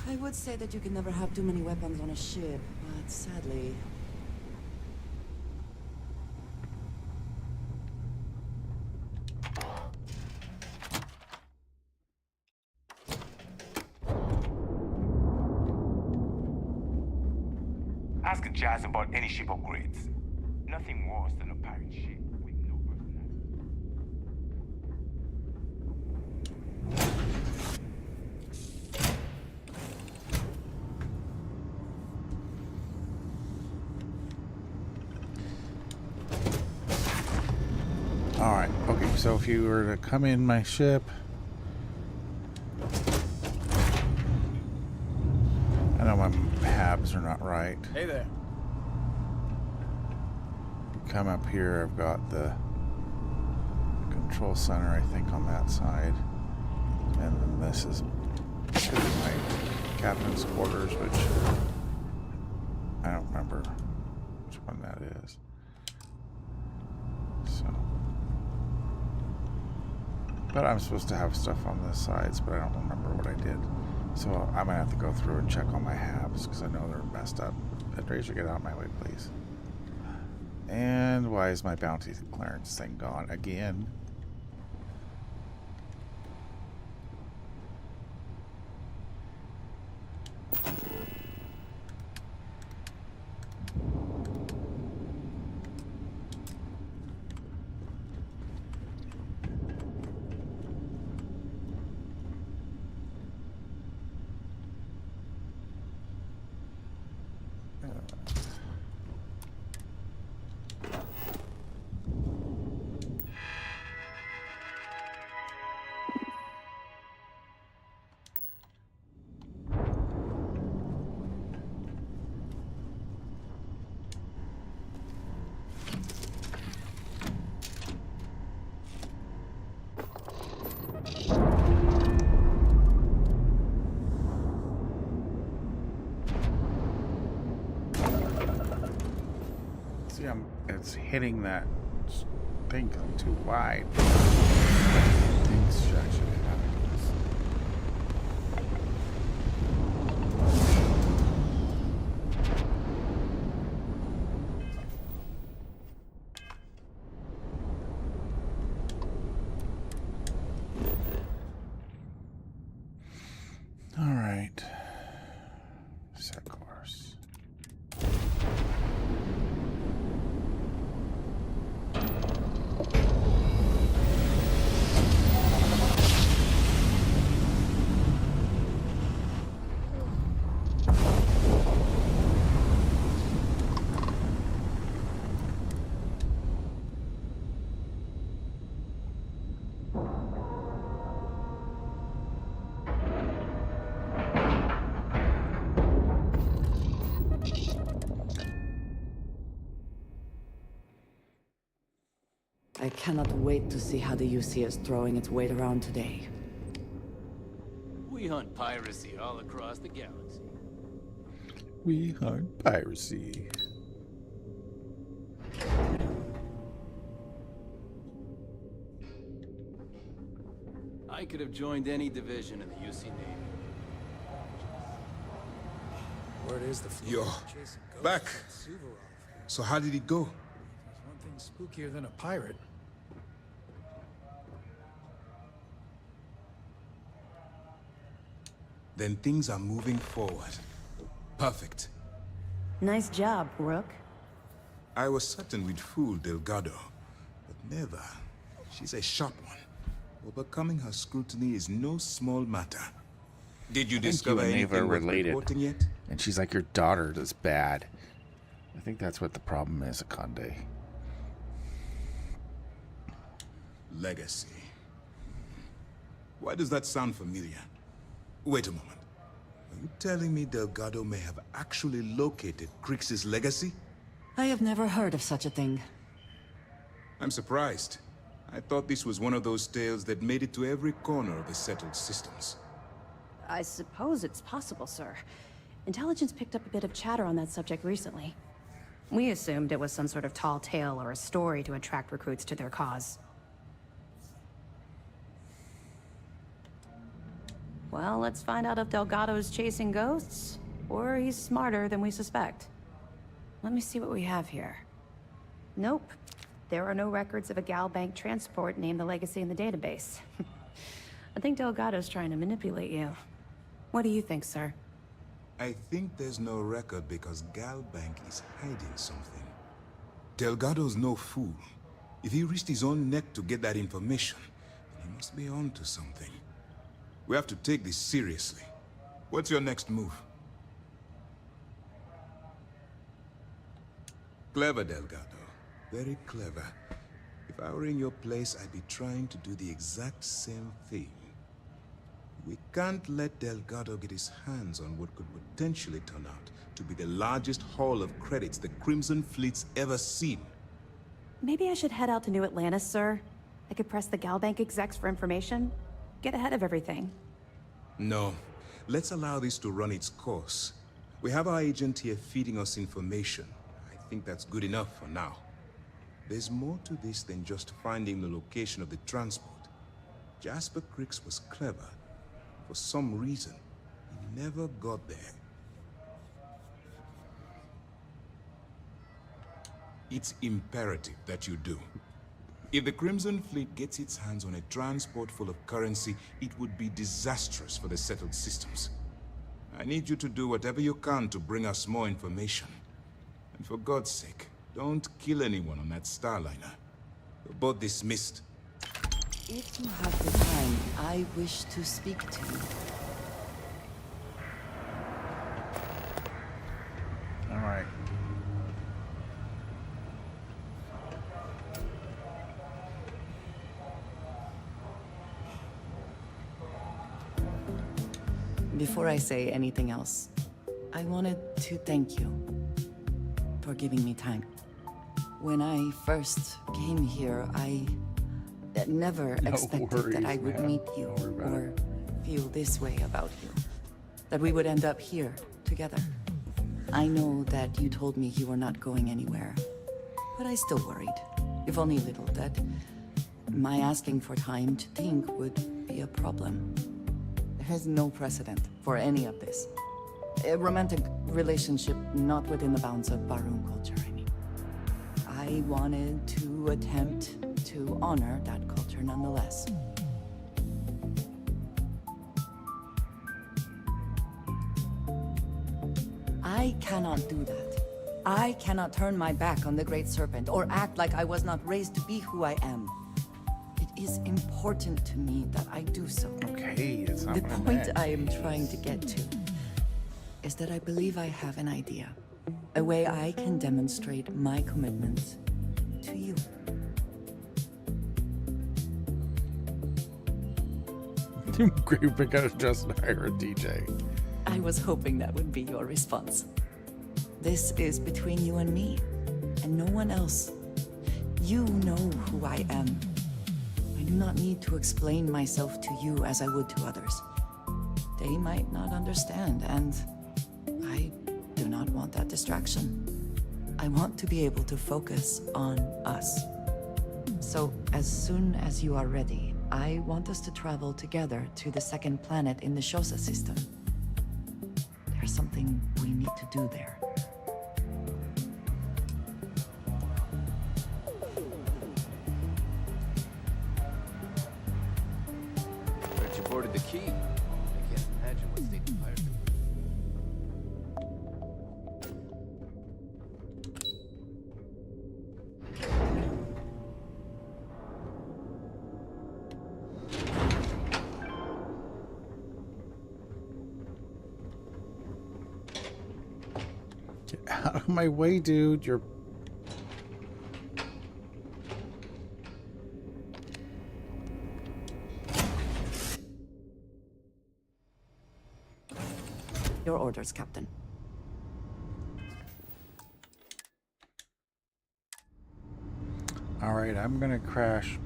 I would say that you can never have too many weapons on a ship, but sadly... Ask Jazz about any ship upgrades. Nothing worse than a pirate ship with no personality. Alright, okay, so if you were to come in my ship, I know my habs are not right. Hey there. You come up here, I've got the control center, I think, on that side. And then this is my captain's quarters, which I don't remember which one that is. So. But I'm supposed to have stuff on the sides, but I don't remember what I did. So I'm gonna have to go through and check on my habs because I know they're messed up. Razor, get out of my way, please. And why is my bounty clearance thing gone again? it's hitting that thing going too wide. Things actually happen. All right. Set course. I cannot wait to see how the UC is throwing its weight around today. We hunt piracy all across the galaxy. We hunt piracy. I could have joined any division in the UC Navy. Word is the fleet Yo, is chasing ghosts back. like Suvorov. So how did it go? There's one thing spookier than a pirate. Then things are moving forward. Perfect. Nice job, Rook. I was certain we'd fool Delgado, but never. She's a sharp one. Overcoming her scrutiny is no small matter. Did you discover anything worth reporting yet? And she's like, your daughter is bad. I think that's what the problem is, Akande. Legacy. Why does that sound familiar? Wait a moment. Are you telling me Delgado may have actually located Crix's legacy? I have never heard of such a thing. I'm surprised. I thought this was one of those tales that made it to every corner of the settled systems. I suppose it's possible, sir. Intelligence picked up a bit of chatter on that subject recently. We assumed it was some sort of tall tale or a story to attract recruits to their cause. Well, let's find out if Delgado's chasing ghosts, or he's smarter than we suspect. Let me see what we have here. Nope. There are no records of a Gal Bank transport named the Legacy in the database. I think Delgado's trying to manipulate you. What do you think, sir? I think there's no record because Gal Bank is hiding something. Delgado's no fool. If he risked his own neck to get that information, then he must be on to something. We have to take this seriously. What's your next move? Clever, Delgado. Very clever. If I were in your place, I'd be trying to do the exact same thing. We can't let Delgado get his hands on what could potentially turn out to be the largest haul of credits the Crimson Fleet's ever seen. Maybe I should head out to New Atlantis, sir. I could press the Gal Bank execs for information. Get ahead of everything. No. Let's allow this to run its course. We have our agent here feeding us information. I think that's good enough for now. There's more to this than just finding the location of the transport. Jasper Crix was clever. For some reason, he never got there. It's imperative that you do. If the Crimson Fleet gets its hands on a transport full of currency, it would be disastrous for the settled systems. I need you to do whatever you can to bring us more information. And for God's sake, don't kill anyone on that Starliner. You're both dismissed. If you have the time, I wish to speak to you. All right. Before I say anything else, I wanted to thank you for giving me time. When I first came here, I never expected that I would meet you or feel this way about you. That we would end up here together. I know that you told me you were not going anywhere. But I still worried, if only a little, that my asking for time to think would be a problem. There is no precedent for any of this. A romantic relationship not within the bounds of barroom culture, I mean. I wanted to attempt to honor that culture nonetheless. I cannot do that. I cannot turn my back on the Great Serpent or act like I was not raised to be who I am. It is important to me that I do so. Okay, it's not the what I point meant. I am trying to get to is that I believe I have an idea. A way I can demonstrate my commitment to you. Great because Justin hire a DJ. I was hoping that would be your response. This is between you and me, and no one else. You know who I am. I do not need to explain myself to you as I would to others. They might not understand, and I do not want that distraction. I want to be able to focus on us. So, as soon as you are ready, I want us to travel together to the second planet in the Shosa system. There's something we need to do there. Heard you boarded the key. I can't imagine what state the pirates are. Get out of my way, dude. You're... Your orders, Captain. Alright, I'm gonna crash.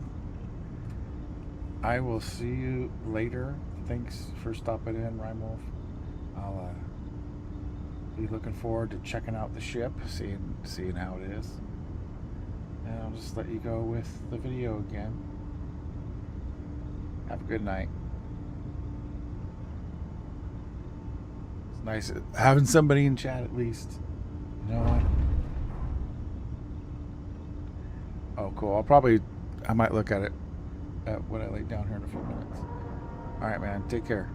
I will see you later. Thanks for stopping in, Rhyme Wolf. I'll be looking forward to checking out the ship, seeing how it is. And I'll just let you go with the video again. Have a good night. It's nice having somebody in chat at least. You know what? Oh, cool. I might look at it when I lay down here in a few minutes. All right, man. Take care.